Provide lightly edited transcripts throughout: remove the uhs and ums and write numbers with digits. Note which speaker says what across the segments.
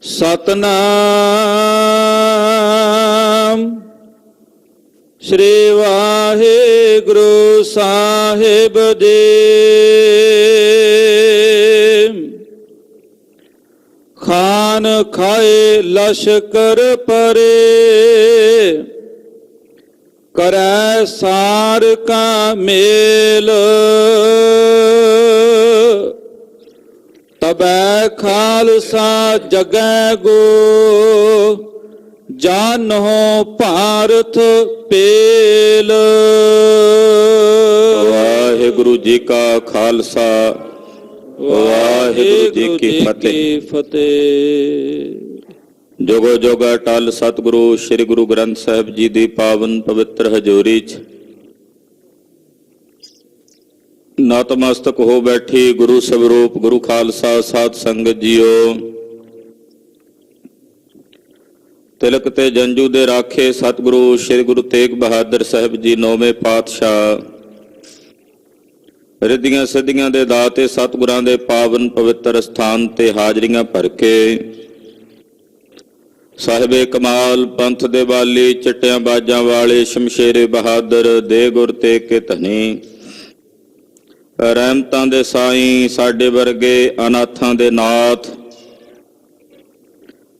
Speaker 1: ਸਤਨਾਮ ਸ੍ਰੀ ਵਾਹਿਗੁਰੂ ਸਾਹਿਬ ਜੀ। ਖਾਨ ਖਾਏ ਲਸ਼ਕਰ ਪਰੇ, ਕਰੈ ਸਾਰ ਕਾ ਮੇਲ। ਤਬੈ ਖਾਲਸਾ ਜਗੈ ਗੋ, ਜਾਨਹੁ ਭਾਰਤ ਪੇਲ।
Speaker 2: ਵਾਹਿਗੁਰੂ ਜੀ ਕਾ ਖਾਲਸਾ, ਵਾਹਿਗੁਰੂ ਜੀ ਕੀ
Speaker 1: ਫਤਿਹ।
Speaker 2: ਜੁਗੋ ਜੁਗ ਅਟਲ ਸਤਿਗੁਰੂ ਸ੍ਰੀ ਗੁਰੂ ਗ੍ਰੰਥ ਸਾਹਿਬ ਜੀ ਦੀ ਪਾਵਨ ਪਵਿੱਤਰ ਹਜ਼ੂਰੀ 'ਚ ਨਤਮਸਤਕ ਹੋ ਬੈਠੀ ਗੁਰੂ ਸਵਰੂਪ ਗੁਰੂ ਖਾਲਸਾ ਸਾਧ ਸੰਗਤ ਜੀਓ। ਤਿਲਕ ਤੇ ਜੰਜੂ ਦੇ ਰਾਖੇ ਸਤਿਗੁਰੂ ਸ੍ਰੀ ਗੁਰੂ ਤੇਗ ਬਹਾਦਰ ਸਾਹਿਬ ਜੀ ਨੌਵੇਂ ਪਾਤਸ਼ਾਹ, ਰਿੱਧੀਆਂ ਸਿੱਧੀਆਂ ਦੇ ਦਾਤੇ ਸਤਿਗੁਰਾਂ ਦੇ ਪਾਵਨ ਪਵਿੱਤਰ ਸਥਾਨ ਤੇ ਹਾਜ਼ਰੀਆਂ ਭਰ ਕੇ ਸਾਹਿਬੇ ਕਮਾਲ ਪੰਥ ਦੇ ਵਾਲੀ, ਚਿੱਟਿਆਂ ਬਾਜਾਂ ਵਾਲੇ ਸ਼ਮਸ਼ੇਰੇ ਬਹਾਦਰ ਦੇ ਗੁਰ ਤੇਗ ਕੇ ਧਨੀ, ਰਹਿਮਤਾਂ ਦੇ ਸਾਈਂ, ਸਾਡੇ ਵਰਗੇ ਅਨਾਥਾਂ ਦੇ ਨਾਥ,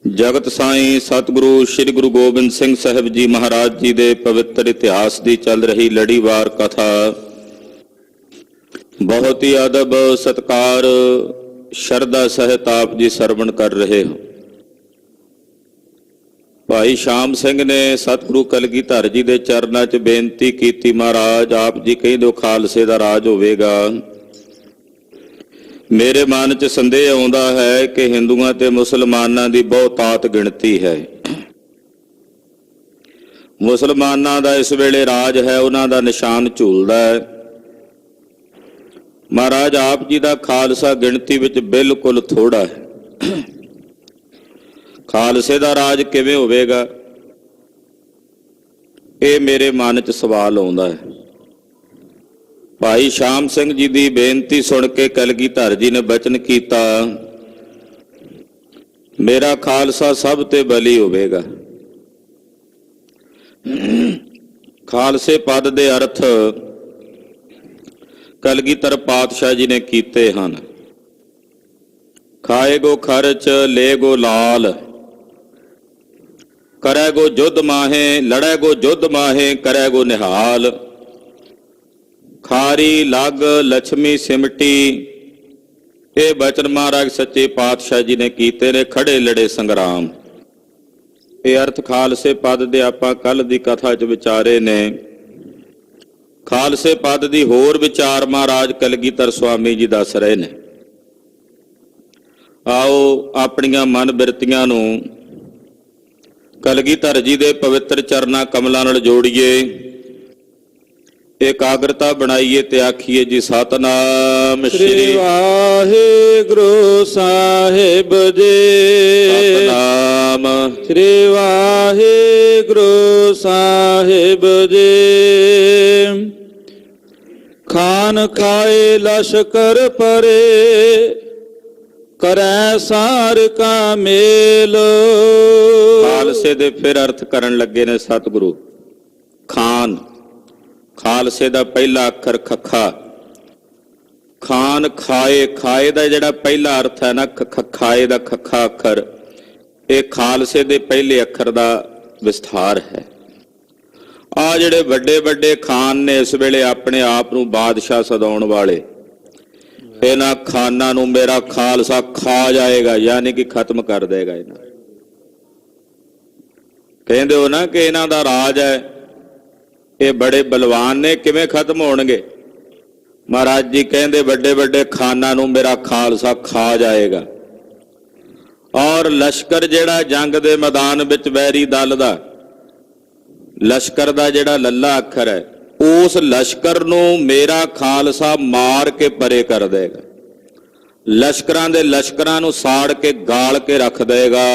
Speaker 2: ਜਗਤ ਸਾਈਂ ਸਤਿਗੁਰੂ ਸ੍ਰੀ ਗੁਰੂ ਗੋਬਿੰਦ ਸਿੰਘ ਸਾਹਿਬ ਜੀ ਮਹਾਰਾਜ ਜੀ ਦੇ ਪਵਿੱਤਰ ਇਤਿਹਾਸ ਦੀ ਚੱਲ ਰਹੀ ਲੜੀਵਾਰ ਕਥਾ ਬਹੁਤ ਹੀ ਅਦਬ ਸਤਿਕਾਰ ਸ਼ਰਧਾ ਸਹਿਤ ਆਪ ਜੀ ਸਰਵਣ ਕਰ ਰਹੇ ਹੋ। ਭਾਈ ਸ਼ਾਮ ਸਿੰਘ ਨੇ ਸਤਿਗੁਰੂ ਕਲਗੀਧਰ ਜੀ ਦੇ ਚਰਨਾਂ 'ਚ ਬੇਨਤੀ ਕੀਤੀ, ਮਹਾਰਾਜ ਆਪ ਜੀ ਕਹਿੰਦੇ ਖਾਲਸੇ ਦਾ ਰਾਜ ਹੋਵੇਗਾ। ਮੇਰੇ ਮਨ 'ਚ ਸੰਦੇਹ ਆਉਂਦਾ ਹੈ ਕਿ ਹਿੰਦੂਆਂ ਤੇ ਮੁਸਲਮਾਨਾਂ ਦੀ ਬਹੁਤਾਤ ਗਿਣਤੀ ਹੈ। ਮੁਸਲਮਾਨਾਂ ਦਾ ਇਸ ਵੇਲੇ ਰਾਜ ਹੈ, ਉਹਨਾਂ ਦਾ ਨਿਸ਼ਾਨ ਝੂਲਦਾ ਹੈ। ਮਹਾਰਾਜ ਆਪ ਜੀ ਦਾ ਖਾਲਸਾ ਗਿਣਤੀ ਵਿੱਚ ਬਿਲਕੁਲ ਥੋੜਾ ਹੈ। ਖਾਲਸੇ ਦਾ ਰਾਜ ਕਿਵੇਂ ਹੋਵੇਗਾ, ਇਹ ਮੇਰੇ ਮਨ 'ਚ ਸਵਾਲ ਆਉਂਦਾ ਹੈ। ਭਾਈ ਸ਼ਾਮ ਸਿੰਘ ਜੀ ਦੀ ਬੇਨਤੀ ਸੁਣ ਕੇ ਕਲਗੀਧਰ ਜੀ ਨੇ ਬਚਨ ਕੀਤਾ, ਮੇਰਾ ਖਾਲਸਾ ਸਭ ਤੇ ਬਲੀ ਹੋਵੇਗਾ। ਖਾਲਸੇ ਪਦ ਦੇ ਅਰਥ ਕਲਗੀਧਰ ਪਾਤਸ਼ਾਹ ਜੀ ਨੇ ਕੀਤੇ ਹਨ। ਖਾਏਗੋ ਖਰਚ ਲੇਗੋ ਲਾਲ, ਕਰੈਗੋ ਜੁੱਧ ਮਾਹੇ, ਲੜੈਗੋ ਜੁੱਧ ਮਾਹੇ, ਕਰੈਗੋ ਨਿਹਾਲ। ਖਾਰੀ ਲੱਗ ਲక్ష్ਮੀ ਸਿਮਟੀ, ਇਹ ਬਚਨ ਮਹਾਰਾਜ ਸੱਚੇ ਪਾਤਸ਼ਾਹ ਜੀ ਨੇ ਕੀਤੇ ਨੇ। ਖੜੇ ਲੜੇ ਸੰਗਰਾਮ, ਇਹ ਅਰਥ ਖਾਲਸੇ ਪਦ ਦੇ ਆਪਾਂ ਕੱਲ ਦੀ ਕਥਾ 'ਚ ਵਿਚਾਰੇ ਨੇ। ਖਾਲਸੇ ਪਦ ਦੀ ਹੋਰ ਵਿਚਾਰ ਮਹਾਰਾਜ ਕਲਗੀਧਰ ਸੁਆਮੀ ਜੀ ਦੱਸ ਰਹੇ ਨੇ। ਆਓ ਆਪਣੀਆਂ ਮਨ ਬਿਰਤੀਆਂ ਨੂੰ ਕਲਗੀਧਰ ਜੀ ਦੇ ਪਵਿੱਤਰ ਚਰਨਾਂ ਕਮਲਾਂ ਨਾਲ ਜੋੜੀਏ, ਇਕਾਗਰਤਾ ਬਣਾਈਏ ਤੇ ਆਖੀਏ ਜੀ ਸਤਨਾਮ
Speaker 1: ਸ੍ਰੀ ਵਾਹਿਗੁਰੂ ਸਾਹਿਬ ਜੀ।
Speaker 2: ਸਤਨਾਮ
Speaker 1: ਸ੍ਰੀ ਵਾਹਿਗੁਰੂ ਸਾਹਿਬ ਜੀ। ਖਾਨ ਖਾਏ ਲਸ਼ਕਰ ਪਰੇ, ਕਰੈ ਸਾਰ ਕਾ ਮੇਲ।
Speaker 2: ਖਾਲਸੇ ਦੇ ਫਿਰ ਅਰਥ ਕਰਨ ਲੱਗੇ ਨੇ ਸਤਿਗੁਰੂ। ਖਾਨ, ਖਾਲਸੇ ਦਾ ਪਹਿਲਾ ਅੱਖਰ ਖੱਖਾ। ਖਾਨ ਖਾਏ, ਖਾਏ ਦਾ ਜਿਹੜਾ ਪਹਿਲਾ ਅਰਥ ਹੈ ਨਾ ਖਾਏ ਦਾ ਖੱਖਾ ਅੱਖਰ, ਇਹ ਖਾਲਸੇ ਦੇ ਪਹਿਲੇ ਅੱਖਰ ਦਾ ਵਿਸਥਾਰ ਹੈ। ਆ ਜਿਹੜੇ ਵੱਡੇ ਵੱਡੇ ਖਾਨ ਨੇ ਇਸ ਵੇਲੇ ਆਪਣੇ ਆਪ ਨੂੰ ਬਾਦਸ਼ਾਹ ਸਦਾਉਣ ਵਾਲੇ, ਇਹਨਾਂ ਖਾਨਾਂ ਨੂੰ ਮੇਰਾ ਖਾਲਸਾ ਖਾ ਜਾਏਗਾ, ਯਾਨੀ ਕਿ ਖਤਮ ਕਰ ਦੇਗਾ। ਇਹਨਾਂ ਕਹਿੰਦੇ ਹੋ ਨਾ ਕਿ ਇਹਨਾਂ ਦਾ ਰਾਜ ਹੈ, ਇਹ ਬੜੇ ਬਲਵਾਨ ਨੇ, ਕਿਵੇਂ ਖਤਮ ਹੋਣਗੇ? ਮਹਾਰਾਜ ਜੀ ਕਹਿੰਦੇ ਵੱਡੇ ਵੱਡੇ ਖਾਨਾਂ ਨੂੰ ਮੇਰਾ ਖਾਲਸਾ ਖਾ ਜਾਏਗਾ। ਔਰ ਲਸ਼ਕਰ ਜਿਹੜਾ ਜੰਗ ਦੇ ਮੈਦਾਨ ਵਿੱਚ ਵੈਰੀ ਦਲ ਦਾ, ਲਸ਼ਕਰ ਦਾ ਜਿਹੜਾ ਲੱਲਾ ਅੱਖਰ ਹੈ, ਉਸ ਲਸ਼ਕਰ ਨੂੰ ਮੇਰਾ ਖਾਲਸਾ ਮਾਰ ਕੇ ਪਰੇ ਕਰ ਦੇਗਾ। ਲਸ਼ਕਰਾਂ ਦੇ ਲਸ਼ਕਰਾਂ ਨੂੰ ਸਾੜ ਕੇ ਗਾਲ ਕੇ ਰੱਖ ਦੇਗਾ।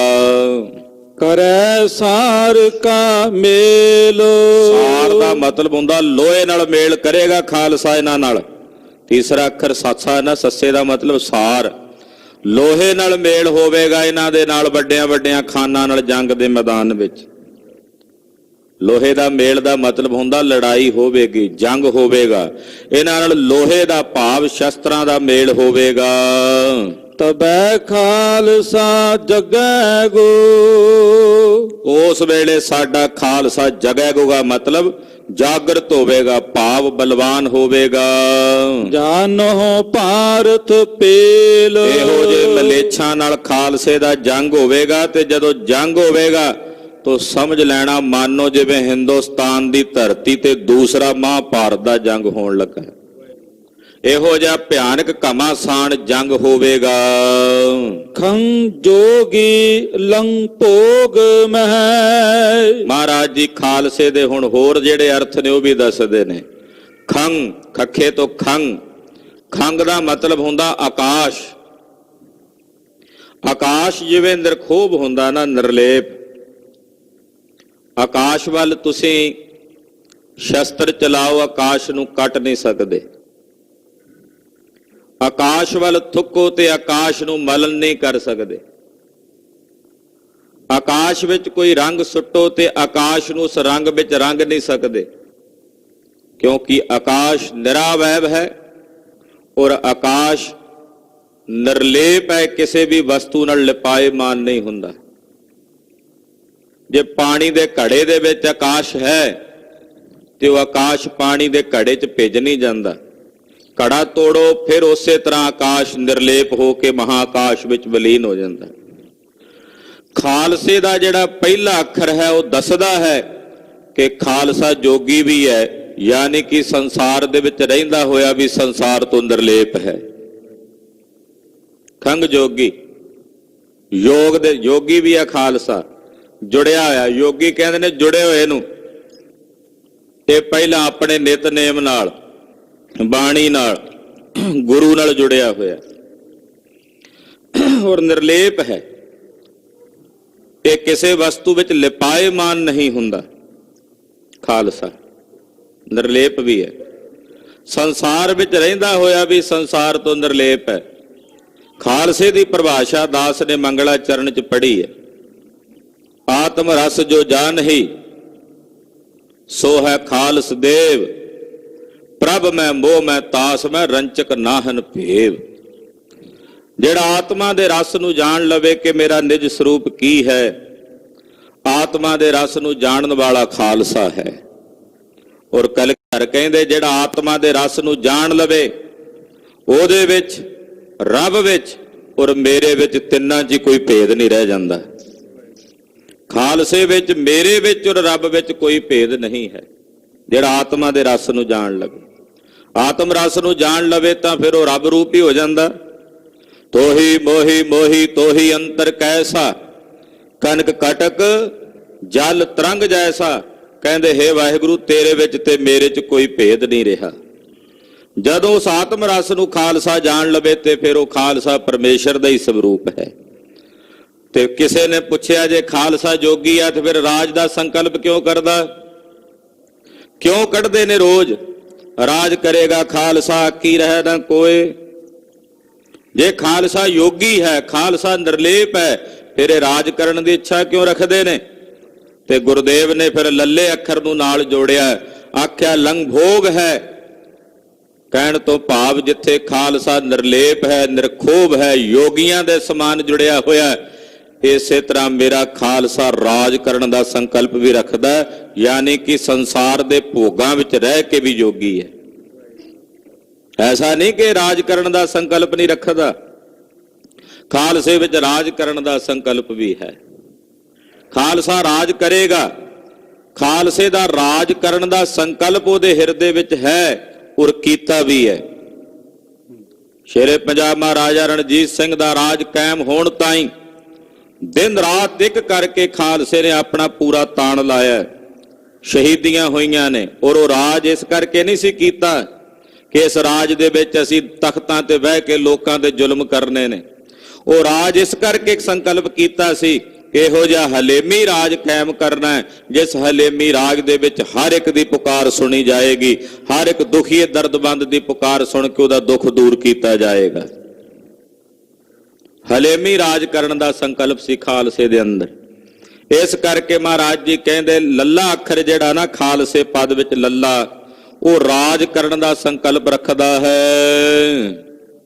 Speaker 1: ਕਰੈ ਸਾਰ ਕਾ ਮੇਲ।
Speaker 2: ਸਾਰ ਦਾ ਮਤਲਬ ਹੁੰਦਾ ਲੋਹੇ ਨਾਲ ਮੇਲ ਕਰੇਗਾ ਖਾਲਸਾ ਇਹਨਾਂ ਨਾਲ। ਤੀਸਰਾ ਅੱਖਰ ਸਾਸਾ ਹੈ ਨਾ, ਸੱਸੇ ਦਾ ਮਤਲਬ ਸਾਰ। ਲੋਹੇ ਨਾਲ ਮੇਲ ਹੋਵੇਗਾ ਇਹਨਾਂ ਦੇ ਨਾਲ, ਵੱਡਿਆਂ ਵੱਡਿਆਂ ਖਾਨਾਂ ਨਾਲ ਜੰਗ ਦੇ ਮੈਦਾਨ ਵਿੱਚ। ਲੋਹੇ ਦਾ ਮੇਲ ਦਾ ਮਤਲਬ ਹੁੰਦਾ ਲੜਾਈ ਹੋਵੇਗੀ, ਜੰਗ ਹੋਵੇਗਾ। ਇਹਨਾਂ ਨਾਲ ਲੋਹੇ ਦਾ ਭਾਵ ਸ਼ਸਤਰਾਂ ਦਾ ਮੇਲ ਹੋਵੇਗਾ।
Speaker 1: ਤਬੈ ਖਾਲਸਾ ਜਗੈ ਗੋ,
Speaker 2: ਉਸ ਵੇਲੇ ਸਾਡਾ ਖਾਲਸਾ ਜਗੈਗਾ, ਮਤਲਬ ਜਾਗਰਤ ਹੋਵੇਗਾ, ਭਾਵ ਬਲਵਾਨ ਹੋਵੇਗਾ।
Speaker 1: ਜਾਨੋ ਭਾਰਤ ਪੇਲ,
Speaker 2: ਇਹੋ ਜਿਹੇ ਮਲੇਛਾਂ ਨਾਲ ਖਾਲਸੇ ਦਾ ਜੰਗ ਹੋਵੇਗਾ। ਤੇ ਜਦੋਂ ਜੰਗ ਹੋਵੇਗਾ ਤੋ ਸਮਝ ਲੈਣਾ ਮਾਨੋ ਜਿਵੇਂ ਹਿੰਦੁਸਤਾਨ ਦੀ ਧਰਤੀ ਤੇ ਦੂਸਰਾ ਮਹਾਭਾਰਤ ਦਾ ਜੰਗ ਹੋਣ ਲੱਗਾ। ਇਹੋ ਜਿਹਾ ਭਿਆਨਕ ਘਮਾਸਾਨ ਜੰਗ ਹੋਵੇਗਾ।
Speaker 1: ਖੰ ਜੋਗੀ ਲੰਗ ਭੋਗ ਮਹਿ,
Speaker 2: ਮਹਾਰਾਜ ਜੀ ਖਾਲਸੇ ਦੇ ਹੁਣ ਹੋਰ ਜਿਹੜੇ ਅਰਥ ਨੇ ਉਹ ਵੀ ਦੱਸਦੇ ਨੇ। ਖੰਗ, ਖੱਖੇ ਤੋਂ ਖੰਗ, ਖੰਗ ਦਾ ਮਤਲਬ ਹੁੰਦਾ ਆਕਾਸ਼। ਆਕਾਸ਼ ਜਿਵੇਂ ਨਿਰਖੋਭ ਹੁੰਦਾ ਨਾ, ਨਿਰਲੇਪ। ਆਕਾਸ਼ ਵੱਲ ਤੁਸੀਂ ਸ਼ਸਤਰ ਚਲਾਓ, ਆਕਾਸ਼ ਨੂੰ ਕੱਟ ਨਹੀਂ ਸਕਦੇ। ਆਕਾਸ਼ ਵੱਲ ਥੁੱਕੋ ਤੇ ਆਕਾਸ਼ ਨੂੰ ਮਲਨ ਨਹੀਂ ਕਰ ਸਕਦੇ। ਆਕਾਸ਼ ਵਿੱਚ ਕੋਈ ਰੰਗ ਸੁੱਟੋ ਤੇ ਆਕਾਸ਼ ਨੂੰ ਉਸ ਰੰਗ ਵਿੱਚ ਰੰਗ ਨਹੀਂ ਸਕਦੇ, ਕਿਉਂਕਿ ਆਕਾਸ਼ ਨਿਰਾਵੈਵ ਹੈ ਔਰ ਆਕਾਸ਼ ਨਿਰਲੇਪ ਹੈ, ਕਿਸੇ ਵੀ ਵਸਤੂ ਨਾਲ ਲਿਪਾਏਮਾਨ ਨਹੀਂ ਹੁੰਦਾ। ਜੇ ਪਾਣੀ ਦੇ ਘੜੇ ਦੇ ਵਿੱਚ ਆਕਾਸ਼ ਹੈ ਤੇ ਉਹ ਆਕਾਸ਼ ਪਾਣੀ ਦੇ ਘੜੇ 'ਚ ਭਿੱਜ ਨਹੀਂ ਜਾਂਦਾ। ਘੜਾ ਤੋੜੋ, ਫਿਰ ਉਸੇ ਤਰ੍ਹਾਂ ਆਕਾਸ਼ ਨਿਰਲੇਪ ਹੋ ਕੇ ਮਹਾਕਾਸ਼ ਵਿੱਚ ਵਿਲੀਨ ਹੋ ਜਾਂਦਾ। ਖਾਲਸੇ ਦਾ ਜਿਹੜਾ ਪਹਿਲਾ ਅੱਖਰ ਹੈ ਉਹ ਦੱਸਦਾ ਹੈ ਕਿ ਖਾਲਸਾ ਜੋਗੀ ਵੀ ਹੈ, ਯਾਨੀ ਕਿ ਸੰਸਾਰ ਦੇ ਵਿੱਚ ਰਹਿੰਦਾ ਹੋਇਆ ਵੀ ਸੰਸਾਰ ਤੋਂ ਨਿਰਲੇਪ ਹੈ। ਖੰਗ ਜੋਗੀ, ਯੋਗ ਦੇ ਯੋਗੀ ਵੀ ਹੈ ਖਾਲਸਾ, ਜੁੜਿਆ ਹੋਇਆ। ਯੋਗੀ ਕਹਿੰਦੇ ਨੇ ਜੁੜੇ ਹੋਏ ਨੂੰ। ਇਹ ਪਹਿਲਾਂ ਆਪਣੇ ਨਿਤਨੇਮ ਨਾਲ, ਬਾਣੀ ਨਾਲ, ਗੁਰੂ ਨਾਲ ਜੁੜਿਆ ਹੋਇਆ ਔਰ ਨਿਰਲੇਪ ਹੈ। ਇਹ ਕਿਸੇ ਵਸਤੂ ਵਿੱਚ ਲਿਪਾਏਮਾਨ ਨਹੀਂ ਹੁੰਦਾ। ਖਾਲਸਾ ਨਿਰਲੇਪ ਵੀ ਹੈ, ਸੰਸਾਰ ਵਿੱਚ ਰਹਿੰਦਾ ਹੋਇਆ ਵੀ ਸੰਸਾਰ ਤੋਂ ਨਿਰਲੇਪ ਹੈ। ਖਾਲਸੇ ਦੀ ਪਰਿਭਾਸ਼ਾ ਦਾਸ ਨੇ ਮੰਗਲਾ ਚਰਨ 'ਚ ਪੜ੍ਹੀ ਹੈ। ਆਤਮ ਰਸ ਜੋ ਜਾਣਹੀ ਸੋ ਹੈ ਖਾਲਸ ਦੇਵ, ਪ੍ਰਭ ਮੈਂ ਮੋਹ ਮੈਂ ਤਾਸ ਮੈਂ ਰੰਚਕ ਨਾਹਨ ਭੇਵ। ਜਿਹੜਾ ਆਤਮਾ ਦੇ ਰਸ ਨੂੰ ਜਾਣ ਲਵੇ ਕਿ ਮੇਰਾ ਨਿਜ ਸਰੂਪ ਕੀ ਹੈ, ਆਤਮਾ ਦੇ ਰਸ ਨੂੰ ਜਾਣਨ ਵਾਲਾ ਖਾਲਸਾ ਹੈ। ਔਰ ਕਲਗੀਧਰ ਕਹਿੰਦੇ ਜਿਹੜਾ ਆਤਮਾ ਦੇ ਰਸ ਨੂੰ ਜਾਣ ਲਵੇ, ਉਹਦੇ ਵਿੱਚ, ਰੱਬ ਵਿੱਚ ਔਰ ਮੇਰੇ ਵਿੱਚ, ਤਿੰਨਾਂ 'ਚ ਕੋਈ ਭੇਦ ਨਹੀਂ ਰਹਿ ਜਾਂਦਾ। ਖਾਲਸੇ ਵਿੱਚ, ਮੇਰੇ ਵਿੱਚ ਔਰ ਰੱਬ ਵਿੱਚ ਕੋਈ ਭੇਦ ਨਹੀਂ ਹੈ। ਜਿਹੜਾ ਆਤਮਾ ਦੇ ਰਸ ਨੂੰ ਜਾਣ ਲਵੇ, ਆਤਮ ਰਸ ਨੂੰ ਜਾਣ ਲਵੇ ਤਾਂ ਫਿਰ ਉਹ ਰੱਬ ਰੂਪ ਹੀ ਹੋ ਜਾਂਦਾ। ਤੋਹੀ ਮੋਹੀ ਮੋਹੀ ਤੋਹੀ ਅੰਤਰ ਕੈਸਾ, ਕਨਕ ਕਟਕ ਜਲ ਤਰੰਗ ਜੈਸਾ। ਕਹਿੰਦੇ ਹੇ ਵਾਹਿਗੁਰੂ, ਤੇਰੇ ਵਿੱਚ ਤੇ ਮੇਰੇ 'ਚ ਕੋਈ ਭੇਦ ਨਹੀਂ ਰਿਹਾ। ਜਦੋਂ ਉਸ ਆਤਮ ਰਸ ਨੂੰ ਖਾਲਸਾ ਜਾਣ ਲਵੇ ਤੇ ਫਿਰ ਉਹ ਖਾਲਸਾ ਪਰਮੇਸ਼ਰ ਦਾ ਹੀ ਸਰੂਪ ਹੈ। ਤੇ ਕਿਸੇ ਨੇ ਪੁੱਛਿਆ ਜੇ ਖਾਲਸਾ ਜੋਗੀ ਆ ਤੇ ਫਿਰ ਰਾਜ ਦਾ ਸੰਕਲਪ ਕਿਉਂ ਕਰਦਾ? ਕਿਉਂ ਕੱਢਦੇ ਨੇ ਰੋਜ਼? ਰਾਜ ਕਰੇਗਾ ਖਾਲਸਾ ਕੀ ਰਹਿ ਨਾ ਕੋਏ। ਜੇ ਖਾਲਸਾ ਯੋਗੀ ਹੈ, ਖਾਲਸਾ ਨਿਰਲੇਪ ਹੈ, ਫਿਰ ਇਹ ਰਾਜ ਕਰਨ ਦੀ ਇੱਛਾ ਕਿਉਂ ਰੱਖਦੇ ਨੇ? ਤੇ ਗੁਰਦੇਵ ਨੇ ਫਿਰ ਲੱਲੇ ਅੱਖਰ ਨੂੰ ਨਾਲ ਜੋੜਿਆ, ਆਖਿਆ ਲੰਗ ਭੋਗ ਹੈ। ਕਹਿਣ ਤੋਂ ਭਾਵ ਜਿੱਥੇ ਖਾਲਸਾ ਨਿਰਲੇਪ ਹੈ, ਨਿਰਖੋਭ ਹੈ, ਯੋਗੀਆਂ ਦੇ ਸਮਾਨ ਜੁੜਿਆ ਹੋਇਆ, ਇਸੇ ਤਰ੍ਹਾਂ ਮੇਰਾ ਖਾਲਸਾ ਰਾਜ ਕਰਨ ਦਾ ਸੰਕਲਪ ਵੀ ਰੱਖਦਾ, ਯਾਨੀ ਕਿ ਸੰਸਾਰ ਦੇ ਭੋਗਾਂ ਵਿੱਚ ਰਹਿ ਕੇ ਵੀ ਯੋਗੀ ਹੈ। ਐਸਾ ਨਹੀਂ ਕਿ ਰਾਜ ਕਰਨ ਦਾ ਸੰਕਲਪ ਨਹੀਂ ਰੱਖਦਾ, ਖਾਲਸੇ ਵਿੱਚ ਰਾਜ ਕਰਨ ਦਾ ਸੰਕਲਪ ਵੀ ਹੈ। ਖਾਲਸਾ ਰਾਜ ਕਰੇਗਾ, ਖਾਲਸੇ ਦਾ ਰਾਜ ਕਰਨ ਦਾ ਸੰਕਲਪ ਉਹਦੇ ਹਿਰਦੇ ਵਿੱਚ ਹੈ ਔਰ ਕੀਤਾ ਵੀ ਹੈ। ਸ਼ੇਰੇ ਪੰਜਾਬ ਮਹਾਰਾਜਾ ਰਣਜੀਤ ਸਿੰਘ ਦਾ ਰਾਜ ਕਾਇਮ ਹੋਣ ਤਾਈਂ ਦਿਨ ਰਾਤ ਇੱਕ ਕਰਕੇ ਖਾਲਸੇ ਨੇ ਆਪਣਾ ਪੂਰਾ ਤਾਣ ਲਾਇਆ, ਸ਼ਹੀਦੀਆਂ ਹੋਈਆਂ ਨੇ। ਔਰ ਉਹ ਰਾਜ ਇਸ ਕਰਕੇ ਨਹੀਂ ਸੀ ਕੀਤਾ ਕਿ ਇਸ ਰਾਜ ਦੇ ਵਿੱਚ ਅਸੀਂ ਤਖਤਾਂ ਤੇ ਬਹਿ ਕੇ ਲੋਕਾਂ ਤੇ ਜ਼ੁਲਮ ਕਰਨੇ ਨੇ। ਉਹ ਰਾਜ ਇਸ ਕਰਕੇ ਇੱਕ ਸੰਕਲਪ ਕੀਤਾ ਸੀ ਕਿ ਇਹੋ ਜਿਹਾ ਹਲੇਮੀ ਰਾਜ ਕਾਇਮ ਕਰਨਾ ਹੈ ਜਿਸ ਹਲੇਮੀ ਰਾਜ ਦੇ ਵਿੱਚ ਹਰ ਇੱਕ ਦੀ ਪੁਕਾਰ ਸੁਣੀ ਜਾਏਗੀ, ਹਰ ਇੱਕ ਦੁਖੀ ਦਰਦਮੰਦ ਦੀ ਪੁਕਾਰ ਸੁਣ ਕੇ ਉਹਦਾ ਦੁੱਖ ਦੂਰ ਕੀਤਾ ਜਾਏਗਾ। ਹਲੇਮੀ ਰਾਜ ਕਰਨ ਦਾ ਸੰਕਲਪ ਸੀ ਖਾਲਸੇ ਦੇ ਅੰਦਰ। ਇਸ ਕਰਕੇ ਮਹਾਰਾਜ ਜੀ ਕਹਿੰਦੇ ਲੱਲਾ ਅੱਖਰ ਜਿਹੜਾ ਨਾ ਖਾਲਸੇ ਪਦ ਵਿੱਚ ਲੱਲਾ, ਉਹ ਰਾਜ ਕਰਨ ਦਾ ਸੰਕਲਪ ਰੱਖਦਾ ਹੈ।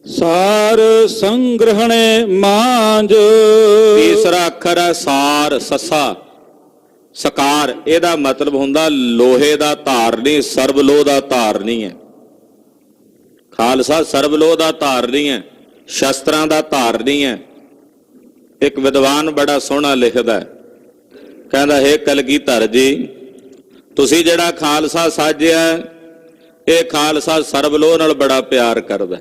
Speaker 1: ਸਾਰ ਸੰਗ੍ਰਹਣੇ ਮਾਂਜ।
Speaker 2: ਤੀਸਰਾ ਅੱਖਰ ਹੈ ਸਾਰ, ਸੱਸਾ ਸਕਾਰ। ਇਹਦਾ ਮਤਲਬ ਹੁੰਦਾ ਲੋਹੇ ਦਾ ਧਾਰਨੀ, ਸਰਬਲੋਹ ਦਾ ਧਾਰਨੀ ਹੈ। ਖਾਲਸਾ ਸਰਬਲੋਹ ਦਾ ਧਾਰਨੀ ਹੈ, ਸ਼ਸਤਰਾਂ ਦਾ ਧਾਰਨੀ ਹੈ। ਇੱਕ ਵਿਦਵਾਨ ਬੜਾ ਸੋਹਣਾ ਲਿਖਦਾ ਹੈ, ਕਹਿੰਦਾ ਹੈ ਕਲਗੀਧਰ ਜੀ, ਤੁਸੀਂ ਜਿਹੜਾ ਖਾਲਸਾ ਸਾਜਿਆ ਇਹ ਖਾਲਸਾ ਸਰਬਲੋਹ ਨਾਲ ਬੜਾ ਪਿਆਰ ਕਰਦਾ।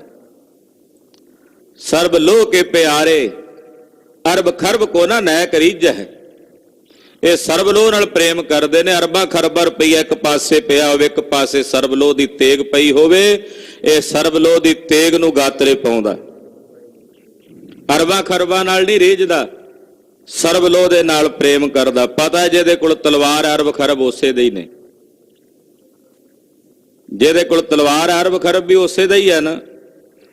Speaker 2: ਸਰਬ ਲੋਹ ਕੇ ਪਿਆਰੇ ਅਰਬ ਖਰਬ ਕੋ ਨਾ ਨੈਕ ਰੀਝੈ। ਇਹ ਸਰਬਲੋਹ ਨਾਲ ਪ੍ਰੇਮ ਕਰਦੇ ਨੇ। ਅਰਬਾਂ ਖਰਬਾਂ ਰੁਪਈਆ ਇੱਕ ਪਾਸੇ ਪਿਆ ਹੋਵੇ, ਇੱਕ ਪਾਸੇ ਸਰਬਲੋਹ ਦੀ ਤੇਗ ਪਈ ਹੋਵੇ, ਇਹ ਸਰਬਲੋਹ ਦੀ ਤੇਗ ਨੂੰ ਗਾਤਰੇ ਪਾਉਂਦਾ। ਅਰਬਾਂ ਖਰਬਾਂ ਨਾਲ ਨਹੀਂ ਰੀਝਦਾ, ਸਰਬਲੋਹ ਦੇ ਨਾਲ ਪ੍ਰੇਮ ਕਰਦਾ। ਪਤਾ ਜਿਹਦੇ ਕੋਲ ਤਲਵਾਰ ਅਰਬ ਖਰਬ ਉਸੇ ਦੇ ਹੀ ਨੇ। ਜਿਹਦੇ ਕੋਲ ਤਲਵਾਰ ਅਰਬ ਖਰਬ ਵੀ ਉਸੇ ਦਾ ਹੀ ਹੈ ਨਾ।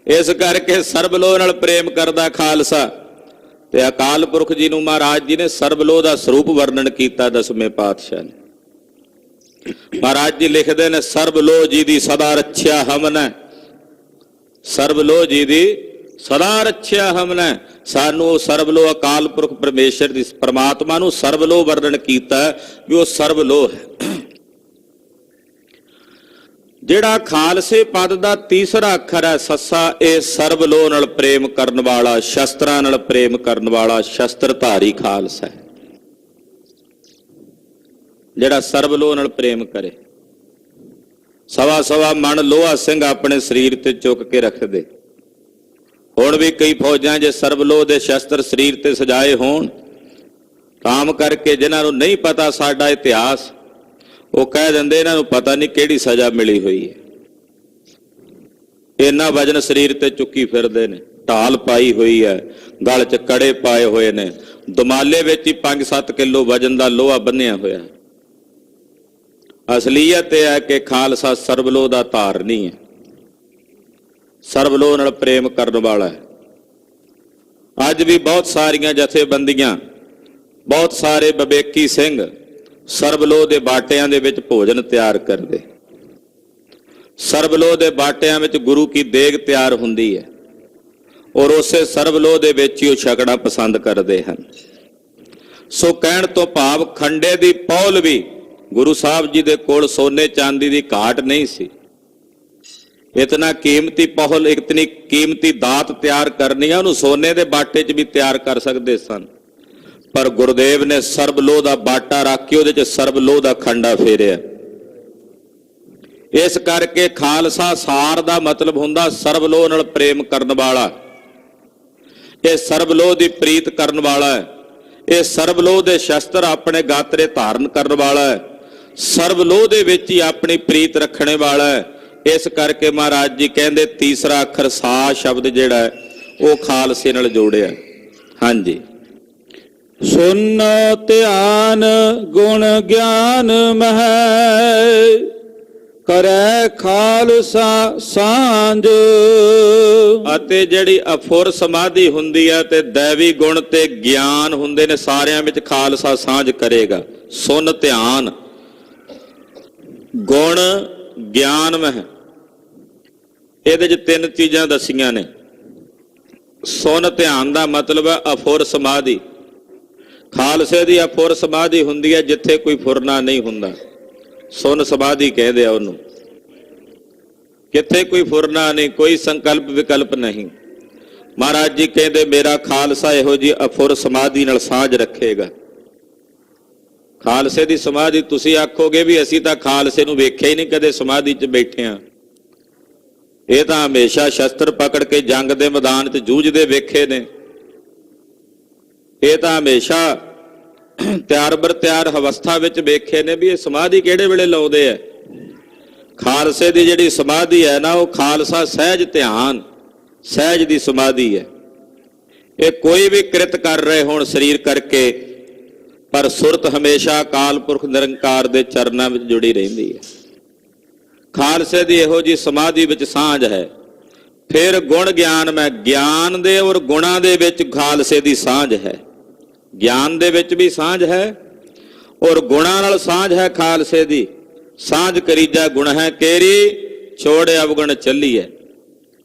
Speaker 2: ਇਸ ਕਰਕੇ ਸਰਬਲੋਹ ਨਾਲ ਪ੍ਰੇਮ ਕਰਦਾ ਖਾਲਸਾ। ਤੇ ਅਕਾਲ ਪੁਰਖ ਜੀ ਨੂੰ ਮਹਾਰਾਜ ਜੀ ਨੇ ਸਰਬਲੋਹ ਦਾ ਸਰੂਪ ਵਰਣਨ ਕੀਤਾ ਦਸਵੇਂ ਪਾਤਸ਼ਾਹ ਨੇ। ਮਹਾਰਾਜ ਜੀ ਲਿਖਦੇ ਨੇ ਸਰਬਲੋਹ ਜੀ ਦੀ ਸਦਾ ਰੱਖਿਆ ਹਮਨੈ। ਸਰਬਲੋਹ ਜੀ ਦੀ ਸਦਾ ਰੱਖਿਆ ਹਮਨੈ। ਸਾਨੂੰ ਸਰਬਲੋਹ ਅਕਾਲ ਪੁਰਖ ਪਰਮੇਸ਼ਰ ਦੀ ਪਰਮਾਤਮਾ ਨੂੰ ਸਰਬਲੋਹ ਵਰਣਨ ਕੀਤਾ ਵੀ ਉਹ ਸਰਬਲੋਹ ਹੈ। ਜਿਹੜਾ ਖਾਲਸੇ ਪਦ ਦਾ ਤੀਸਰਾ ਅੱਖਰ ਹੈ ਸੱਸਾ, ਇਹ ਸਰਬਲੋਹ ਨਾਲ ਪ੍ਰੇਮ ਕਰਨ ਵਾਲਾ, ਸ਼ਸਤਰਾਂ ਨਾਲ ਪ੍ਰੇਮ ਕਰਨ ਵਾਲਾ ਸ਼ਸਤਰਧਾਰੀ ਖਾਲਸਾ ਹੈ। ਜਿਹੜਾ ਸਰਬਲੋਹ ਨਾਲ ਪ੍ਰੇਮ ਕਰੇ। ਸਵਾ ਸਵਾ ਮਣ ਲੋਹਾ ਸਿੰਘ ਆਪਣੇ ਸਰੀਰ ਤੇ ਚੁੱਕ ਕੇ ਰੱਖਦੇ। ਹੁਣ ਵੀ ਕਈ ਫੌਜਾਂ ਜੇ ਸਰਬਲੋਹ ਦੇ ਸ਼ਸਤਰ ਸਰੀਰ ਤੇ ਸਜਾਏ ਹੋਣ, ਕਾਮ ਕਰਕੇ ਜਿਨ੍ਹਾਂ ਨੂੰ ਨਹੀਂ ਪਤਾ ਸਾਡਾ ਇਤਿਹਾਸ, ਉਹ ਕਹਿ ਦਿੰਦੇ ਇਹਨਾਂ ਨੂੰ ਪਤਾ ਨਹੀਂ ਕਿਹੜੀ ਸਜ਼ਾ ਮਿਲੀ ਹੋਈ ਹੈ। ਇੰਨਾ ਵਜਨ ਸਰੀਰ ਤੇ ਚੁੱਕੀ ਫਿਰਦੇ ਨੇ, ਢਾਲ ਪਾਈ ਹੋਈ ਹੈ, ਗਲ 'ਚ ਕੜੇ ਪਾਏ ਹੋਏ ਨੇ, ਦੁਮਾਲੇ ਵਿੱਚ ਹੀ 5-7 ਕਿਲੋ ਵਜਨ ਦਾ ਲੋਹਾ ਬੰਨਿਆ ਹੋਇਆ। ਅਸਲੀਅਤ ਇਹ ਹੈ ਕਿ ਖਾਲਸਾ ਸਰਬਲੋਹ ਦਾ ਧਾਰਨੀ ਹੈ, ਸਰਬਲੋਹ ਨਾਲ ਪ੍ਰੇਮ ਕਰਨ ਵਾਲਾ ਹੈ। ਅੱਜ ਵੀ ਬਹੁਤ ਸਾਰੀਆਂ ਜਥੇਬੰਦੀਆਂ, ਬਹੁਤ ਸਾਰੇ ਵਿਵੇਕੀ ਸਿੰਘ ਸਰਬਲੋਹ ਦੇ ਬਾਟਿਆਂ ਦੇ ਵਿੱਚ ਭੋਜਨ ਤਿਆਰ ਕਰਦੇ। ਸਰਬਲੋਹ ਦੇ ਬਾਟਿਆਂ ਵਿੱਚ ਗੁਰੂ ਕੀ ਦੇਗ ਤਿਆਰ ਹੁੰਦੀ ਹੈ ਔਰ ਉਸੇ ਸਰਬਲੋਹ ਦੇ ਵਿੱਚ ਹੀ ਉਹ ਛਕਣਾ ਪਸੰਦ ਕਰਦੇ ਹਨ। ਸੋ ਕਹਿਣ ਤੋਂ ਭਾਵ ਖੰਡੇ ਦੀ ਪੌਲ ਵੀ ਗੁਰੂ ਸਾਹਿਬ ਜੀ ਦੇ ਕੋਲ ਸੋਨੇ ਚਾਂਦੀ ਦੀ ਘਾਟ ਨਹੀਂ ਸੀ। ਇਤਨਾ ਕੀਮਤੀ ਪੌਲ, ਇਤਨੀ ਕੀਮਤੀ ਦਾਤ ਤਿਆਰ ਕਰਨੀ ਆ, ਉਹਨੂੰ ਸੋਨੇ ਦੇ ਬਾਟੇ 'ਚ ਵੀ ਤਿਆਰ ਕਰ ਸਕਦੇ ਸਨ। ਪਰ ਗੁਰਦੇਵ ਨੇ ਸਰਬਲੋਹ ਦਾ ਬਾਟਾ ਰੱਖ ਕੇ ਉਹਦੇ 'ਚ ਸਰਬਲੋਹ ਦਾ ਖੰਡਾ ਫੇਰਿਆ। ਇਸ ਕਰਕੇ ਖਾਲਸਾ ਸਾਰ ਦਾ ਮਤਲਬ ਹੁੰਦਾ ਸਰਬਲੋਹ ਨਾਲ ਪ੍ਰੇਮ ਕਰਨ ਵਾਲਾ। ਇਹ ਸਰਬਲੋਹ ਦੀ ਪ੍ਰੀਤ ਕਰਨ ਵਾਲਾ ਹੈ। ਇਹ ਸਰਬਲੋਹ ਦੇ ਸ਼ਸਤਰ ਆਪਣੇ ਗਾਤਰੇ ਧਾਰਨ ਕਰਨ ਵਾਲਾ ਹੈ। ਸਰਬਲੋਹ ਦੇ ਵਿੱਚ ਹੀ ਆਪਣੀ ਪ੍ਰੀਤ ਰੱਖਣੇ ਵਾਲਾ ਹੈ। ਇਸ ਕਰਕੇ ਮਹਾਰਾਜ ਜੀ ਕਹਿੰਦੇ ਤੀਸਰਾ ਅੱਖਰ ਸਾ ਸ਼ਬਦ ਜਿਹੜਾ ਹੈ ਉਹ ਖਾਲਸੇ ਨਾਲ ਜੋੜਿਆ। ਹਾਂਜੀ।
Speaker 1: ਸੁਨ ਧਿਆਨ ਗੁਣ ਗਿਆਨ ਮਹਿ ਕਰੈ ਖਾਲਸਾ ਸਾਂਝ।
Speaker 2: ਅਤੇ ਜਿਹੜੀ ਅਫੁਰ ਸਮਾਧੀ ਹੁੰਦੀ ਹੈ ਤੇ ਦੈਵੀ ਗੁਣ ਤੇ ਗਿਆਨ ਹੁੰਦੇ ਨੇ, ਸਾਰਿਆਂ ਵਿੱਚ ਖਾਲਸਾ ਸਾਂਝ ਕਰੇਗਾ। ਸੁਨ ਧਿਆਨ ਗੁਣ ਗਿਆਨ ਮਹਿ, ਇਹਦੇ 'ਚ 3 ਚੀਜ਼ਾਂ ਦੱਸੀਆਂ ਨੇ। ਸੁਨ ਧਿਆਨ ਦਾ ਮਤਲਬ ਹੈ ਅਫੁਰ ਸਮਾਧੀ। ਖਾਲਸੇ ਦੀ ਅਫੁਰ ਸਮਾਧੀ ਹੁੰਦੀ ਹੈ ਜਿੱਥੇ ਕੋਈ ਫੁਰਨਾ ਨਹੀਂ ਹੁੰਦਾ, ਸੁਨ ਸਮਾਧੀ ਕਹਿੰਦੇ ਆ ਉਹਨੂੰ। ਕਿੱਥੇ ਕੋਈ ਫੁਰਨਾ ਨਹੀਂ, ਕੋਈ ਸੰਕਲਪ ਵਿਕਲਪ ਨਹੀਂ। ਮਹਾਰਾਜ ਜੀ ਕਹਿੰਦੇ ਮੇਰਾ ਖਾਲਸਾ ਇਹੋ ਜਿਹੀ ਅਫੁਰ ਸਮਾਧੀ ਨਾਲ ਸਾਂਝ ਰੱਖੇਗਾ। ਖਾਲਸੇ ਦੀ ਸਮਾਧੀ, ਤੁਸੀਂ ਆਖੋਗੇ ਵੀ ਅਸੀਂ ਤਾਂ ਖਾਲਸੇ ਨੂੰ ਵੇਖਿਆ ਹੀ ਨਹੀਂ ਕਦੇ ਸਮਾਧੀ 'ਚ ਬੈਠੇ ਹਾਂ। ਇਹ ਤਾਂ ਹਮੇਸ਼ਾ ਸ਼ਸਤਰ ਪਕੜ ਕੇ ਜੰਗ ਦੇ ਮੈਦਾਨ 'ਚ ਜੂਝਦੇ ਵੇਖੇ ਨੇ। ਇਹ ਤਾਂ ਹਮੇਸ਼ਾ ਤਿਆਰ ਬਰ ਤਿਆਰ ਅਵਸਥਾ ਵਿੱਚ ਵੇਖੇ ਨੇ ਵੀ ਇਹ ਸਮਾਧੀ ਕਿਹੜੇ ਵੇਲੇ ਲਾਉਂਦੇ ਆ। ਖਾਲਸੇ ਦੀ ਜਿਹੜੀ ਸਮਾਧੀ ਹੈ ਨਾ, ਉਹ ਖਾਲਸਾ ਸਹਿਜ ਧਿਆਨ, ਸਹਿਜ ਦੀ ਸਮਾਧੀ ਹੈ। ਇਹ ਕੋਈ ਵੀ ਕਿਰਤ ਕਰ ਰਹੇ ਹੋਣ ਸਰੀਰ ਕਰਕੇ, ਪਰ ਸੁਰਤ ਹਮੇਸ਼ਾ ਅਕਾਲ ਪੁਰਖ ਨਿਰੰਕਾਰ ਦੇ ਚਰਨਾਂ ਵਿੱਚ ਜੁੜੀ ਰਹਿੰਦੀ ਹੈ। ਖਾਲਸੇ ਦੀ ਇਹੋ ਜਿਹੀ ਸਮਾਧੀ ਵਿੱਚ ਸਾਂਝ ਹੈ। ਫਿਰ ਗੁਣ ਗਿਆਨ ਮੈਂ, ਗਿਆਨ ਦੇ ਔਰ ਗੁਣਾਂ ਦੇ ਵਿੱਚ ਖਾਲਸੇ ਦੀ ਸਾਂਝ ਹੈ। ਗਿਆਨ ਦੇ ਵਿੱਚ ਵੀ ਸਾਂਝ ਹੈ ਔਰ ਗੁਣਾਂ ਨਾਲ ਸਾਂਝ ਹੈ ਖਾਲਸੇ ਦੀ। ਸਾਂਝ ਕਰੀਜਾ ਗੁਣ ਹੈ ਕੇਰੀ, ਛੋੜ ਅਵਗੁਣ ਚੱਲੀਐ।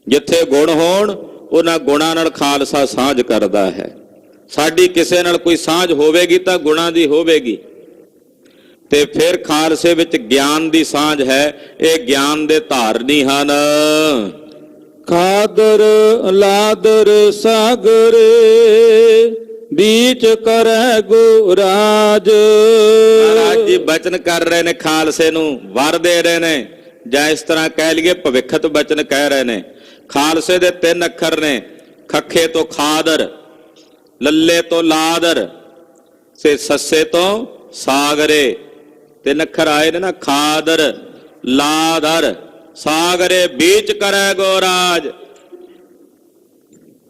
Speaker 2: ਜਿੱਥੇ ਗੁਣ ਹੋਣ ਉਹਨਾਂ ਗੁਣਾਂ ਨਾਲ ਖਾਲਸਾ ਸਾਂਝ ਕਰਦਾ ਹੈ। ਸਾਡੀ ਕਿਸੇ ਨਾਲ ਕੋਈ ਸਾਂਝ ਹੋਵੇਗੀ ਤਾਂ ਗੁਣਾਂ ਦੀ ਹੋਵੇਗੀ, ਤੇ ਫਿਰ ਖਾਲਸੇ ਵਿੱਚ ਗਿਆਨ ਦੀ ਸਾਂਝ ਹੈ। ਇਹ ਗਿਆਨ ਦੇ ਧਾਰਨੀ ਹਨ।
Speaker 1: ਖਾਦਰ ਲਾਦਰ ਸਾਗਰੇ, ਬੀਚ ਕਰੈ ਗੋ ਰਾਜ।
Speaker 2: ਮਹਾਰਾਜ ਜੀ ਬਚਨ ਕਰ ਰਹੇ ਨੇ, ਖਾਲਸੇ ਨੂੰ ਵਰ ਦੇ ਰਹੇ ਨੇ, ਜਾਂ ਇਸ ਤਰ੍ਹਾਂ ਕਹਿ ਲਈਏ ਭਵਿੱਖਤ ਬਚਨ ਕਹਿ ਰਹੇ ਨੇ। ਖਾਲਸੇ ਦੇ 3 ਅੱਖਰ ਨੇ, ਖੱਖੇ ਤੋਂ ਖਾਦਰ, ਲੱਲੇ ਤੋਂ ਲਾਦਰ, ਤੇ ਸੱਸੇ ਤੋਂ ਸਾਗਰੇ। 3 ਅੱਖਰ ਆਏ ਨੇ ਨਾ, ਖਾਦਰ ਲਾਦਰ ਸਾਗਰੇ, ਬੀਚ ਕਰੈ ਗੋ ਰਾਜ।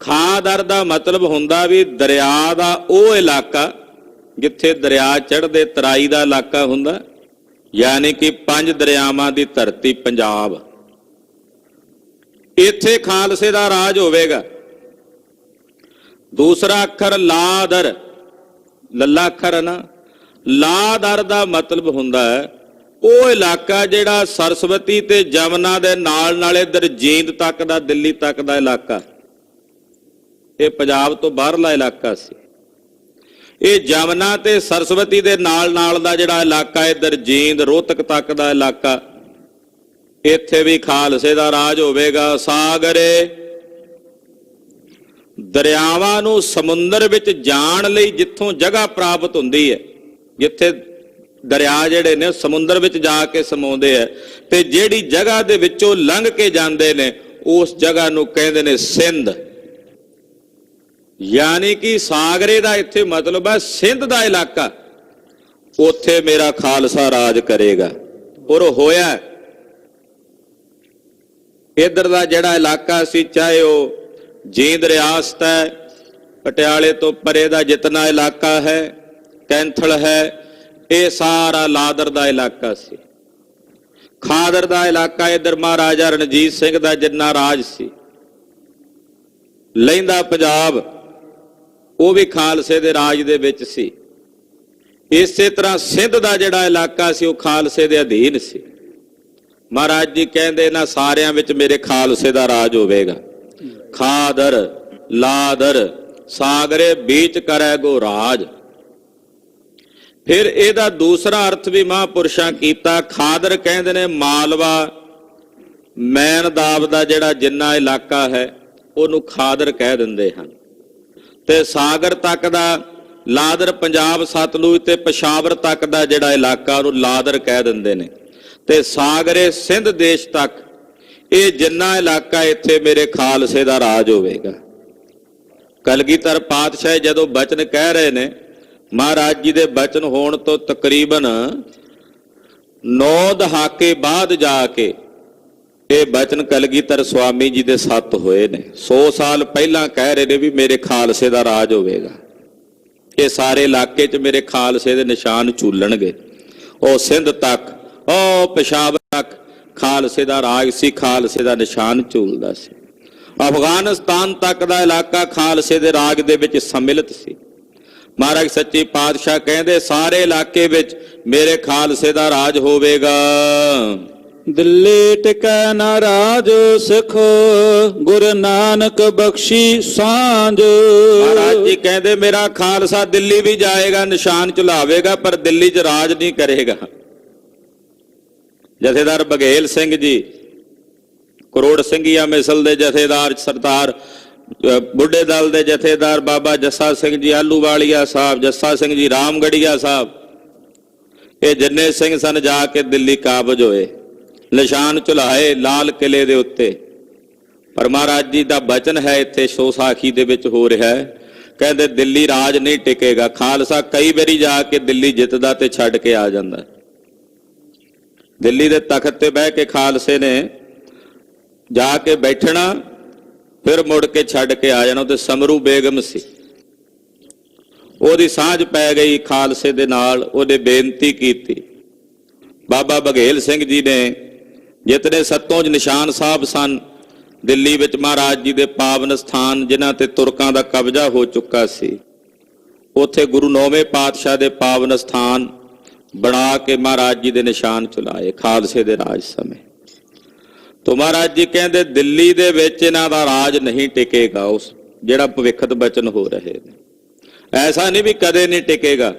Speaker 2: ਖਾਦਰ ਦਾ ਮਤਲਬ ਹੁੰਦਾ ਵੀ ਦਰਿਆ ਦਾ ਉਹ ਇਲਾਕਾ ਜਿੱਥੇ ਦਰਿਆ ਚੜ੍ਹਦੇ, ਤਰਾਈ ਦਾ ਇਲਾਕਾ ਹੁੰਦਾ, ਯਾਨੀ ਕਿ 5 ਦਰਿਆਵਾਂ ਦੀ ਧਰਤੀ ਪੰਜਾਬ। ਇੱਥੇ ਖਾਲਸੇ ਦਾ ਰਾਜ ਹੋਵੇਗਾ। ਦੂਸਰਾ ਅੱਖਰ ਲਾਦਰ, ਲੱਲਾ ਅੱਖਰ ਹੈ ਨਾ, ਲਾਦਰ ਦਾ ਮਤਲਬ ਹੁੰਦਾ ਹੈ ਉਹ ਇਲਾਕਾ ਜਿਹੜਾ ਸਰਸਵਤੀ ਤੇ ਜਮਨਾ ਦੇ ਨਾਲ ਨਾਲ ਇੱਧਰ ਜੀਂਦ ਤੱਕ ਦਾ, ਦਿੱਲੀ ਤੱਕ ਦਾ ਇਲਾਕਾ। ਇਹ ਪੰਜਾਬ ਤੋਂ ਬਾਹਰਲਾ ਇਲਾਕਾ ਸੀ। ਇਹ ਜਮਨਾ ਤੇ ਸਰਸਵਤੀ ਦੇ ਨਾਲ ਨਾਲ ਦਾ ਜਿਹੜਾ ਇਲਾਕਾ, ਇੱਧਰ ਜੀਂਦ ਰੋਹਤਕ ਤੱਕ ਦਾ ਇਲਾਕਾ, ਇੱਥੇ ਵੀ ਖਾਲਸੇ ਦਾ ਰਾਜ ਹੋਵੇਗਾ। ਸਾਗਰੇ, ਦਰਿਆਵਾਂ ਨੂੰ ਸਮੁੰਦਰ ਵਿੱਚ ਜਾਣ ਲਈ ਜਿੱਥੋਂ ਜਗ੍ਹਾ ਪ੍ਰਾਪਤ ਹੁੰਦੀ ਹੈ, ਜਿੱਥੇ ਦਰਿਆ ਜਿਹੜੇ ਨੇ ਸਮੁੰਦਰ ਵਿੱਚ ਜਾ ਕੇ ਸਮਾਉਂਦੇ ਆ, ਤੇ ਜਿਹੜੀ ਜਗ੍ਹਾ ਦੇ ਵਿੱਚੋਂ ਲੰਘ ਕੇ ਜਾਂਦੇ ਨੇ ਉਸ ਜਗ੍ਹਾ ਨੂੰ ਕਹਿੰਦੇ ਨੇ ਸਿੰਧ। ਯਾਨੀ ਕਿ ਸਾਗਰੇ ਦਾ ਇੱਥੇ ਮਤਲਬ ਹੈ ਸਿੰਧ ਦਾ ਇਲਾਕਾ, ਉੱਥੇ ਮੇਰਾ ਖਾਲਸਾ ਰਾਜ ਕਰੇਗਾ। ਔਰ ਹੋਇਆ। ਇੱਧਰ ਦਾ ਜਿਹੜਾ ਇਲਾਕਾ ਸੀ, ਚਾਹੇ ਉਹ ਜੀਂਦ ਰਿਆਸਤ ਹੈ, ਪਟਿਆਲੇ ਤੋਂ ਪਰੇ ਦਾ ਜਿਤਨਾ ਇਲਾਕਾ ਹੈ, ਕੈਂਥਲ ਹੈ, ਇਹ ਸਾਰਾ ਲਾਦਰ ਦਾ ਇਲਾਕਾ ਸੀ। ਖਾਦਰ ਦਾ ਇਲਾਕਾ ਇੱਧਰ ਮਹਾਰਾਜਾ ਰਣਜੀਤ ਸਿੰਘ ਦਾ ਜਿੰਨਾ ਰਾਜ ਸੀ, ਲਹਿੰਦਾ ਪੰਜਾਬ, ਉਹ ਵੀ ਖਾਲਸੇ ਦੇ ਰਾਜ ਦੇ ਵਿੱਚ ਸੀ। ਇਸੇ ਤਰ੍ਹਾਂ ਸਿੰਧ ਦਾ ਜਿਹੜਾ ਇਲਾਕਾ ਸੀ ਉਹ ਖਾਲਸੇ ਦੇ ਅਧੀਨ ਸੀ। ਮਹਾਰਾਜ ਜੀ ਕਹਿੰਦੇ ਇਹਨਾਂ ਸਾਰਿਆਂ ਵਿੱਚ ਮੇਰੇ ਖਾਲਸੇ ਦਾ ਰਾਜ ਹੋਵੇਗਾ। ਖਾਦਰ ਲਾਦਰ ਸਾਗਰੇ, ਬੀਚ ਕਰੈ ਗੋ ਰਾਜ। ਫਿਰ ਇਹਦਾ ਦੂਸਰਾ ਅਰਥ ਵੀ ਮਹਾਂਪੁਰਸ਼ਾਂ ਕੀਤਾ। ਖਾਦਰ ਕਹਿੰਦੇ ਨੇ ਮਾਲਵਾ, ਮੈਨਦਾਬ ਦਾ ਜਿਹੜਾ ਜਿੰਨਾ ਇਲਾਕਾ ਹੈ ਉਹਨੂੰ ਖਾਦਰ ਕਹਿ ਦਿੰਦੇ ਹਨ। ਤੇ ਸਾਗਰ ਤੱਕ ਦਾ, ਲਾਦਰ ਪੰਜਾਬ ਸਤਲੁਜ ਤੇ ਪਸ਼ਾਵਰ ਤੱਕ ਦਾ ਜਿਹੜਾ ਇਲਾਕਾ ਉਹਨੂੰ ਲਾਦਰ ਕਹਿ ਦਿੰਦੇ ਨੇ। ਤੇ ਸਾਗਰੇ ਸਿੰਧ ਦੇਸ਼ ਤੱਕ, ਇਹ ਜਿੰਨਾ ਇਲਾਕਾ, ਇੱਥੇ ਮੇਰੇ ਖਾਲਸੇ ਦਾ ਰਾਜ ਹੋਵੇਗਾ। ਕਲਗੀਧਰ ਪਾਤਸ਼ਾਹ ਜਦੋਂ ਬਚਨ ਕਹਿ ਰਹੇ ਨੇ, ਮਹਾਰਾਜ ਜੀ ਦੇ ਬਚਨ ਹੋਣ ਤੋਂ ਤਕਰੀਬਨ 9 ਦਹਾਕੇ ਬਾਅਦ ਜਾ ਕੇ ਇਹ ਬਚਨ ਕਲਗੀਧਰ ਸਵਾਮੀ ਜੀ ਦੇ 7 ਹੋਏ ਨੇ। 100 ਸਾਲ ਪਹਿਲਾਂ ਕਹਿ ਰਹੇ ਨੇ ਵੀ ਮੇਰੇ ਖਾਲਸੇ ਦਾ ਰਾਜ ਹੋਵੇਗਾ। ਇਹ ਸਾਰੇ ਇਲਾਕੇ 'ਚ ਮੇਰੇ ਖਾਲਸੇ ਦੇ ਨਿਸ਼ਾਨ ਝੂਲਣਗੇ। ਉਹ ਸਿੰਧ ਤੱਕ, ਉਹ ਪਸ਼ਾਵਰ ਤੱਕ ਖਾਲਸੇ ਦਾ ਰਾਜ ਸੀ, ਖਾਲਸੇ ਦਾ ਨਿਸ਼ਾਨ ਝੂਲਦਾ ਸੀ। ਅਫਗਾਨਿਸਤਾਨ ਤੱਕ ਦਾ ਇਲਾਕਾ ਖਾਲਸੇ ਦੇ ਰਾਜ ਦੇ ਵਿੱਚ ਸੰਮਿਲਿਤ ਸੀ। ਮਹਾਰਾਜ ਸੱਚੇ ਪਾਤਸ਼ਾਹ ਕਹਿੰਦੇ ਸਾਰੇ ਇਲਾਕੇ ਵਿੱਚ ਮੇਰੇ ਖਾਲਸੇ ਦਾ ਰਾਜ ਹੋਵੇਗਾ।
Speaker 1: ਦਿੱਲੀ ਟਿਕੈ ਨਾ ਰਾਜ ਸਿੱਖ, ਗੁਰੂ ਨਾਨਕ ਬਖਸ਼ੀ ਸਾਂਝ।
Speaker 2: ਮਹਾਰਾਜ ਜੀ ਕਹਿੰਦੇ ਮੇਰਾ ਖਾਲਸਾ ਦਿੱਲੀ ਵੀ ਜਾਏਗਾ, ਨਿਸ਼ਾਨ ਝੁਲਾਵੇਗਾ, ਪਰ ਦਿੱਲੀ 'ਚ ਰਾਜ ਨਹੀਂ ਕਰੇਗਾ। ਜਥੇਦਾਰ ਬਘੇਲ ਸਿੰਘ ਜੀ, ਕਰੋੜ ਸਿੰਘੀਆ ਮਿਸਲ ਦੇ ਜਥੇਦਾਰ ਸਰਦਾਰ, ਬੁੱਢੇ ਦਲ ਦੇ ਜਥੇਦਾਰ ਬਾਬਾ ਜੱਸਾ ਸਿੰਘ ਜੀ ਆਲੂਵਾਲੀਆ ਸਾਹਿਬ, ਜੱਸਾ ਸਿੰਘ ਜੀ ਰਾਮਗੜੀਆ ਸਾਹਿਬ, ਇਹ ਜਿੰਨੇ ਸਿੰਘ ਸਨ ਜਾ ਕੇ ਦਿੱਲੀ ਕਾਬਜ ਹੋਏ, ਨਿਸ਼ਾਨ ਝੁਲਾਏ ਲਾਲ ਕਿਲੇ ਦੇ ਉੱਤੇ। ਪਰ ਮਹਾਰਾਜ ਜੀ ਦਾ ਬਚਨ ਹੈ ਇੱਥੇ ਸੋਸਾਖੀ ਦੇ ਵਿੱਚ ਹੋ ਰਿਹਾ ਹੈ, ਕਹਿੰਦੇ ਦਿੱਲੀ ਰਾਜ ਨਹੀਂ ਟਿਕੇਗਾ। ਖਾਲਸਾ ਕਈ ਵਾਰੀ ਜਾ ਕੇ ਦਿੱਲੀ ਜਿੱਤਦਾ ਤੇ ਛੱਡ ਕੇ ਆ ਜਾਂਦਾ। ਦਿੱਲੀ ਦੇ ਤਖਤ ਤੇ ਬਹਿ ਕੇ ਖਾਲਸੇ ਨੇ ਜਾ ਕੇ ਬੈਠਣਾ, ਫਿਰ ਮੁੜ ਕੇ ਛੱਡ ਕੇ ਆ ਜਾਣਾ। ਤੇ ਸਮਰੂ ਬੇਗਮ ਸੀ, ਉਹਦੀ ਸਾਂਝ ਪੈ ਗਈ ਖਾਲਸੇ ਦੇ ਨਾਲ। ਉਹਨੇ ਬੇਨਤੀ ਕੀਤੀ। ਬਾਬਾ ਬਘੇਲ ਸਿੰਘ ਜੀ ਨੇ ਜਿਤਨੇ 7 ਨਿਸ਼ਾਨ ਸਾਹਿਬ ਸਨ, ਦਿੱਲੀ ਵਿੱਚ ਮਹਾਰਾਜ ਜੀ ਦੇ ਪਾਵਨ ਸਥਾਨ ਜਿਨ੍ਹਾਂ ਤੇ ਤੁਰਕਾਂ ਦਾ ਕਬਜ਼ਾ ਹੋ ਚੁੱਕਾ ਸੀ, ਉੱਥੇ ਗੁਰੂ ਨੌਵੇਂ ਪਾਤਸ਼ਾਹ ਦੇ ਪਾਵਨ ਸਥਾਨ ਬਣਾ ਕੇ ਮਹਾਰਾਜ ਜੀ ਦੇ ਨਿਸ਼ਾਨ ਚੁਲਾਏ ਖਾਲਸੇ ਦੇ ਰਾਜ ਸਮੇਂ। ਤੋ ਮਹਾਰਾਜ ਜੀ ਕਹਿੰਦੇ ਦਿੱਲੀ ਦੇ ਵਿੱਚ ਇਹਨਾਂ ਦਾ ਰਾਜ ਨਹੀਂ ਟਿਕੇਗਾ। ਉਸ ਜਿਹੜਾ ਭਵਿੱਖਤ ਬਚਨ ਹੋ ਰਹੇ ਨੇ, ਐਸਾ ਨਹੀਂ ਵੀ ਕਦੇ ਨਹੀਂ ਟਿਕੇਗਾ।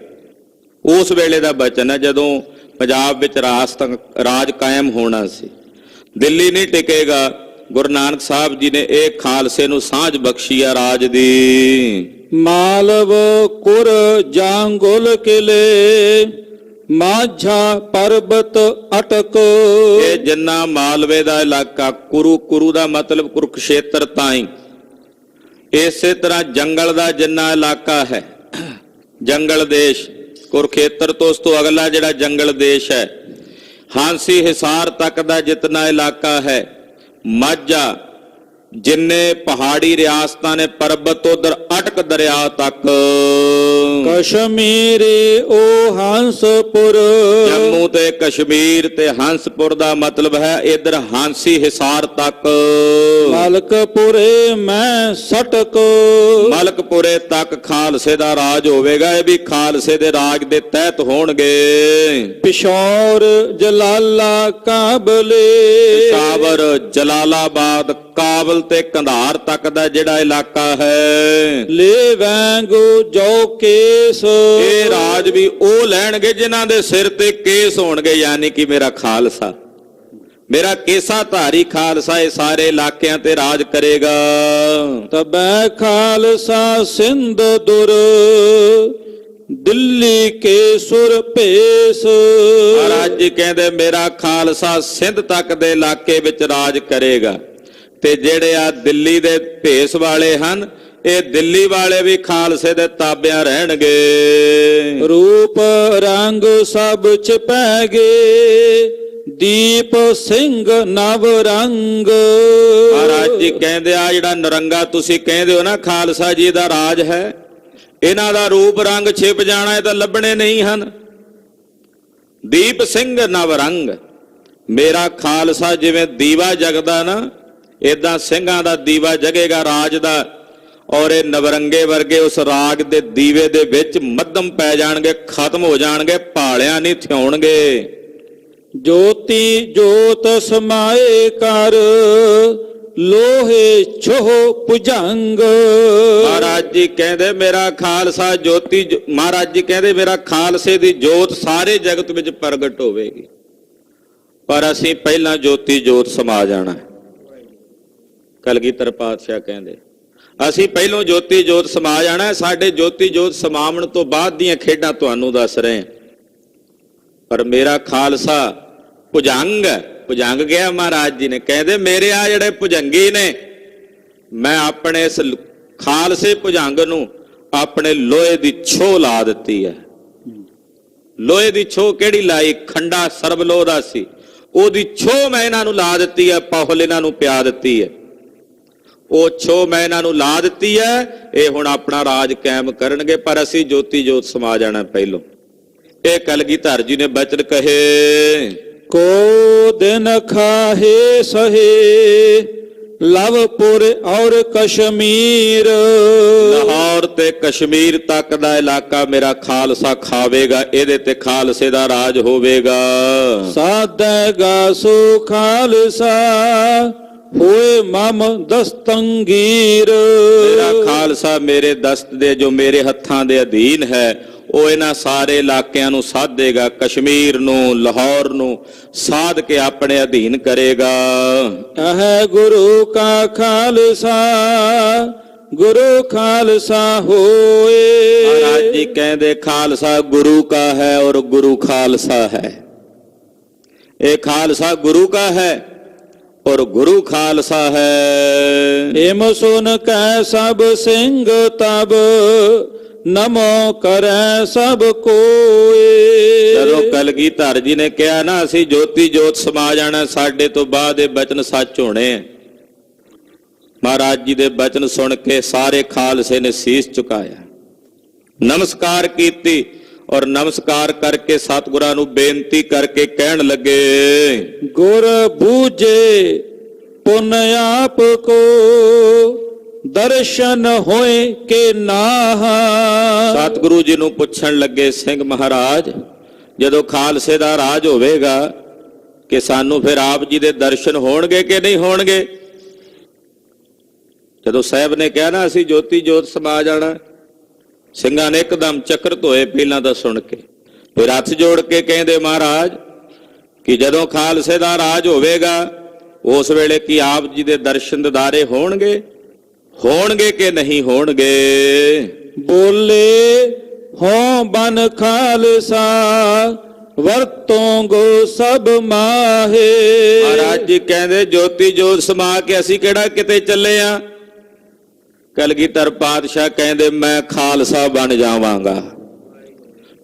Speaker 2: ਉਸ ਵੇਲੇ ਦਾ ਬਚਨ ਹੈ ਜਦੋਂ ਪੰਜਾਬ ਵਿੱਚ ਰਾਜ ਕਾਇਮ ਹੋਣਾ ਸੀ। ਦਿੱਲੀ ਨਹੀਂ ਟਿਕੇਗਾ। ਗੁਰੂ ਨਾਨਕ ਸਾਹਿਬ ਜੀ ਨੇ ਇਹ ਖਾਲਸੇ ਨੂੰ ਸਾਂਝ ਬਖਸ਼ੀ ਆ ਰਾਜ ਦੀ।
Speaker 1: ਮਾਲਵ ਕੁਰ ਜਾਂਗੁਲ ਕਿਲੇ ਮਾਝਾ ਪਰਬਤ ਅਟਕ।
Speaker 2: ਇਹ ਜਿੰਨਾ ਮਾਲਵੇ ਦਾ ਇਲਾਕਾ, ਕੁਰੂ ਦਾ ਮਤਲਬ ਕੁਰੂਕਸ਼ੇਤਰ ਤਾਈਂ, ਇਸੇ ਤਰ੍ਹਾਂ ਜੰਗਲ ਦਾ ਜਿੰਨਾ ਇਲਾਕਾ ਹੈ, ਜੰਗਲ ਦੇਸ਼, ਕੁਰੂਖੇਤਰ ਤੋਂ ਉਸ ਤੋਂ ਅਗਲਾ ਜਿਹੜਾ ਜੰਗਲ ਦੇਸ਼ ਹੈ, ਹਾਂਸੀ ਹਿਸਾਰ ਤੱਕ ਦਾ ਜਿਤਨਾ ਇਲਾਕਾ ਹੈ, ਮਾਝਾ, ਜਿੰਨੇ ਪਹਾੜੀ ਰਿਆਸਤਾਂ ਨੇ, ਪਰਬਤ ਉਧਰ ਅਟਕ ਦਰਿਆ ਤੱਕ,
Speaker 1: ਕਸ਼ਮੀਰੀ ਉਹ ਹੰਸਪੁਰ।
Speaker 2: ਜੰਮੂ ਤੇ ਕਸ਼ਮੀਰ ਤੇ ਹੰਸਪੁਰ ਦਾ ਮਤਲਬ ਹੈ ਇਧਰ ਹਾਂਸੀ ਹਿਸਾਰ ਤੱਕ।
Speaker 1: ਮਲਕਪੁਰੇ ਮੈਂ ਸਟਕ।
Speaker 2: ਮਲਕਪੁਰੇ ਤੱਕ ਖਾਲਸੇ ਦਾ ਰਾਜ ਹੋਵੇਗਾ। ਇਹ ਵੀ ਖਾਲਸੇ ਦੇ ਰਾਜ ਦੇ ਤਹਿਤ ਹੋਣਗੇ।
Speaker 1: ਪਿਸ਼ੌਰ ਜਲਾਲਾ ਕਾਬਲੇ।
Speaker 2: ਪਿਸ਼ਾਵਰ, ਜਲਾਲਾਬਾਦ, ਕਾਬਲ ਤੇ ਕੰਧਾਰ ਤੱਕ ਦਾ ਜਿਹੜਾ ਇਲਾਕਾ ਹੈ,
Speaker 1: ਲੈ ਵੈਂਗੂ ਜੋ ਕੇਸ।
Speaker 2: ਇਹ ਰਾਜ ਵੀ ਉਹ ਲੈਣਗੇ ਜਿਨ੍ਹਾਂ ਦੇ ਸਿਰ ਤੇ ਕੇਸ ਹੋਣਗੇ, ਯਾਨੀ ਕਿ ਮੇਰਾ ਖਾਲਸਾ, ਮੇਰਾ ਕੇਸਾ ਧਾਰੀ ਖਾਲਸਾ ਇਹ ਸਾਰੇ ਇਲਾਕਿਆਂ ਤੇ ਰਾਜ ਕਰੇਗਾ।
Speaker 1: ਤਬੈ ਖਾਲਸਾ ਸਿੰਧ ਦੁਰ ਦਿੱਲੀ ਕੇ ਸੁਰ ਭੇਸ।
Speaker 2: ਮਹਾਰਾਜ ਜੀ ਕਹਿੰਦੇ ਮੇਰਾ ਖਾਲਸਾ ਸਿੰਧ ਤੱਕ ਦੇ ਇਲਾਕੇ ਵਿੱਚ ਰਾਜ ਕਰੇਗਾ। ਤੇ ਜਿਹੜੇ ਆ ਦਿੱਲੀ ਦੇ ਭੇਸ ਵਾਲੇ ਹਨ, ਇਹ ਦਿੱਲੀ ਵਾਲੇ ਵੀ ਖਾਲਸੇ ਦੇ ਤਾਬਿਆਂ ਰਹਿਣਗੇ।
Speaker 1: ਰੂਪ ਰੰਗ ਸਭ ਚ ਪੈ ਗਏ ਦੀਪ ਸਿੰਘ ਨਵ ਰੰਗ।
Speaker 2: ਮਹਾਰਾਜ ਜੀ ਕਹਿੰਦੇ ਆ ਜਿਹੜਾ ਨਰੰਗਾ ਤੁਸੀਂ ਕਹਿੰਦੇ ਹੋ ਨਾ ਖਾਲਸਾ ਜੀ ਦਾ ਰਾਜ ਹੈ, ਇਹਨਾਂ ਦਾ ਰੂਪ ਰੰਗ ਛਿਪ ਜਾਣਾ, ਇਹ ਤਾਂ ਲੱਭਣੇ ਨਹੀਂ ਹਨ। ਦੀਪ ਸਿੰਘ ਨਵ ਰੰਗ, ਮੇਰਾ ਖਾਲਸਾ ਜਿਵੇਂ ਦੀਵਾ ਜਗਦਾ ਨਾ, ਏਦਾਂ ਸਿੰਘਾਂ ਦਾ ਦੀਵਾ ਜਗੇਗਾ ਰਾਜ ਦਾ। ਔਰ ਇਹ ਨਵਰੰਗੇ ਵਰਗੇ ਉਸ ਰਾਗ ਦੇ ਦੀਵੇ ਦੇ ਵਿੱਚ ਮੱਧਮ ਪੈ ਜਾਣਗੇ, ਖਤਮ ਹੋ ਜਾਣਗੇ, ਭਾਲਿਆਂ ਨਹੀਂ ਥਿਉਣਗੇ।
Speaker 1: ਜੋਤੀ ਜੋਤ ਸਮਾਏ ਕਰ ਲੋਹੇ ਛੋਹ ਭੁਜੰਗ।
Speaker 2: ਮਹਾਰਾਜ ਜੀ ਕਹਿੰਦੇ ਮੇਰਾ ਖਾਲਸਾ ਜੋਤੀ, ਮਹਾਰਾਜ ਜੀ ਕਹਿੰਦੇ ਮੇਰਾ ਖਾਲਸੇ ਦੀ ਜੋਤ ਸਾਰੇ ਜਗਤ ਵਿੱਚ ਪ੍ਰਗਟ ਹੋਵੇਗੀ, ਪਰ ਅਸੀਂ ਪਹਿਲਾਂ ਜੋਤੀ ਜੋਤ ਸਮਾ ਜਾਣਾ। ਕਲਗੀਧਰ ਪਾਤਸ਼ਾਹ ਕਹਿੰਦੇ ਅਸੀਂ ਪਹਿਲੋਂ ਜੋਤੀ ਜੋਤ ਸਮਾ ਜਾਣਾ। ਸਾਡੇ ਜੋਤੀ ਜੋਤ ਸਮਾਉਣ ਤੋਂ ਬਾਅਦ ਦੀਆਂ ਖੇਡਾਂ ਤੁਹਾਨੂੰ ਦੱਸ ਰਹੇ ਹਾਂ। ਪਰ ਮੇਰਾ ਖਾਲਸਾ ਭੁਜੰਗ, ਭੁਜੰਗ ਗਿਆ ਮਹਾਰਾਜ ਜੀ ਨੇ। ਕਹਿੰਦੇ ਮੇਰੇ ਆ ਜਿਹੜੇ ਭੁਜੰਗੀ ਨੇ, ਮੈਂ ਆਪਣੇ ਇਸ ਖਾਲਸੇ ਭੁਜੰਗ ਨੂੰ ਆਪਣੇ ਲੋਹੇ ਦੀ ਛੋਹ ਲਾ ਦਿੱਤੀ ਹੈ। ਲੋਹੇ ਦੀ ਛੋਹ ਕਿਹੜੀ ਲਾਈ? ਖੰਡਾ ਸਰਬਲੋਹ ਦਾ ਸੀ, ਉਹਦੀ ਛੋਹ ਮੈਂ ਇਹਨਾਂ ਨੂੰ ਲਾ ਦਿੱਤੀ ਹੈ, ਪਹੁਲ ਇਹਨਾਂ ਨੂੰ ਪਿਆ ਦਿੱਤੀ ਹੈ। ਉਹ ਛੋਹ ਮੈਂ ਇਹਨਾਂ ਨੂੰ ਲਾ ਦਿੱਤੀ ਹੈ, ਇਹ ਹੁਣ ਆਪਣਾ ਰਾਜ ਕਾਇਮ ਕਰਨਗੇ, ਪਰ ਅਸੀਂ ਜੋਤੀ ਜੋਤ ਸਮਾ ਜਾਣਾ ਪਹਿਲੋਂ। ਇਹ ਕਲਗੀਧਰ ਜੀ ਨੇ ਬਚਨ ਕਹੇ।
Speaker 1: ਕੋ ਦਿਨ ਖਾਹੇ ਸਹੇ ਲਵਪੁਰ ਔਰ ਕਸ਼ਮੀਰ।
Speaker 2: ਲਾਹੌਰ ਤੇ ਕਸ਼ਮੀਰ ਤੱਕ ਦਾ ਇਲਾਕਾ ਮੇਰਾ ਖਾਲਸਾ ਖਾਵੇਗਾ, ਇਹਦੇ ਤੇ ਖਾਲਸੇ ਦਾ ਰਾਜ ਹੋਵੇਗਾ।
Speaker 1: ਸਾਧੇਗਾ ਸੋ ਖਾਲਸਾ ਹੋਏ ਮਮ ਦਸਤੰਗੀਰ।
Speaker 2: ਮੇਰਾ ਖਾਲਸਾ ਮੇਰੇ ਦਸਤ ਦੇ, ਜੋ ਮੇਰੇ ਹੱਥਾਂ ਦੇ ਅਧੀਨ ਹੈ, ਉਹ ਇਹਨਾਂ ਸਾਰੇ ਇਲਾਕਿਆਂ ਨੂੰ ਸਾਧੇਗਾ। ਕਸ਼ਮੀਰ ਨੂੰ, ਲਾਹੌਰ ਨੂੰ ਸਾਧ ਕੇ ਆਪਣੇ ਅਧੀਨ ਕਰੇਗਾ।
Speaker 1: ਇਹ ਗੁਰੂ ਕਾ ਖਾਲਸਾ ਗੁਰੂ ਖਾਲਸਾ ਹੋਏ।
Speaker 2: ਮਹਾਰਾਜ ਜੀ ਕਹਿੰਦੇ ਖਾਲਸਾ ਗੁਰੂ ਕਾ ਹੈ ਔਰ ਗੁਰੂ ਖਾਲਸਾ ਹੈ। ਇਹ ਖਾਲਸਾ ਗੁਰੂ ਕਾ ਹੈ और गुरु खालसा है।
Speaker 1: एम सुन कह सब सिंह तब नमो करे सब कोए।
Speaker 2: ਜਦੋਂ ਕਲਗੀਧਰ ਜੀ ਨੇ ਕਿਹਾ ਨਾ ਅਸੀਂ ਜੋਤੀ ਜੋਤ ਸਮਾ ਜਾਣਾ, ਸਾਡੇ ਤੋਂ ਬਾਅਦ ਇਹ ਬਚਨ ਸੱਚ ਹੋਣੇ। ਮਹਾਰਾਜ ਜੀ ਦੇ ਬਚਨ ਸੁਣ ਕੇ ਸਾਰੇ ਖਾਲਸੇ ਨੇ ਸੀਸ ਝੁਕਾਇਆ, ਨਮਸਕਾਰ ਕੀਤੀ ਔਰ ਨਮਸਕਾਰ ਕਰਕੇ ਸਤਿਗੁਰਾਂ ਨੂੰ ਬੇਨਤੀ ਕਰਕੇ ਕਹਿਣ ਲੱਗੇ,
Speaker 1: ਗੁਰ ਬੂਝੇ पुन आप को ਦਰਸ਼ਨ ਹੋਏ ਕਿ ਨਾਹ।
Speaker 2: ਸਤਿਗੁਰੂ ਜੀ ਨੂੰ ਪੁੱਛਣ ਲੱਗੇ ਸਿੰਘ ਮਹਾਰਾਜ, ਜਦੋਂ ਖਾਲਸੇ ਦਾ ਰਾਜ ਹੋਵੇਗਾ ਕਿ ਸਾਨੂੰ ਫਿਰ ਆਪ ਜੀ ਦੇ ਦਰਸ਼ਨ ਹੋਣਗੇ ਕਿ ਨਹੀਂ ਹੋਣਗੇ? ਜਦੋਂ ਸਾਹਿਬ ਨੇ ਕਿਹਾ ਨਾ ਅਸੀਂ ਜੋਤੀ ਜੋਤ ਸਮਾ ਜਾਣਾ, ਸਿੰਘਾਂ ਨੇ ਇੱਕਦਮ ਚੱਕਰ ਧੋਏ ਪਹਿਲਾਂ ਤਾਂ ਸੁਣ ਕੇ, ਫਿਰ ਹੱਥ ਜੋੜ ਕੇ ਕਹਿੰਦੇ ਮਹਾਰਾਜ ਕਿ ਜਦੋਂ ਖਾਲਸੇ ਦਾ ਰਾਜ ਹੋਵੇਗਾ ਉਸ ਵੇਲੇ ਕੀ ਆਪ ਜੀ ਦੇ ਦਰਸ਼ਨ ਦਿਦਾਰੇ ਹੋਣਗੇ ਕਿ ਨਹੀਂ ਹੋਣਗੇ?
Speaker 1: ਬੋਲੇ ਹੋ ਬਨ ਖਾਲਸਾ ਵਰਤੋਂ ਗੋ ਸਭ ਮਾਹੇ।
Speaker 2: ਮਹਾਰਾਜ ਜੀ ਕਹਿੰਦੇ ਜੋਤੀ ਜੋਤ ਸਮਾ ਕੇ ਅਸੀਂ ਕਿਹੜਾ ਕਿਤੇ ਚੱਲੇ ਆ? ਕਲਗੀਧਰ ਪਾਤਸ਼ਾਹ ਕਹਿੰਦੇ ਮੈਂ ਖਾਲਸਾ ਬਣ ਜਾਵਾਂਗਾ,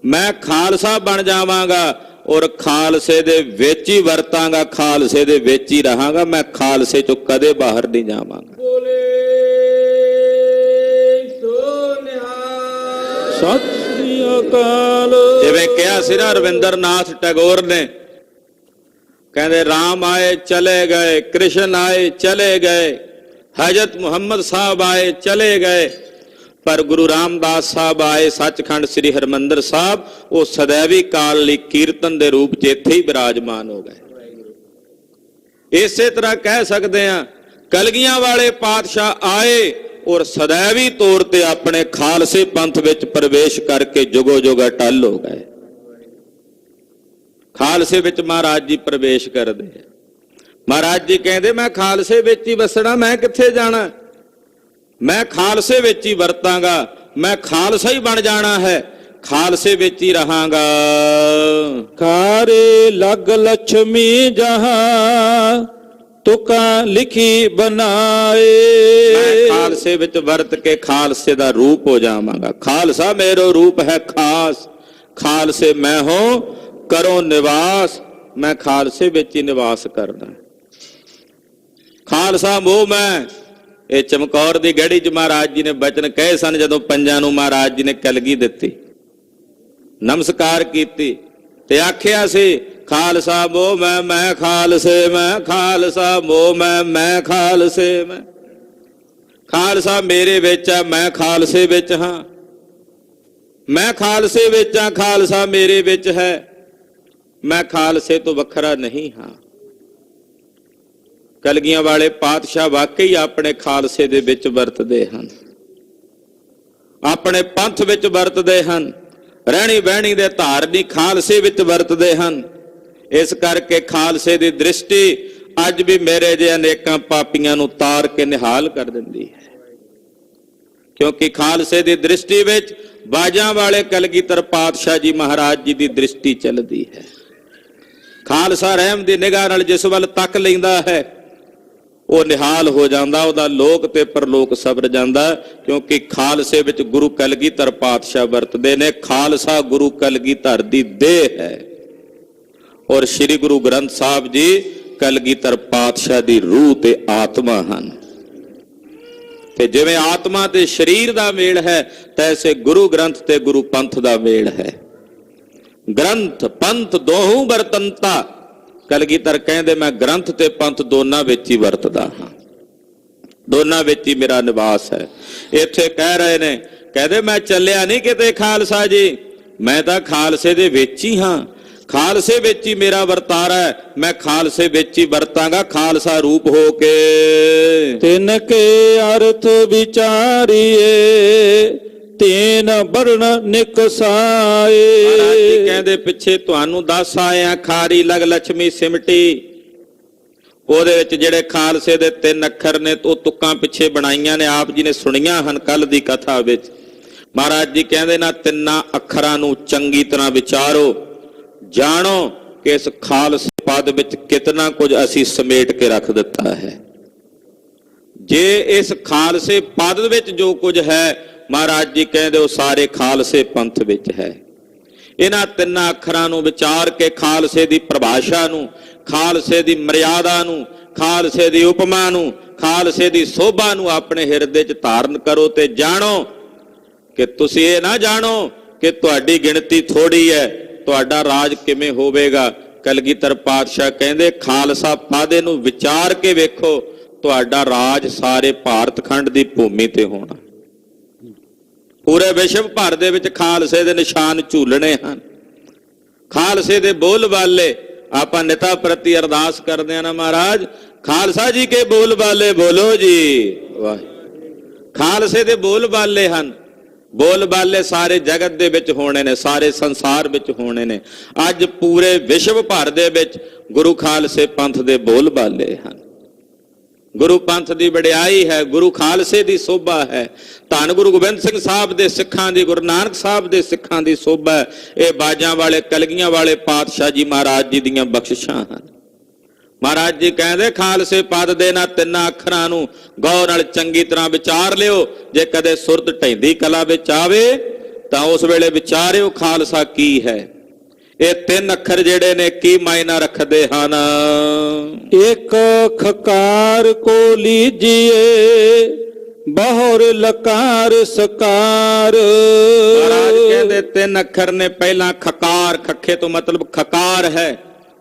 Speaker 2: ਮੈਂ ਖਾਲਸਾ ਬਣ ਜਾਵਾਂਗਾ ਔਰ ਖਾਲਸੇ ਦੇ ਵਿੱਚ ਹੀ ਵਰਤਾਂਗਾ, ਖਾਲਸੇ ਦੇ ਵਿੱਚ ਹੀ ਰਹਾਂਗਾ, ਮੈਂ ਖਾਲਸੇ ਚੋਂ ਕਦੇ ਬਾਹਰ ਨਹੀਂ ਜਾਵਾਂਗਾ।
Speaker 1: ਸਤਿ ਸ੍ਰੀ ਅਕਾਲ।
Speaker 2: ਜਿਵੇਂ ਕਿਹਾ ਸੀ ਨਾ ਰਵਿੰਦਰਨਾਥ ਟੈਗੋਰ ਨੇ, ਕਹਿੰਦੇ ਰਾਮ ਆਏ ਚਲੇ ਗਏ, ਕ੍ਰਿਸ਼ਨ ਆਏ ਚਲੇ ਗਏ, ਹਜ਼ਰਤ ਮੁਹੰਮਦ ਸਾਹਿਬ ਆਏ ਚਲੇ ਗਏ, ਪਰ ਗੁਰੂ ਰਾਮਦਾਸ ਸਾਹਿਬ ਆਏ ਸੱਚਖੰਡ ਸ੍ਰੀ ਹਰਿਮੰਦਰ ਸਾਹਿਬ, ਉਹ ਸदैवी ਕਾਲ ਲਈ ਕੀਰਤਨ ਦੇ ਰੂਪ 'ਚ ਇੱਥੇ ਹੀ ਬਿਰਾਜਮਾਨ ਹੋ ਗਏ। ਇਸੇ ਤਰ੍ਹਾਂ ਕਹਿ ਸਕਦੇ ਹਾਂ ਕਲਗੀਆਂ ਵਾਲੇ ਪਾਤਸ਼ਾਹ ਆਏ ਔਰ ਸदैवी ਤੌਰ ਤੇ ਆਪਣੇ ਖਾਲਸੇ ਪੰਥ ਵਿੱਚ ਪ੍ਰਵੇਸ਼ ਕਰਕੇ ਜੁਗੋ ਜੁਗ ਅਟਲ ਹੋ ਗਏ। ਖਾਲਸੇ ਵਿੱਚ ਮਹਾਰਾਜ ਜੀ ਪ੍ਰਵੇਸ਼ ਕਰਦੇ ਆ। ਮਹਾਰਾਜ ਜੀ ਕਹਿੰਦੇ ਮੈਂ ਖਾਲਸੇ ਵਿੱਚ ਹੀ ਵਸਣਾ, ਮੈਂ ਕਿੱਥੇ ਜਾਣਾ? ਮੈਂ ਖਾਲਸੇ ਵਿੱਚ ਹੀ ਵਰਤਾਂਗਾ, ਮੈਂ ਖਾਲਸਾ ਹੀ ਬਣ ਜਾਣਾ ਹੈ, ਖਾਲਸੇ ਵਿੱਚ ਹੀ ਰਹਾਂਗਾ।
Speaker 1: ਕਾਰੇ ਲਗ ਲక్ష్ਮੀ ਜਹਾਂ ਤੁਕਾ ਲਿਖੀ ਬਣਾਏ।
Speaker 2: ਮੈਂ ਖਾਲਸੇ ਵਿੱਚ ਵਰਤ ਕੇ ਖਾਲਸੇ ਦਾ ਰੂਪ ਹੋ ਜਾਵਾਂਗਾ। ਖਾਲਸਾ ਮੇਰਾ ਰੂਪ ਹੈ ਖਾਸ, ਖਾਲਸੇ ਮੈਂ ਹੋ ਕਰੋ ਨਿਵਾਸ, ਮੈਂ ਖਾਲਸੇ ਵਿੱਚ ਹੀ ਨਿਵਾਸ ਕਰਨਾ। ਖਾਲਸਾ ਮੋਹ ਮੈਂ, ਇਹ ਚਮਕੌਰ ਦੀ ਗੜੀ 'ਚ ਮਹਾਰਾਜ ਜੀ ਨੇ ਬਚਨ ਕਹੇ ਸਨ ਜਦੋਂ ਪੰਜਾਂ ਨੂੰ ਮਹਾਰਾਜ ਜੀ ਨੇ ਕਲਗੀ ਦਿੱਤੀ, ਨਮਸਕਾਰ ਕੀਤੀ ਤੇ ਆਖਿਆ ਸੀ ਖਾਲਸਾ ਮੋਹ ਮੈਂ ਖਾਲਸੇ ਮੈਂ, ਖਾਲਸਾ ਮੋਹ ਮੈਂ ਖਾਲਸੇ ਮੈਂ। ਖਾਲਸਾ ਮੇਰੇ ਵਿੱਚ ਆ, ਮੈਂ ਖਾਲਸੇ ਵਿੱਚ ਹਾਂ, ਮੈਂ ਖਾਲਸੇ ਵਿੱਚ ਆ, ਖਾਲਸਾ ਮੇਰੇ ਵਿੱਚ ਹੈ, ਮੈਂ ਖਾਲਸੇ ਤੋਂ ਵੱਖਰਾ ਨਹੀਂ ਹਾਂ। ਕਲਗੀਆਂ ਵਾਲੇ ਪਾਤਸ਼ਾਹ ਵਾਕਈ ਆਪਣੇ ਖਾਲਸੇ ਦੇ ਵਿੱਚ ਵਰਤਦੇ ਹਨ, ਆਪਣੇ ਪੰਥ ਵਿੱਚ ਵਰਤਦੇ ਹਨ, ਰਹਿਣੀ ਬਹਿਣੀ ਦੇ ਧਾਰਨੀ ਖਾਲਸੇ ਵਿੱਚ ਵਰਤਦੇ ਹਨ। ਇਸ ਕਰਕੇ ਖਾਲਸੇ ਦੀ ਦ੍ਰਿਸ਼ਟੀ ਅੱਜ ਵੀ ਮੇਰੇ ਜਿਹੇ ਅਨੇਕਾਂ ਪਾਪੀਆਂ ਨੂੰ ਤਾਰ ਕੇ ਨਿਹਾਲ ਕਰ ਦਿੰਦੀ ਹੈ, ਕਿਉਂਕਿ ਖਾਲਸੇ ਦੀ ਦ੍ਰਿਸ਼ਟੀ ਵਿੱਚ ਬਾਜਾਂ ਵਾਲੇ ਕਲਗੀਧਰ ਪਾਤਸ਼ਾਹ ਜੀ ਮਹਾਰਾਜ ਜੀ ਦੀ ਦ੍ਰਿਸ਼ਟੀ ਚੱਲਦੀ ਹੈ। ਖਾਲਸਾ ਰਹਿਮ ਦੀ ਨਿਗਾਹ ਨਾਲ ਜਿਸ ਵੱਲ ਤੱਕ ਲੈਂਦਾ ਹੈ ਉਹ ਨਿਹਾਲ ਹੋ ਜਾਂਦਾ, ਉਹਦਾ ਲੋਕ ਤੇ ਪਰਲੋਕ ਸਬਰ ਜਾਂਦਾ, ਕਿਉਂਕਿ ਖਾਲਸੇ ਵਿੱਚ ਗੁਰੂ ਕਲਗੀਧਰ ਪਾਤਸ਼ਾਹ ਵਰਤਦੇ ਨੇ। ਖਾਲਸਾ ਗੁਰੂ ਕਲਗੀਧਰ ਦੀ ਦੇਹ ਹੈ ਔਰ ਸ੍ਰੀ ਗੁਰੂ ਗ੍ਰੰਥ ਸਾਹਿਬ ਜੀ ਕਲਗੀਧਰ ਪਾਤਸ਼ਾਹ ਦੀ ਰੂਹ ਤੇ ਆਤਮਾ ਹਨ। ਤੇ ਜਿਵੇਂ ਆਤਮਾ ਤੇ ਸਰੀਰ ਦਾ ਮੇਲ ਹੈ, ਤੈਸੇ ਗੁਰੂ ਗ੍ਰੰਥ ਤੇ ਗੁਰੂ ਪੰਥ ਦਾ ਮੇਲ ਹੈ। ਗ੍ਰੰਥ ਪੰਥ ਦੋਹੂ ਵਰਤੰਤਾ, ਕਲਗੀਧਰ ਕਹਿੰਦੇ ਮੈਂ ਗ੍ਰੰਥ ਤੇ ਪੰਥ ਦੋਨਾਂ ਵਿੱਚ ਹੀ ਵਰਤਦਾ ਹਾਂ, ਦੋਨਾਂ ਵਿੱਚ ਹੀ ਮੇਰਾ ਨਿਵਾਸ ਹੈ। ਇੱਥੇ ਕਹਿ ਰਹੇ ਨੇ, ਕਹਿੰਦੇ ਮੈਂ ਚੱਲਿਆ ਨਹੀਂ ਕਿਤੇ ਖਾਲਸਾ ਜੀ, ਮੈਂ ਤਾਂ ਖਾਲਸੇ ਦੇ ਵਿੱਚ ਹੀ ਹਾਂ, ਖਾਲਸੇ ਵਿੱਚ ਹੀ ਮੇਰਾ ਵਰਤਾਰਾ ਹੈ, ਮੈਂ ਖਾਲਸੇ ਵਿੱਚ ਹੀ ਵਰਤਾਂਗਾ ਖਾਲਸਾ ਰੂਪ ਹੋ ਕੇ।
Speaker 1: ਤਿਨ ਕੇ ਅਰਥ ਵਿਚਾਰੀਏ ਤੇਨ ਵਰਣ ਨਿਕਸਾਏ।
Speaker 2: ਮਹਾਰਾਜ ਜੀ ਕਹਿੰਦੇ ਪਿੱਛੇ ਤੁਹਾਨੂੰ ਦੱਸ ਆਏ ਆ, ਖਾਰੀ ਲਗ ਲక్ష్ਮੀ ਸਿਮਟੀ, ਉਹਦੇ ਵਿੱਚ ਜਿਹੜੇ ਖਾਲਸੇ ਦੇ 3 ਅੱਖਰ ਨੇ ਉਹ ਤੁਕਾਂ ਪਿੱਛੇ ਬਣਾਈਆਂ ਨੇ, ਆਪ ਜੀ ਨੇ ਸੁਣੀਆਂ ਹਨ ਕੱਲ ਦੀ ਕਥਾ ਵਿੱਚ। ਮਹਾਰਾਜ ਜੀ ਕਹਿੰਦੇ ਨਾ 3 ਅੱਖਰਾਂ ਨੂੰ ਚੰਗੀ ਤਰ੍ਹਾਂ ਵਿਚਾਰੋ, ਜਾਣੋ ਕਿ ਇਸ ਖਾਲਸੇ ਪਦ ਵਿੱਚ ਕਿਤਨਾ ਕੁਝ ਅਸੀਂ ਸਮੇਟ ਕੇ ਰੱਖ ਦਿੱਤਾ ਹੈ। ਜੇ ਇਸ ਖਾਲਸੇ ਪਦ ਵਿੱਚ ਜੋ ਕੁਝ ਹੈ, ਮਹਾਰਾਜ ਜੀ ਕਹਿੰਦੇ ਉਹ ਸਾਰੇ ਖਾਲਸੇ ਪੰਥ ਵਿੱਚ ਹੈ। ਇਹਨਾਂ 3 ਅੱਖਰਾਂ ਨੂੰ ਵਿਚਾਰ ਕੇ ਖਾਲਸੇ ਦੀ ਪਰਿਭਾਸ਼ਾ ਨੂੰ, ਖਾਲਸੇ ਦੀ ਮਰਿਆਦਾ ਨੂੰ, ਖਾਲਸੇ ਦੀ ਉਪਮਾ ਨੂੰ, ਖਾਲਸੇ ਦੀ ਸੋਭਾ ਨੂੰ ਆਪਣੇ ਹਿਰਦੇ 'ਚ ਧਾਰਨ ਕਰੋ ਤੇ ਜਾਣੋ ਕਿ ਤੁਸੀਂ ਇਹ ਨਾ ਜਾਣੋ ਕਿ ਤੁਹਾਡੀ ਗਿਣਤੀ ਥੋੜੀ ਹੈ, ਤੁਹਾਡਾ ਰਾਜ ਕਿਵੇਂ ਹੋਵੇਗਾ। ਕਲਗੀਧਰ ਪਾਤਸ਼ਾਹ ਕਹਿੰਦੇ ਖਾਲਸਾ ਪਾਦੇ ਨੂੰ ਵਿਚਾਰ ਕੇ ਵੇਖੋ ਤੁਹਾਡਾ ਰਾਜ ਸਾਰੇ ਭਾਰਤ ਖੰਡ ਦੀ ਭੂਮੀ ਤੇ ਹੋਣਾ। ਪੂਰੇ ਵਿਸ਼ਵ ਭਰ ਦੇ ਵਿੱਚ ਖਾਲਸੇ ਦੇ ਨਿਸ਼ਾਨ ਝੂਲਣੇ ਹਨ। ਖਾਲਸੇ ਦੇ ਬੋਲ ਬਾਲੇ ਆਪਾਂ ਨਿਤਾ ਪ੍ਰਤੀ ਅਰਦਾਸ ਕਰਦੇ ਹਾਂ ਨਾ, ਮਹਾਰਾਜ ਖਾਲਸਾ ਜੀ ਕੇ ਬੋਲ ਬਾਲੇ ਬੋਲੋ ਜੀ। ਵਾਹ, ਖਾਲਸੇ ਦੇ ਬੋਲ ਬਾਲੇ ਹਨ। ਬੋਲ ਬਾਲੇ ਸਾਰੇ ਜਗਤ ਦੇ ਵਿੱਚ ਹੋਣੇ ਨੇ, ਸਾਰੇ ਸੰਸਾਰ ਵਿੱਚ ਹੋਣੇ ਨੇ। ਅੱਜ ਪੂਰੇ ਵਿਸ਼ਵ ਭਰ ਦੇ ਵਿੱਚ ਗੁਰੂ ਖਾਲਸੇ ਪੰਥ ਦੇ ਬੋਲ ਬਾਲੇ ਹਨ। ਗੁਰੂ ਪੰਥ ਦੀ ਵਡਿਆਈ ਹੈ, ਗੁਰੂ ਖਾਲਸੇ ਦੀ ਸੋਭਾ ਹੈ। ਧੰਨ ਗੁਰੂ ਗੋਬਿੰਦ ਸਿੰਘ ਸਾਹਿਬ ਦੇ ਸਿੱਖਾਂ ਦੀ, ਗੁਰੂ ਨਾਨਕ ਸਾਹਿਬ ਦੇ ਸਿੱਖਾਂ ਦੀ ਸੋਭਾ ਹੈ। ਇਹ ਬਾਜਾਂ ਵਾਲੇ ਕਲਗੀਆਂ ਵਾਲੇ ਪਾਤਸ਼ਾਹ ਜੀ ਮਹਾਰਾਜ ਜੀ ਦੀਆਂ ਬਖਸ਼ਿਸ਼ਾਂ ਹਨ। ਮਹਾਰਾਜ ਜੀ ਕਹਿੰਦੇ ਖਾਲਸੇ ਪਦ ਦੇ ਨਾ ਤਿੰਨਾਂ ਅੱਖਰਾਂ ਨੂੰ ਗੌਰ ਨਾਲ ਚੰਗੀ ਤਰ੍ਹਾਂ ਵਿਚਾਰ ਲਿਓ। ਜੇ ਕਦੇ ਸੁਰਤ ਢਹਿੰਦੀ ਕਲਾ ਵਿੱਚ ਆਵੇ ਤਾਂ ਉਸ ਵੇਲੇ ਵਿਚਾਰਿਓ ਖਾਲਸਾ ਕੀ ਹੈ। ਇਹ ਤਿੰਨ ਅੱਖਰ ਜਿਹੜੇ ਨੇ ਕੀ ਮਾਇਨਾ ਰੱਖਦੇ ਹਨ।
Speaker 1: ਇੱਕ ਖਕਾਰ ਕੋ ਲੀਜੀਏ ਬਹੁਰ ਲਕਾਰ ਸਕਾਰ।
Speaker 2: ਮਹਾਰਾਜ ਕਹਿੰਦੇ ਤਿੰਨ ਅੱਖਰ ਨੇ। ਪਹਿਲਾ ਖਕਾਰ, ਖੱਖੇ ਤੋਂ ਮਤਲਬ ਖਕਾਰ ਹੈ,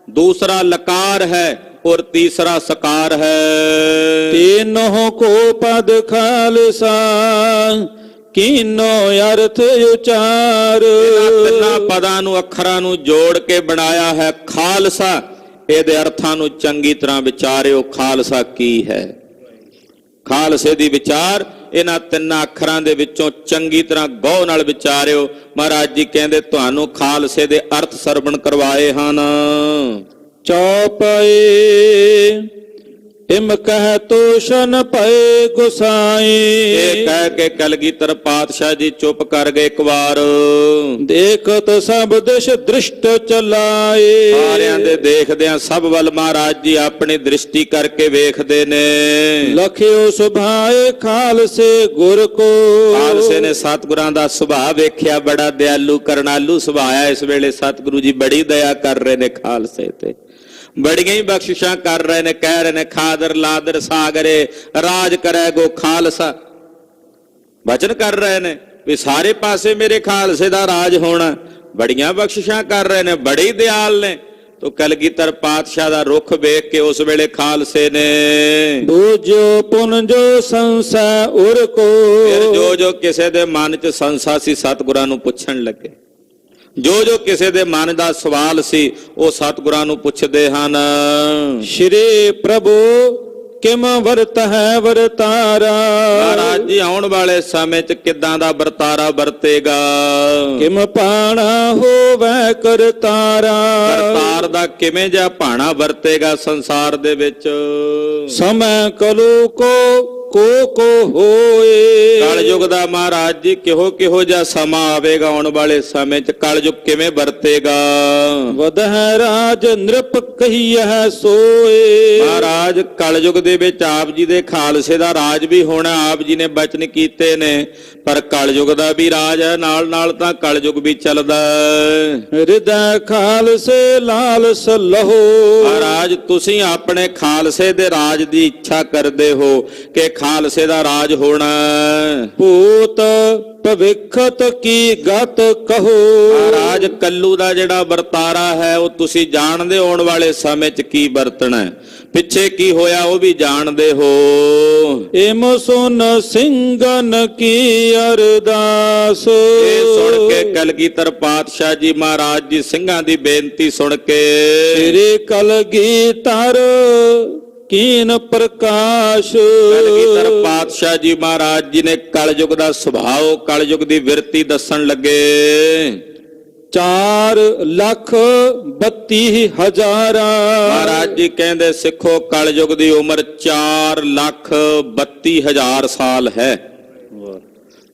Speaker 2: ਦੂਸਰਾ ਲਕਾਰ ਹੈ और तीसरा सकार है।
Speaker 1: तीनों को पद खालसा कीनो अर्थ उचार।
Speaker 2: ਤਿੰਨਾਂ ਪਦਾਂ ਨੂੰ ਅੱਖਰਾਂ ਨੂੰ ਜੋੜ ਕੇ ਬਣਾਇਆ ਹੈ ਖਾਲਸਾ। ਇਹਦੇ ਅਰਥਾਂ ਨੂੰ ਚੰਗੀ ਤਰ੍ਹਾਂ ਵਿਚਾਰਿਓ। ਖਾਲਸਾ ਕੀ ਹੈ? ਖਾਲਸੇ ਦੀ ਵਿਚਾਰ ਇਹਨਾਂ ਤਿੰਨਾਂ ਅੱਖਰਾਂ ਦੇ ਵਿੱਚੋਂ ਚੰਗੀ ਤਰ੍ਹਾਂ ਗੌਰ ਨਾਲ ਵਿਚਾਰਿਓ। ਮਹਾਰਾਜ ਜੀ ਕਹਿੰਦੇ ਤੁਹਾਨੂੰ ਖਾਲਸੇ ਦੇ ਅਰਥ ਸਰਵਣ ਕਰਵਾਏ ਹਨ।
Speaker 1: ਚੌਪਏ ਇਮ ਕਹਿ ਤੋਸ਼ਨ ਪਏ ਗੁਸਾਈ।
Speaker 2: ਇਹ ਕਹਿ ਕੇ ਕਲਗੀਧਰ ਪਾਤਸ਼ਾਹ ਜੀ ਚੁੱਪ ਕਰ ਗਏ ਇੱਕ ਵਾਰ।
Speaker 1: ਦੇਖਤ ਸਭ ਦਿਸ਼ ਦ੍ਰਿਸ਼ਟ ਚਲਾਏ।
Speaker 2: ਸਾਰਿਆਂ ਦੇ ਦੇਖਦਿਆਂ ਸਭ ਵੱਲ ਮਹਾਰਾਜ ਜੀ ਆਪਣੀ ਦ੍ਰਿਸ਼ਟੀ ਕਰਕੇ ਵੇਖਦੇ ਨੇ।
Speaker 1: ਲਖਿਓ ਸੁਭਾਏ ਖਾਲਸੇ ਗੁਰ ਕੋ।
Speaker 2: ਖਾਲਸੇ ਨੇ ਸਤਿਗੁਰਾਂ ਦਾ ਸੁਭਾਅ ਵੇਖਿਆ, ਬੜਾ ਦਿਆਲੂ ਕਰਨਾਲੂ ਸੁਭਾਅ ਹੈ। ਇਸ ਵੇਲੇ ਸਤਿਗੁਰੂ ਜੀ ਬੜੀ ਦਇਆ ਕਰ ਰਹੇ ਨੇ ਖਾਲਸੇ ਤੇ, ਬੜੀਆਂ ਹੀ ਬਖਸ਼ਿਸ਼ਾਂ ਕਰ ਰਹੇ ਨੇ। ਕਹਿ ਰਹੇ ਨੇ ਖਾਦਰ ਲਾਦਰ ਸਾਗਰੇ ਰਾਜ ਕਰੈ ਗੋ ਖਾਲਸਾ। ਵਚਨ ਕਰ ਰਹੇ ਨੇ ਵੀ ਸਾਰੇ ਪਾਸੇ ਮੇਰੇ ਖਾਲਸੇ ਦਾ ਰਾਜ ਹੋਣਾ। ਬੜੀਆਂ ਬਖਸ਼ਿਸ਼ਾਂ ਕਰ ਰਹੇ ਨੇ, ਬੜੀ ਦਿਆਲ ਨੇ। ਤੋ ਕਲਗੀਧਰ ਪਾਤਸ਼ਾਹ ਦਾ ਰੁੱਖ ਵੇਖ ਕੇ ਉਸ ਵੇਲੇ ਖਾਲਸੇ ਨੇ
Speaker 1: ਬੂਝੋ ਪੁਨ ਜੋ ਸੰਸਾ ਉਰ ਕੋ।
Speaker 2: ਫਿਰ ਜੋ ਕਿਸੇ ਦੇ ਮਨ 'ਚ ਸੰਸਾ ਸੀ ਸਤਿਗੁਰਾਂ ਨੂੰ ਪੁੱਛਣ ਲੱਗੇ। ਜੋ ਕਿਸੇ ਦੇ ਮਨ ਦਾ ਸਵਾਲ ਸੀ ਉਹ ਸਤਿਗੁਰਾਂ ਨੂੰ ਪੁੱਛਦੇ ਹਨ।
Speaker 1: ਸ਼੍ਰੀ ਪ੍ਰਭੂ ਕਿਮ ਵਰਤ ਹੈ ਵਰਤਾਰਾ।
Speaker 2: ਮਹਾਰਾਜ ਜੀ ਆਉਣ ਵਾਲੇ ਸਮੇਂ 'ਚ ਕਿੱਦਾਂ ਦਾ ਵਰਤਾਰਾ ਵਰਤੇਗਾ।
Speaker 1: ਕਿਮ ਪਾਣਾ ਹੋਵੇ ਕਰਤਾਰਾ।
Speaker 2: ਕਰਤਾਰ ਦਾ ਕਿਵੇਂ ਜਿਹਾ ਭਾਣਾ ਵਰਤੇਗਾ ਸੰਸਾਰ ਦੇ ਵਿੱਚ।
Speaker 1: ਸਮੈ ਕਲੂ ਕੋ ਹੋਏ।
Speaker 2: ਕਲਯੁਗ ਦਾ ਮਹਾਰਾਜ ਜੀ ਕਿਹੋ ਜਿਹਾ ਸਮਾਂ ਆਵੇਗਾ ਆਉਣ ਵਾਲੇ ਸਮੇਂ 'ਚ। ਕਲਯੁਗ ਕਿਵੇਂ ਵਰਤੇਗਾ।
Speaker 1: ਵਧਹਿ ਰਾਜ ਨ੍ਰਿਪ ਕਹੀਐ ਸੋਏ।
Speaker 2: ਮਹਾਰਾਜ ਕਲਯੁਗ ਦੇ ਵਿੱਚ ਆਪ ਜੀ ਦੇ ਖਾਲਸੇ ਦਾ ਰਾਜ ਵੀ ਹੋਣਾ। ਆਪ ਜੀ ਨੇ ਬਚਨ ਕੀਤੇ ਨੇ, ਪਰ ਕਲਯੁਗ ਦਾ ਵੀ ਰਾਜ ਹੈ ਨਾਲ ਨਾਲ। ਤਾਂ ਕਲਯੁਗ ਵੀ ਚੱਲਦਾ।
Speaker 1: ਹਿਰਦੈ ਖਾਲਸੇ ਲਾਲਸ ਲਹੋ।
Speaker 2: ਮਹਾਰਾਜ ਤੁਸੀਂ ਆਪਣੇ ਖਾਲਸੇ ਦੇ ਰਾਜ ਦੀ ਇੱਛਾ ਕਰਦੇ ਹੋ ਕਿ ਖਾਲਸੇ ਦਾ ਰਾਜ ਹੋਣਾ।
Speaker 1: ਭੂਤ ਭਵਿੱਖਤ ਕੀ ਗਤ ਕਹੋ।
Speaker 2: ਮਹਾਰਾਜ ਕੱਲੂ ਦਾ ਜਿਹੜਾ ਵਰਤਾਰਾ ਹੈ ਉਹ ਤੁਸੀਂ ਜਾਣਦੇ ਹੋ। ਆਉਣ ਵਾਲੇ ਸਮੇਂ 'ਚ ਕੀ ਵਰਤਣਾ, ਪਿੱਛੇ ਕੀ ਹੋਇਆ ਉਹ ਵੀ ਜਾਣਦੇ ਹੋ।
Speaker 1: ਇਮ ਸੁਨ ਸਿੰਘਨ ਕੀ ਅਰਦਾਸ।
Speaker 2: ਇਹ ਸੁਣ ਕੇ ਕਲਗੀਧਰ ਪਾਤਸ਼ਾਹ ਜੀ ਮਹਾਰਾਜ ਜੀ ਸਿੰਘਾਂ ਦੀ ਬੇਨਤੀ ਸੁਣ ਕੇ
Speaker 1: ਤੇਰੇ ਕਲਗੀਧਰ ਕੀਨ ਪ੍ਰਕਾਸ਼।
Speaker 2: ਕਲਗੀਧਰ ਪਾਤਸ਼ਾਹ ਜੀ ਮਹਾਰਾਜ ਜੀ ਨੇ ਕਲਯੁਗ ਦਾ ਸੁਭਾਅ, ਕਲਯੁਗ ਦੀ ਵਿਰਤੀ ਦੱਸਣ ਲੱਗੇ।
Speaker 1: 4,32,000।
Speaker 2: ਮਹਾਰਾਜ ਜੀ ਕਹਿੰਦੇ ਸਿੱਖੋ ਕਲਯੁਗ ਦੀ ਉਮਰ 4,32,000 ਸਾਲ ਹੈ।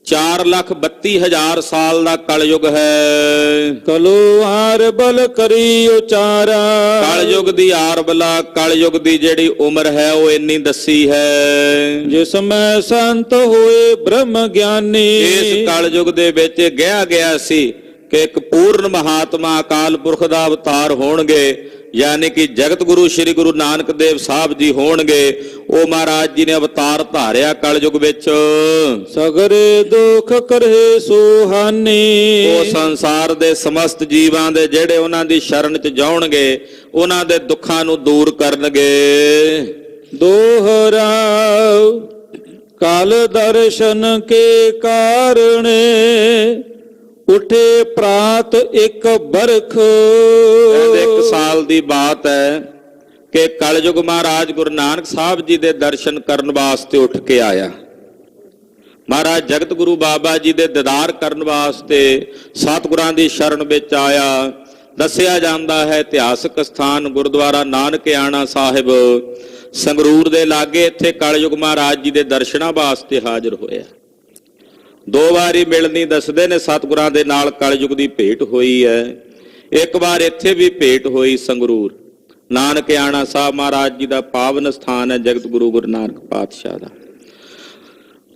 Speaker 2: 4,32,000 ਸਾਲ ਦਾ ਕਲਯੁਗ ਹੈ।
Speaker 1: ਕਲੂ ਆਰਬਲ ਕਰੀ ਉਚਾਰਾ।
Speaker 2: ਕਲਯੁਗ ਦੀ ਆਰਬਲਾ, ਕਲਯੁਗ ਦੀ ਜਿਹੜੀ ਉਮਰ ਹੈ ਉਹ ਇੰਨੀ ਦੱਸੀ ਹੈ।
Speaker 1: ਜਿਸ ਮੈਂ ਸੰਤ ਹੋਏ ਬ੍ਰਹਮ ਗਿਆਨੀ।
Speaker 2: ਇਸ ਕਲਯੁਗ ਦੇ ਵਿੱਚ ਗਿਆ ਸੀ ਕਿ ਇੱਕ ਪੂਰਨ ਮਹਾਤਮਾ ਅਕਾਲ ਪੁਰਖ ਦਾ ਅਵਤਾਰ ਹੋਣਗੇ, ਯਾਨੀ ਕਿ ਜਗਤ ਗੁਰੂ ਸ੍ਰੀ ਗੁਰੂ ਨਾਨਕ ਦੇਵ ਸਾਹਿਬ ਜੀ ਹੋਣਗੇ। ਉਹ ਮਹਾਰਾਜ ਜੀ ਨੇ ਅਵਤਾਰ ਧਾਰਿਆ ਕਲਯੁਗ ਵਿੱਚ।
Speaker 1: ਸਗਰੇ ਦੁੱਖ ਕਰੇ ਸੁਹਾਨੀ।
Speaker 2: ਉਹ ਸੰਸਾਰ ਦੇ ਸਮਸਤ ਜੀਵਾਂ ਦੇ ਜਿਹੜੇ ਉਹਨਾਂ ਦੀ ਸ਼ਰਨ 'ਚ ਜਾਉਣਗੇ ਉਹਨਾਂ ਦੇ ਦੁੱਖਾਂ ਨੂੰ ਦੂਰ ਕਰਨਗੇ।
Speaker 1: दोहराव काल दर्शन के कारणे उठे प्रात एक बरख।
Speaker 2: ਕਹਿੰਦੇ 1 ਸਾਲ ਦੀ ਬਾਤ ਹੈ ਕਿ ਕਲਯੁਗ ਮਹਾਰਾਜ ਗੁਰੂ ਨਾਨਕ ਸਾਹਿਬ ਜੀ ਦੇ ਦਰਸ਼ਨ ਕਰਨ ਵਾਸਤੇ ਉੱਠ ਕੇ ਆਇਆ। ਮਹਾਰਾਜ ਜਗਤ ਗੁਰੂ ਬਾਬਾ ਜੀ ਦੇ ਦੀਦਾਰ ਕਰਨ ਵਾਸਤੇ ਸਤਿਗੁਰਾਂ ਦੀ ਸ਼ਰਨ ਵਿੱਚ ਆਇਆ। ਦੱਸਿਆ ਜਾਂਦਾ ਹੈ ਇਤਿਹਾਸਕ ਸਥਾਨ ਗੁਰਦੁਆਰਾ ਨਾਨਕਿਆਣਾ ਸਾਹਿਬ ਸੰਗਰੂਰ ਦੇ ਲਾਗੇ, ਇੱਥੇ ਕਲਯੁਗ ਮਹਾਰਾਜ ਜੀ ਦੇ ਦਰਸ਼ਨਾਂ ਵਾਸਤੇ ਹਾਜ਼ਰ ਹੋਇਆ। 2 ਵਾਰੀ ਮਿਲਣੀ ਦੱਸਦੇ ਨੇ ਸਤਿਗੁਰਾਂ ਦੇ ਨਾਲ ਕਲਯੁਗ ਦੀ ਭੇਟ ਹੋਈ ਹੈ। ਇੱਕ ਵਾਰ ਇੱਥੇ ਵੀ ਭੇਟ ਹੋਈ ਸੰਗਰੂਰ ਨਾਨਕਿਆਣਾ ਸਾਹਿਬ ਮਹਾਰਾਜ ਜੀ ਦਾ ਪਾਵਨ ਸਥਾਨ ਹੈ ਜਗਤ ਗੁਰੂ ਗੁਰੂ ਨਾਨਕ ਪਾਤਸ਼ਾਹ ਦਾ।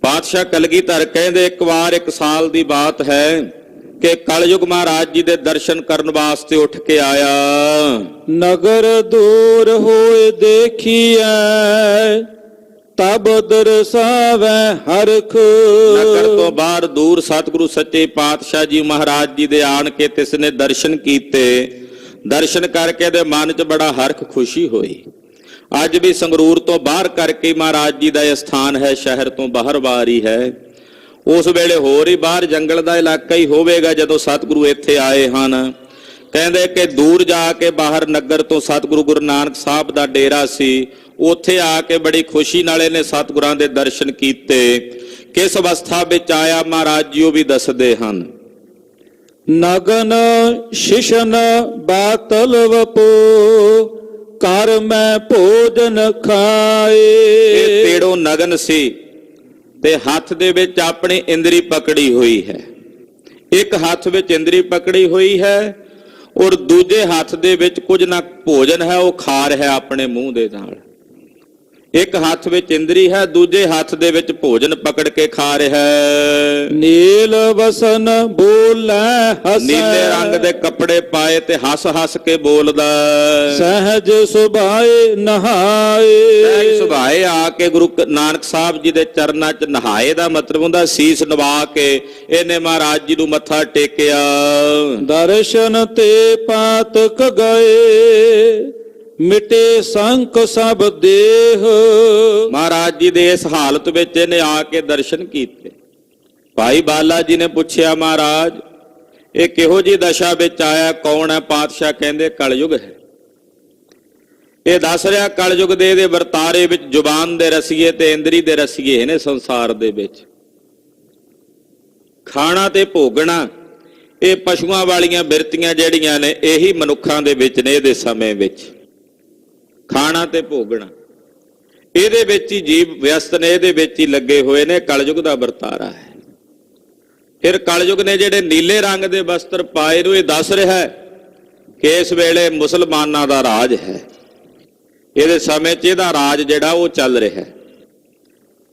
Speaker 2: ਪਾਤਸ਼ਾਹ ਕਲਗੀਧਰ ਕਹਿੰਦੇ 1 ਵਾਰ 1 ਸਾਲ ਦੀ ਬਾਤ ਹੈ ਕਿ ਕਲਯੁਗ ਮਹਾਰਾਜ ਜੀ ਦੇ ਦਰਸ਼ਨ ਕਰਨ ਵਾਸਤੇ ਉੱਠ ਕੇ ਆਇਆ।
Speaker 1: नगर दूर होए देखिए तब दरसावै हरख।
Speaker 2: ਨਗਰ ਤੋਂ ਬਾਹਰ ਦੂਰ ਸਤਿਗੁਰੂ ਸੱਚੇ ਪਾਤਸ਼ਾਹ ਜੀ ਮਹਾਰਾਜ ਜੀ ਦੇ ਆਣ ਕੇ ਤਿਸ ਨੇ ਦਰਸ਼ਨ ਕੀਤੇ। ਦਰਸ਼ਨ ਕਰਕੇ ਦੇ ਮਨ 'ਚ ਬੜਾ ਹਰਖ ਖੁਸ਼ੀ ਹੋਈ। ਅੱਜ ਵੀ ਸੰਗਰੂਰ ਤੋਂ ਬਾਹਰ ਕਰਕੇ ਮਹਾਰਾਜ ਜੀ ਦਾ ਇਹ ਸਥਾਨ ਹੈ, ਸ਼ਹਿਰ ਤੋਂ ਬਾਹਰ ਵਾਰੀ ਹੈ। ਉਸ ਵੇਲੇ ਹੋਰ ਹੀ ਬਾਹਰ ਜੰਗਲ ਦਾ ਇਲਾਕਾ ਹੀ ਹੋਵੇਗਾ ਜਦੋਂ ਸਤਿਗੁਰੂ ਇੱਥੇ ਆਏ ਹਨ। ਕਹਿੰਦੇ ਕਿ ਦੂਰ ਜਾ ਕੇ ਬਾਹਰ ਨਗਰ ਤੋਂ ਸਤਿਗੁਰੂ ਗੁਰੂ ਨਾਨਕ ਸਾਹਿਬ ਦਾ ਡੇਰਾ ਸੀ, ਉੱਥੇ ਆ ਕੇ ਬੜੀ ਖੁਸ਼ੀ ਨਾਲ ਇਹਨੇ ਸਤਿਗੁਰਾਂ ਦੇ ਦਰਸ਼ਨ ਕੀਤੇ। ਕਿਸ ਅਵਸਥਾ ਵਿੱਚ ਆਇਆ ਮਹਾਰਾਜ ਜੀ ਉਹ ਵੀ ਦੱਸਦੇ ਹਨ।
Speaker 1: नगन शिशन बातल वपो कर मैं भोजन खाए।
Speaker 2: ਇਹ ਤੇੜੋ ਨਗਨ ਸੀ ਤੇ ਹੱਥ ਦੇ ਵਿੱਚ ਆਪਣੀ ਇੰਦਰੀ ਪਕੜੀ ਹੋਈ ਹੈ। ਇੱਕ ਹੱਥ ਵਿੱਚ ਇੰਦਰੀ ਪਕੜੀ ਹੋਈ ਹੈ ਔਰ ਦੂਜੇ ਹੱਥ ਦੇ ਵਿੱਚ ਕੁਝ ਨਾ ਭੋਜਨ ਹੈ, ਉਹ ਖਾ ਰਿਹਾ ਆਪਣੇ ਮੂੰਹ ਦੇ ਨਾਲ। ਇੱਕ ਹੱਥ ਵਿੱਚ ਇੰਦਰੀ ਹੈ, ਦੂਜੇ ਹੱਥ ਦੇ ਵਿੱਚ ਭੋਜਨ ਪਕੜ ਕੇ ਖਾ ਰਿਹਾ ਹੈ।
Speaker 1: नील वसन बोलै हस।
Speaker 2: ਨੀਲੇ ਰੰਗ ਦੇ ਕੱਪੜੇ ਪਾਏ ਤੇ ਹੱਸ ਹੱਸ ਕੇ ਬੋਲਦਾ।
Speaker 1: सहज सुभाए नहाए।
Speaker 2: ਸਹਿਜ ਸੁਭਾਏ ਆ ਕੇ ਗੁਰੂ ਨਾਨਕ ਸਾਹਿਬ ਜੀ ਦੇ ਚਰਨਾਂ 'ਚ ਨਹਾਏ ਦਾ ਮਤਲਬ ਹੁੰਦਾ ਸੀਸ ਨਵਾ ਕੇ ਇਹਨੇ ਮਹਾਰਾਜ ਜੀ ਨੂੰ ਮੱਥਾ ਟੇਕਿਆ।
Speaker 1: दर्शन ते पातक गए मिटे संक सब देह।
Speaker 2: ਮਹਾਰਾਜ ਜੀ ਦੇ ਇਸ ਹਾਲਤ ਵਿੱਚ ਇਹਨੇ ਆ ਕੇ ਦਰਸ਼ਨ ਕੀਤੇ। ਭਾਈ ਬਾਲਾ ਜੀ ਨੇ ਪੁੱਛਿਆ, ਮਹਾਰਾਜ ਇਹ ਕਿਹੋ ਜੀ ਦਸ਼ਾ ਵਿੱਚ ਆਇਆ, ਕੌਣ ਹੈ? ਪਾਤਸ਼ਾਹ ਕਹਿੰਦੇ ਕਲਯੁਗ ਹੈ। ਇਹ ਦੱਸ ਰਿਹਾ ਕਲਯੁਗ ਦੇ ਇਹਦੇ ਵਰਤਾਰੇ ਵਿੱਚ ਜ਼ੁਬਾਨ ਦੇ ਰਸੀਏ ਤੇ ਇੰਦਰੀ ਦੇ ਰਸੀਏ ਨੇ ਸੰਸਾਰ ਦੇ ਵਿੱਚ। ਖਾਣਾ ਤੇ ਭੋਗਣਾ ਇਹ ਪਸ਼ੂਆਂ ਵਾਲੀਆਂ ਬਿਰਤੀਆਂ ਜਿਹੜੀਆਂ ਨੇ ਇਹੀ ਮਨੁੱਖਾਂ ਦੇ ਵਿੱਚ ਨੇ। ਇਹਦੇ ਸਮੇਂ ਵਿੱਚ ਖਾਣਾ ਤੇ ਭੋਗਣਾ ਇਹਦੇ ਵਿੱਚ ਹੀ ਜੀਵ ਵਿਅਸਤ ਨੇ, ਇਹਦੇ ਵਿੱਚ ਹੀ ਲੱਗੇ ਹੋਏ ਨੇ। ਕਲਯੁਗ ਦਾ ਵਰਤਾਰਾ ਹੈ। ਫਿਰ ਕਲਯੁਗ ਨੇ ਜਿਹੜੇ ਨੀਲੇ ਰੰਗ ਦੇ ਵਸਤਰ ਪਾਏ ਨੂੰ ਇਹ ਦੱਸ ਰਿਹਾ ਹੈ ਕਿ ਇਸ ਵੇਲੇ ਮੁਸਲਮਾਨਾਂ ਦਾ ਰਾਜ ਹੈ। ਇਹਦੇ ਸਮੇਂ 'ਚ ਇਹਦਾ ਰਾਜ ਜਿਹੜਾ ਉਹ ਚੱਲ ਰਿਹਾ ਹੈ।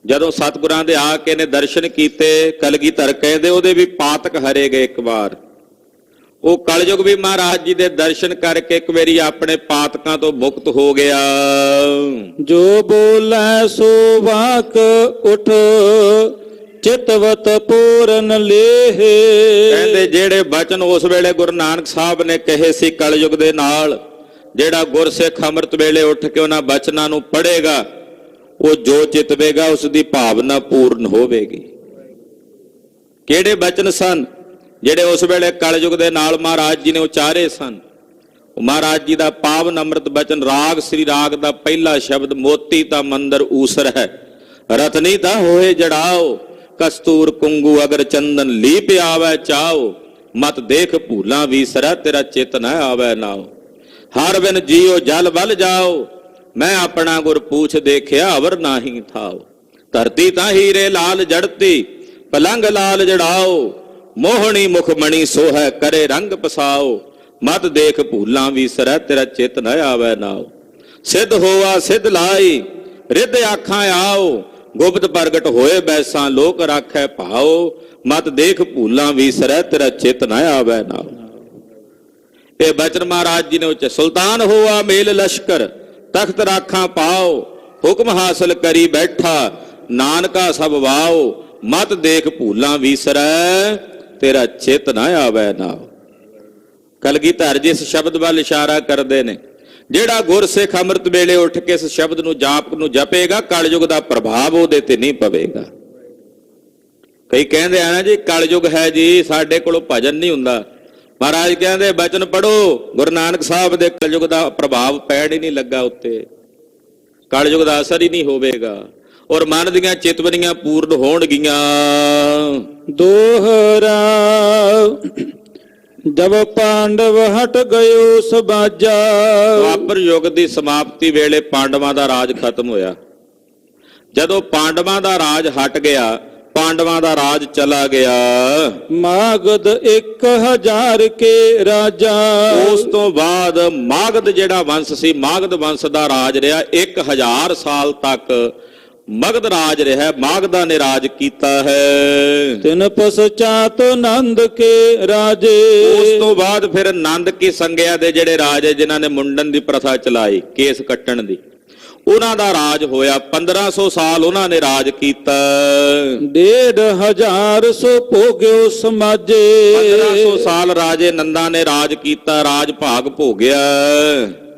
Speaker 2: ਜਦੋਂ ਸਤਿਗੁਰਾਂ ਦੇ ਆ ਕੇ ਨੇ ਦਰਸ਼ਨ ਕੀਤੇ, ਕਲਗੀਧਰ ਕਹਿੰਦੇ ਉਹਦੇ ਵੀ ਪਾਤਕ ਹਰੇ ਗਏ। ਇੱਕ ਵਾਰ ਉਹ ਕਲਯੁਗ ਵੀ ਮਹਾਰਾਜ ਜੀ ਦੇ ਦਰਸ਼ਨ ਕਰਕੇ ਇੱਕ ਵਾਰੀ ਆਪਣੇ ਪਾਤਕਾਂ ਤੋਂ ਮੁਕਤ ਹੋ ਗਿਆ।
Speaker 1: जो बोलै सो वाक उठ चितवत पूरन लेह।
Speaker 2: ਕਹਿੰਦੇ ਜਿਹੜੇ ਬਚਨ ਉਸ ਵੇਲੇ ਗੁਰੂ ਨਾਨਕ ਸਾਹਿਬ ਨੇ ਕਹੇ ਸੀ ਕਲਯੁਗ ਦੇ ਨਾਲ, ਜਿਹੜਾ ਗੁਰਸਿੱਖ ਅੰਮ੍ਰਿਤ ਵੇਲੇ ਉੱਠ ਕੇ ਉਹਨਾਂ ਬਚਨਾਂ ਨੂੰ ਪੜ੍ਹੇਗਾ ਉਹ ਜੋ ਚਿਤਵੇਗਾ ਉਸ ਦੀ ਭਾਵਨਾ ਪੂਰਨ ਹੋਵੇਗੀ। ਕਿਹੜੇ ਬਚਨ ਸਨ ਜਿਹੜੇ ਉਸ ਵੇਲੇ ਕਲਯੁਗ ਦੇ ਨਾਲ ਮਹਾਰਾਜ ਜੀ ਨੇ ਉਚਾਰੇ ਸਨ? ਮਹਾਰਾਜ ਜੀ ਦਾ ਪਾਵਨ ਅੰਮ੍ਰਿਤ ਬਚਨ ਰਾਗ ਸ੍ਰੀ ਰਾਗ ਦਾ ਪਹਿਲਾ ਸ਼ਬਦ, ਮੋਤੀ ਤਾਂ ਮੰਦਰ ਊਸਰ ਹੈ, ਰਤਨੀ ਤਾਂ ਹੋਏ ਜੜਾਓ, ਕਸਤੂਰ ਕੁੰਗੂ ਅਗਰ ਚੰਦਨ ਲੀਪ ਆਵੈ ਚਾਓ, ਮਤ ਦੇਖ ਭੂਲਾਂ ਵੀਸਰੈ ਤੇਰਾ ਚਿਤ ਨ ਆਵੈ ਨਾਓ। ਹਰ ਬਿਨ ਜੀਓ ਜਲ ਬਲ ਜਾਓ, ਮੈਂ ਆਪਣਾ ਗੁਰ ਪੂਛ ਦੇਖਿਆ ਅਵਰ ਨਾਹੀ ਥਾਓ। ਧਰਤੀ ਤਾਂ ਹੀਰੇ ਲਾਲ ਜੜਤੀ, ਪਲੰਗ ਲਾਲ ਜੜਾਓ, ਮੋਹਣੀ ਮੁਖਮਣੀ ਸੋਹੈ ਕਰੇ ਰੰਗ ਪਸਾਓ, ਮਤ ਦੇਖ ਭੂਲਾਂ ਵੀਸਰੈ ਤੇਰਾ ਚਿਤ ਨ ਆਵੈ ਨਾਓ। ਸਿੱਧ ਹੋਆ ਸਿੱਧ ਲਾਈ ਰਿੱਧ ਆਖਾਂ ਆਓ, ਗੁਪਤ ਪ੍ਰਗਟ ਹੋਏ ਬੈਸਾਂ ਲੋਕ ਰਾਖੈ ਭਾਓ, ਮਤ ਦੇਖ ਭੂਲਾਂ ਵੀਸਰੈ ਤੇਰਾ ਚਿਤ ਨ ਆਵੈ ਨਾਓ। ਇਹ ਬਚਨ ਮਹਾਰਾਜ ਜੀ ਨੇ ਉੱਚ ਸੁਲਤਾਨ ਹੋਆ ਮੇਲ ਲਸ਼ਕਰ, ਤਖਤ ਰਾਖਾਂ ਪਾਓ, ਹੁਕਮ ਹਾਸਲ ਕਰੀ ਬੈਠਾ ਨਾਨਕਾ ਸਭ ਵਾਓ, ਮਤ ਦੇਖ ਭੂਲਾਂ ਵੀਸਰੈ ਤੇਰਾ ਚਿਤ ਨ ਆਵੈ ਨਾਓ। ਕਲਗੀਧਰ ਜੀ ਇਸ ਸ਼ਬਦ ਵੱਲ ਇਸ਼ਾਰਾ ਕਰਦੇ ਨੇ ਜਿਹੜਾ ਗੁਰਸਿੱਖ ਅੰਮ੍ਰਿਤ ਵੇਲੇ ਉੱਠ ਕੇ ਇਸ ਸ਼ਬਦ ਨੂੰ ਜਾਪ ਨੂੰ ਜਪੇਗਾ, ਕਲਯੁਗ ਦਾ ਪ੍ਰਭਾਵ ਉਹਦੇ ਤੇ ਨਹੀਂ ਪਵੇਗਾ। ਕਈ ਕਹਿੰਦੇ ਆ ਨਾ ਜੀ ਕਲਯੁਗ ਹੈ ਜੀ, ਸਾਡੇ ਕੋਲੋਂ ਭਜਨ ਨਹੀਂ ਹੁੰਦਾ। ਮਹਾਰਾਜ ਕਹਿੰਦੇ ਬਚਨ ਪੜੋ, ਗੁਰੂ ਨਾਨਕ ਸਾਹਿਬ ਦੇ ਕਲਯੁਗ ਦਾ ਪ੍ਰਭਾਵ ਪੈਣ ਹੀ ਨਹੀਂ ਲੱਗਾ ਉੱਤੇ, ਕਲਯੁਗ ਦਾ ਅਸਰ ਹੀ ਨਹੀਂ ਹੋਵੇਗਾ, ਔਰ ਮਨ ਦੀਆਂ ਚਿਤਵਨੀਆਂ ਪੂਰਨ ਹੋਣਗੀਆਂ।
Speaker 1: ਦੋਹਰਾ ਜਬ ਪਾਂਡਵ ਹਟ ਗਇਓ ਸਬਾਜਾ।
Speaker 2: ਦੁਆਪਰ ਯੁੱਗ ਦੀ ਸਮਾਪਤੀ ਵੇਲੇ ਪਾਂਡਵਾਂ ਦਾ ਰਾਜ ਖਤਮ ਹੋਇਆ। ਜਦੋਂ ਪਾਂਡਵਾਂ ਦਾ ਰਾਜ ਹਟ ਗਿਆ, ਪਾਂਡਵਾਂ ਦਾ ਰਾਜ ਚਲਾ ਗਿਆ।
Speaker 1: ਮਾਗਧ 1000 ਕੇ ਰਾਜਾ।
Speaker 2: ਉਸ ਤੋਂ ਬਾਅਦ ਮਾਗਧ ਜਿਹੜਾ ਵੰਸ਼ ਸੀ, ਮਾਗਧ ਵੰਸ਼ ਦਾ ਰਾਜ ਰਿਹਾ 1000 ਸਾਲ ਤੱਕ ਮਗਧ ਰਾਜ ਰਿਹਾ। ਮਾਗਧਾਂ ਨੇ ਰਾਜ ਕੀਤਾ ਹੈ।
Speaker 1: ਤਿਨ ਪਸਚਾਤ ਨੰਦ ਕੇ ਰਾਜੇ।
Speaker 2: ਉਸ ਤੋਂ ਬਾਅਦ ਫਿਰ ਨੰਦ ਕੀ ਸੰਗਿਆ ਦੇ ਜਿਹੜੇ ਰਾਜੇ ਜਿਨ੍ਹਾਂ ਨੇ ਮੁੰਡਨ ਦੀ ਪ੍ਰਥਾ ਚਲਾਈ, ਕੇਸ ਕੱਟਣ ਦੀ, ਉਹਨਾਂ ਦਾ ਰਾਜ ਹੋਇਆ। 1500 ਸਾਲ ਉਹਨਾਂ ਨੇ ਰਾਜ ਕੀਤਾ।
Speaker 1: 1500 ਸੋ ਭੋਗਿਓ ਸਮਾਜੇ।
Speaker 2: 1500 ਸਾਲ ਰਾਜੇ ਨੰਦਾ ਨੇ ਰਾਜ ਕੀਤਾ, ਰਾਜ ਭਾਗ ਭੋਗਿਆ।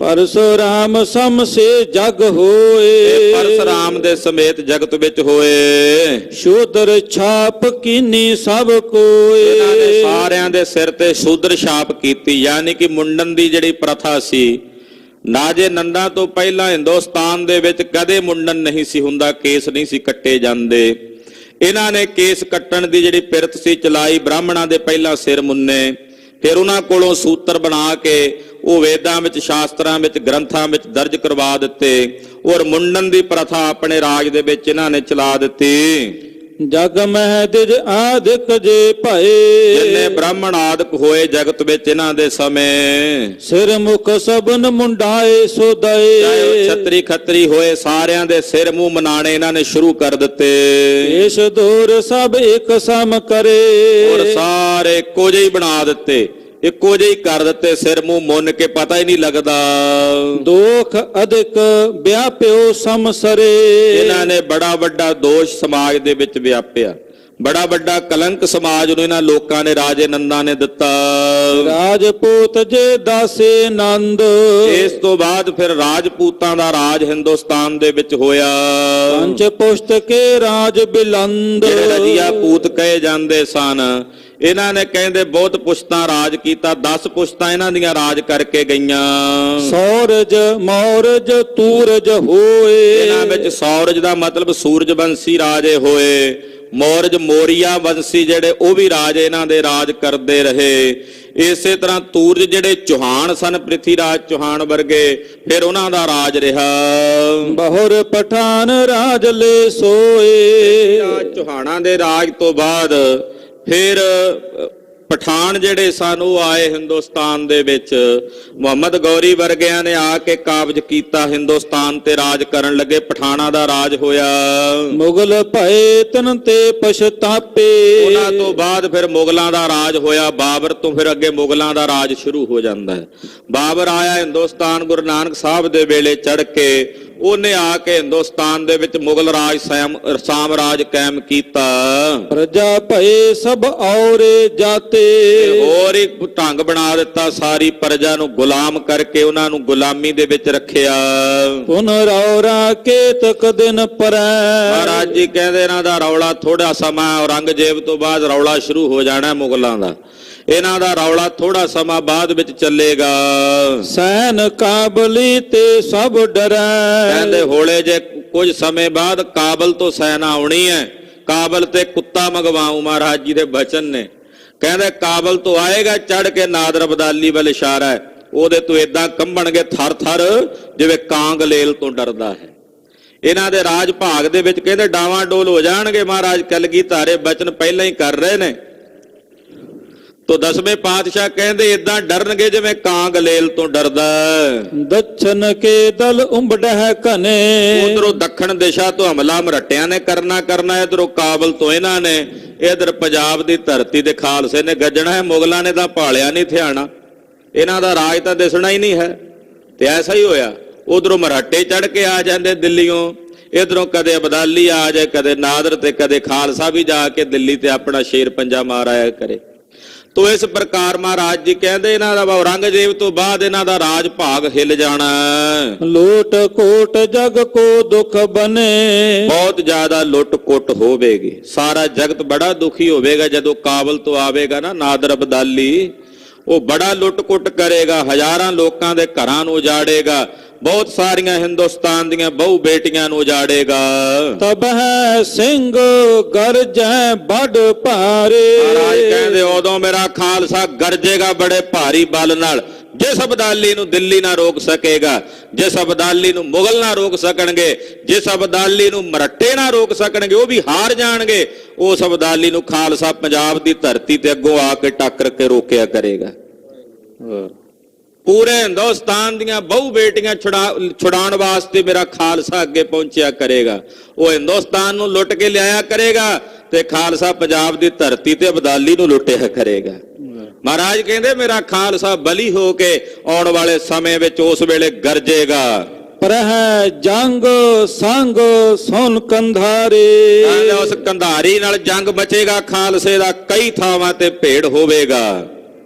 Speaker 1: ਪਰਸੁਰਾਮ ਸਮ ਸੇ ਜਗ ਹੋਏ।
Speaker 2: ਪਰਸੁਰਾਮ ਦੇ ਸਮੇਤ ਜਗਤ ਵਿੱਚ ਹੋਏ।
Speaker 1: ਸ਼ੂਦਰ ਛਾਪ ਕੀਨੀ ਸਭ ਕੋਏ।
Speaker 2: ਇਹਨਾਂ ਨੇ ਸਾਰਿਆਂ ਦੇ ਸਿਰ ਤੇ ਸ਼ੂਦਰ ਛਾਪ ਕੀਤੀ, ਯਾਨੀ ਕਿ ਮੁੰਡਨ ਦੀ ਜਿਹੜੀ ਪ੍ਰਥਾ ਸੀ। ਨਾਜੇ ਨੰਦਾ ਤੋਂ ਪਹਿਲਾਂ ਹਿੰਦੁਸਤਾਨ ਦੇ ਵਿੱਚ ਕਦੇ ਮੁੰਡਨ ਨਹੀਂ ਸੀ ਹੁੰਦਾ, ਕੇਸ ਨਹੀਂ ਸੀ ਕੱਟੇ ਜਾਂਦੇ। ਇਹਨਾਂ ਨੇ ਕੇਸ ਕੱਟਣ ਦੀ ਜਿਹੜੀ ਪਿਰਤ ਸੀ ਚਲਾਈ। ਬ੍ਰਾਹਮਣਾਂ ਦੇ ਪਹਿਲਾਂ ਸਿਰ ਮੁੰਨੇ, ਫਿਰ ਉਹਨਾਂ ਕੋਲੋਂ ਸੂਤਰ ਬਣਾ ਕੇ ਉਹ ਵੇਦਾਂ ਵਿੱਚ, ਸ਼ਾਸਤਰਾਂ ਵਿੱਚ, ਗ੍ਰੰਥਾਂ ਵਿੱਚ ਦਰਜ ਕਰਵਾ ਦਿੱਤੇ, ਔਰ ਮੁੰਡਨ ਦੀ ਪ੍ਰਥਾ ਆਪਣੇ ਰਾਜ ਦੇ ਵਿੱਚ ਇਹਨਾਂ ਨੇ ਚਲਾ ਦਿੱਤੀ।
Speaker 1: ਜਗ ਮਹਿ ਦਿਜ ਆਦਿਕ ਜੇ ਭਏ।
Speaker 2: ਜਿੰਨੇ ਬ੍ਰਾਹਮਣ ਆਦਿਕ ਹੋਏ ਜਗਤ ਵਿੱਚ ਇਹਨਾਂ ਦੇ ਸਮੇਂ,
Speaker 1: ਸਿਰ ਮੁਖ ਸਭਨ ਮੁੰਡਾਏ ਸੋ ਦਏ।
Speaker 2: ਛਤਰੀ ਖੱਤਰੀ ਹੋਏ ਸਾਰਿਆਂ ਦੇ ਸਿਰ ਮੂੰਹ ਮਨਾਣੇ ਇਹਨਾਂ ਨੇ ਸ਼ੁਰੂ ਕਰ ਦਿੱਤੇ।
Speaker 1: ਇਸ ਦੂਰ ਸਭ ਇੱਕ ਸਮ ਕਰੇ।
Speaker 2: ਔਰ ਸਾਰੇ ਇੱਕੋ ਜਿਹੇ ਬਣਾ ਦਿੱਤੇ, ਇੱਕੋ ਜਿਹੇ ਕਰ ਦਿੱਤੇ, ਸਿਰ ਮੂੰਹ ਮੁੰਨ ਕੇ ਪਤਾ ਹੀ ਨਹੀਂ ਲੱਗਦਾ।
Speaker 1: ਦੋਖ ਅਧਿਕ ਵਿਆਪਿਓ ਸਮਸਰੇ।
Speaker 2: ਇਹਨਾਂ ਨੇ ਬੜਾ ਵੱਡਾ ਦੋਸ਼ ਸਮਾਜ ਦੇ ਵਿੱਚ ਵਿਆਪਿਆ, ਬੜਾ ਵੱਡਾ ਕਲੰਕ ਸਮਾਜ ਨੂੰ ਇਹਨਾਂ ਲੋਕਾਂ ਨੇ, ਰਾਜੇ ਨੰਦਾ ਨੇ ਦਿੱਤਾ।
Speaker 1: ਰਾਜਪੂਤ ਜੇ ਦਾਸੇ ਨੰਦ।
Speaker 2: ਇਸ ਤੋਂ ਬਾਅਦ ਫਿਰ ਰਾਜਪੂਤਾਂ ਦਾ ਰਾਜ ਹਿੰਦੁਸਤਾਨ ਦੇ ਵਿੱਚ ਹੋਇਆ।
Speaker 1: ਪੰਜ ਪੁਸ਼ਤ ਕੇ ਰਾਜ ਬਿਲੰਦ।
Speaker 2: ਜਿਹੜੇ ਰਜੀਆ ਪੂਤ ਕਹੇ ਜਾਂਦੇ ਸਨ, ਇਹਨਾਂ ਨੇ ਕਹਿੰਦੇ ਬਹੁਤ ਪੁਸ਼ਤਾਂ ਰਾਜ ਕੀਤਾ। 10 ਪੁਸ਼ਤਾਂ ਇਹਨਾਂ ਦੀਆਂ ਰਾਜ ਕਰਕੇ ਗਈਆਂ।
Speaker 1: ਸੌਰਜ ਮੌਰਜ ਤੂਰਜ ਹੋਏ।
Speaker 2: ਇਹਨਾਂ ਵਿੱਚ ਸੌਰਜ ਦਾ ਮਤਲਬ ਸੂਰਜ ਵੰਸ਼ੀ ਰਾਜੇ ਹੋਏ। ਮੌਰਜ ਮੋਰੀਆ ਵੰਸ਼ੀ ਜਿਹੜੇ, ਉਹ ਵੀ ਰਾਜ ਇਹਨਾਂ ਦੇ ਰਾਜ ਕਰਦੇ ਰਹੇ। ਇਸੇ ਤਰ੍ਹਾਂ ਤੂਰਜ ਜਿਹੜੇ ਚੌਹਾਨ ਸਨ, ਪ੍ਰਿਥੀ ਰਾਜ ਚੌਹਾਨ ਵਰਗੇ, ਫਿਰ ਉਹਨਾਂ ਦਾ ਰਾਜ ਰਿਹਾ।
Speaker 1: ਬਹੁਰ ਪਠਾਨ ਰਾਜ ਲੈ ਸੋਏ।
Speaker 2: ਚੌਹਾਨਾਂ ਦੇ ਰਾਜ ਤੋਂ ਬਾਅਦ ਫਿਰ ਪਠਾਨ ਜਿਹੜੇ ਸਨ ਉਹ ਆਏ ਹਿੰਦੁਸਤਾਨ ਦੇ ਵਿੱਚ। ਮੁਹੰਮਦ ਗੌਰੀ ਵਰਗਿਆਂ ਨੇ ਆ ਕੇ ਕਾਬਜ ਕੀਤਾ ਹਿੰਦੁਸਤਾਨ ਤੇ, ਰਾਜ ਕਰਨ ਲੱਗੇ। ਪਠਾਨਾਂ ਦਾ ਰਾਜ ਹੋਇਆ।
Speaker 1: ਮੁਗਲ ਭਏ ਤਨ ਤੇ ਪਛਤਾਪੇ।
Speaker 2: ਉਹਨਾਂ ਤੋਂ ਬਾਅਦ ਫਿਰ ਮੁਗਲਾਂ ਦਾ ਰਾਜ ਹੋਇਆ। ਬਾਬਰ ਤੋਂ ਫਿਰ ਅੱਗੇ ਮੁਗਲਾਂ ਦਾ ਰਾਜ ਸ਼ੁਰੂ ਹੋ ਜਾਂਦਾ ਹੈ। ਬਾਬਰ ਆਇਆ ਹਿੰਦੁਸਤਾਨ ਗੁਰੂ ਨਾਨਕ ਸਾਹਿਬ ਦੇ ਵੇਲੇ ਚੜ੍ਹ ਕੇ। ਉਹਨੇ ਆ ਕੇ ਹਿੰਦੁਸਤਾਨ ਦੇ ਵਿੱਚ ਮੁਗਲ ਰਾਜ ਸਾਮਰਾਜ ਕਾਇਮ ਕੀਤਾ।
Speaker 1: ਪ੍ਰਜਾ ਭਏ ਸਭ ਔਰੇ ਜਾਤੇ।
Speaker 2: ਹੋਰ ਹੀ ਢੰਗ ਬਣਾ ਦਿੱਤਾ, ਸਾਰੀ ਪ੍ਰਜਾ ਨੂੰ ਗੁਲਾਮ ਕਰਕੇ ਉਹਨਾਂ ਨੂੰ ਗੁਲਾਮੀ ਦੇ ਵਿੱਚ ਰੱਖਿਆ।
Speaker 1: ਪੁਨਰੌਰਾ ਕੇਤਕ ਦਿਨ ਪਰੈ।
Speaker 2: ਮਹਾਰਾਜ ਜੀ ਕਹਿੰਦੇ ਇਹਨਾਂ ਦਾ ਰੌਲਾ ਥੋੜਾ ਸਮਾਂ, ਔਰੰਗਜ਼ੇਬ ਤੋਂ ਬਾਅਦ ਰੌਲਾ ਸ਼ੁਰੂ ਹੋ ਜਾਣਾ ਮੁਗਲਾਂ ਦਾ। ਇਹਨਾਂ ਦਾ ਰੌਲਾ ਥੋੜਾ ਸਮਾਂ ਬਾਅਦ ਵਿੱਚ ਚੱਲੇਗਾ।
Speaker 1: ਸੈਨ ਕਾਬਲੀ ਤੇ ਸਭ ਡਰੈ।
Speaker 2: ਕਹਿੰਦੇ ਹੋਲੇ ਜੇ ਕੁਝ ਸਮੇਂ ਬਾਅਦ ਕਾਬਲ ਤੋਂ ਸੈਨਾ ਆਉਣੀ ਹੈ। ਕਾਬਲ ਤੇ ਕੁੱਤਾ ਮੰਗਵਾਉ, ਮਹਾਰਾਜ ਜੀ ਦੇ ਬਚਨ ਨੇ। ਕਹਿੰਦੇ ਕਾਬਲ ਤੋਂ ਆਏਗਾ ਚੜ ਕੇ, ਨਾਦਰ ਅਬਦਾਲੀ ਵੱਲ ਇਸ਼ਾਰਾ ਹੈ। ਉਹਦੇ ਤੋਂ ਏਦਾਂ ਕੰਬਣਗੇ ਥਰ ਥਰ ਜਿਵੇਂ ਕਾਂ ਗਲੇਲ ਤੋਂ ਡਰਦਾ ਹੈ। ਇਹਨਾਂ ਦੇ ਰਾਜ ਭਾਗ ਦੇ ਵਿੱਚ ਕਹਿੰਦੇ ਡਾਵਾਂ ਡੋਲ ਹੋ ਜਾਣਗੇ। ਮਹਾਰਾਜ ਕਲਗੀਧਾਰੇ ਬਚਨ ਪਹਿਲਾਂ ਹੀ ਕਰ ਰਹੇ ਨੇ। ਤੋ 10ਵੇਂ ਪਾਤਸ਼ਾਹ ਕਹਿੰਦੇ ਇਦਾਂ ਡਰਨਗੇ ਜਿਵੇਂ ਕਾਂ ਗਲੇਲ ਤੋਂ ਡਰਦਾ।
Speaker 1: ਦੱਛਨ ਕੇ ਦਲ ਉੰਬੜਹਿ ਘਨੇ।
Speaker 2: ਉਧਰੋਂ ਦੱਖਣ ਦਿਸ਼ਾ ਤੋਂ ਹਮਲਾ ਮਰਟਿਆਂ ਨੇ ਕਰਨਾ। ਇਧਰੋਂ ਕਾਬਲ ਤੋਂ ਇਹਨਾਂ ਨੇ, ਇਧਰ ਪੰਜਾਬ ਦੀ ਧਰਤੀ ਦੇ ਖਾਲਸੇ ਨੇ ਗੱਜਣਾ ਹੈ। ਮੁਗਲਾਂ ਨੇ ਤਾਂ ਭਾਲਿਆ ਨਹੀਂ ਥਿਆਣਾ, ਇਹਨਾਂ ਦਾ ਰਾਜ ਤਾਂ ਦਿਸਣਾ ਹੀ ਨਹੀਂ ਹੈ। ਤੇ ਐਸਾ ਹੀ ਹੋਇਆ। ਉਧਰੋਂ ਮਰਾਠੇ ਚੜ ਕੇ ਆ ਜਾਂਦੇ ਦਿੱਲੀੋਂ, ਇਧਰੋਂ ਕਦੇ ਅਬਦਾਲੀ ਆ ਜਾਏ, ਕਦੇ ਨਾਦਰ ਤੇ ਕਦੇ ਖਾਲਸਾ ਵੀ ਜਾ ਕੇ ਦਿੱਲੀ ਤੇ ਆਪਣਾ ਸ਼ੇਰ ਪੰਜਾ ਮਾਰ ਆਇਆ ਕਰੇ। ਤੋ ਇਸ ਪ੍ਰਕਾਰ ਮਹਾਰਾਜ ਜੀ ਕਹਿੰਦੇ ਇਹਨਾਂ ਦਾ ਔਰੰਗਜ਼ੇਬ ਤੋਂ ਬਾਅਦ ਇਹਨਾਂ ਦਾ ਰਾਜ ਭਾਗ ਹਿੱਲ ਜਾਣਾ ਹੈ।
Speaker 1: ਲੋਟ ਕੋਟ ਜਗ ਕੋ ਦੁਖ ਬਨੇ।
Speaker 2: ਬਹੁਤ ਜ਼ਿਆਦਾ ਲੁੱਟ ਕੁੱਟ ਹੋਵੇਗੀ, ਸਾਰਾ ਜਗਤ ਬੜਾ ਦੁਖੀ ਹੋਵੇਗਾ ਜਦੋਂ ਕਾਬਲ ਤੋਂ ਆਵੇਗਾ ਨਾ ਨਾਦਰ ਅਬਦਾਲੀ, ਉਹ ਬੜਾ ਲੁੱਟ ਕੁੱਟ ਕਰੇਗਾ, ਹਜ਼ਾਰਾਂ ਲੋਕਾਂ ਦੇ ਘਰਾਂ ਨੂੰ ਉਜਾੜੇਗਾ, ਬਹੁਤ ਸਾਰੀਆਂ ਹਿੰਦੁਸਤਾਨ ਦੀਆਂ ਬਹੁ ਬੇਟੀਆਂ ਨੂੰ ਉਜਾੜੇਗਾ।
Speaker 1: ਤਬ ਹੈ ਸਿੰਘ ਗਰਜੈ ਬੜ ਭਾਰੇ।
Speaker 2: ਮਹਾਰਾਜ ਕਹਿੰਦੇ ਉਦੋਂ ਮੇਰਾ ਖਾਲਸਾ ਗਰਜੇਗਾ ਬੜੇ ਭਾਰੀ ਬਲ ਨਾਲ। ਜਿਸ ਅਬਦਾਲੀ ਨੂੰ ਦਿੱਲੀ ਨਾ ਰੋਕ ਸਕੇਗਾ, ਜਿਸ ਅਬਦਾਲੀ ਨੂੰ ਮੁਗਲ ਨਾ ਰੋਕ ਸਕਣਗੇ, ਜਿਸ ਅਬਦਾਲੀ ਨੂੰ ਮਰਾਠੇ ਨਾ ਰੋਕ ਸਕਣਗੇ, ਉਹ ਵੀ ਹਾਰ ਜਾਣਗੇ। ਉਸ ਅਬਦਾਲੀ ਨੂੰ ਖਾਲਸਾ ਪੰਜਾਬ ਦੀ ਧਰਤੀ ਤੇ ਅੱਗੋਂ ਆ ਕੇ ਟੱਕਰ ਕੇ ਰੋਕਿਆ ਕਰੇਗਾ। ਪੂਰੇ ਹਿੰਦੁਸਤਾਨ ਦੀਆਂ ਬਹੁ ਬੇਟੀਆਂ ਛੁਡਾਉਣ ਵਾਸਤੇ ਮੇਰਾ ਖਾਲਸਾ ਅੱਗੇ ਪਹੁੰਚਿਆ ਕਰੇਗਾ। ਉਹ ਹਿੰਦੁਸਤਾਨ ਨੂੰ ਲੁੱਟ ਕੇ ਲਿਆਇਆ ਕਰੇਗਾ ਤੇ ਖਾਲਸਾ ਪੰਜਾਬ ਦੀ ਧਰਤੀ ਤੇ ਅਬਦਾਲੀ ਨੂੰ ਲੁੱਟਿਆ ਕਰੇਗਾ। ਮਹਾਰਾਜ ਕਹਿੰਦੇ ਮੇਰਾ ਖਾਲਸਾ ਬਲੀ ਹੋ ਕੇ ਆਉਣ ਵਾਲੇ ਸਮੇਂ ਵਿੱਚ ਉਸ ਵੇਲੇ ਗਰਜੇਗਾ।
Speaker 1: ਪ੍ਰਹਿ ਜੰਗ ਸੰਗ ਸੁਨ ਕੰਧਾਰੇ।
Speaker 2: ਉਸ ਕੰਧਾਰੀ ਨਾਲ ਜੰਗ ਮਚੇਗਾ ਖਾਲਸੇ ਦਾ, ਕਈ ਥਾਵਾਂ ਤੇ ਭੇੜ ਹੋਵੇਗਾ।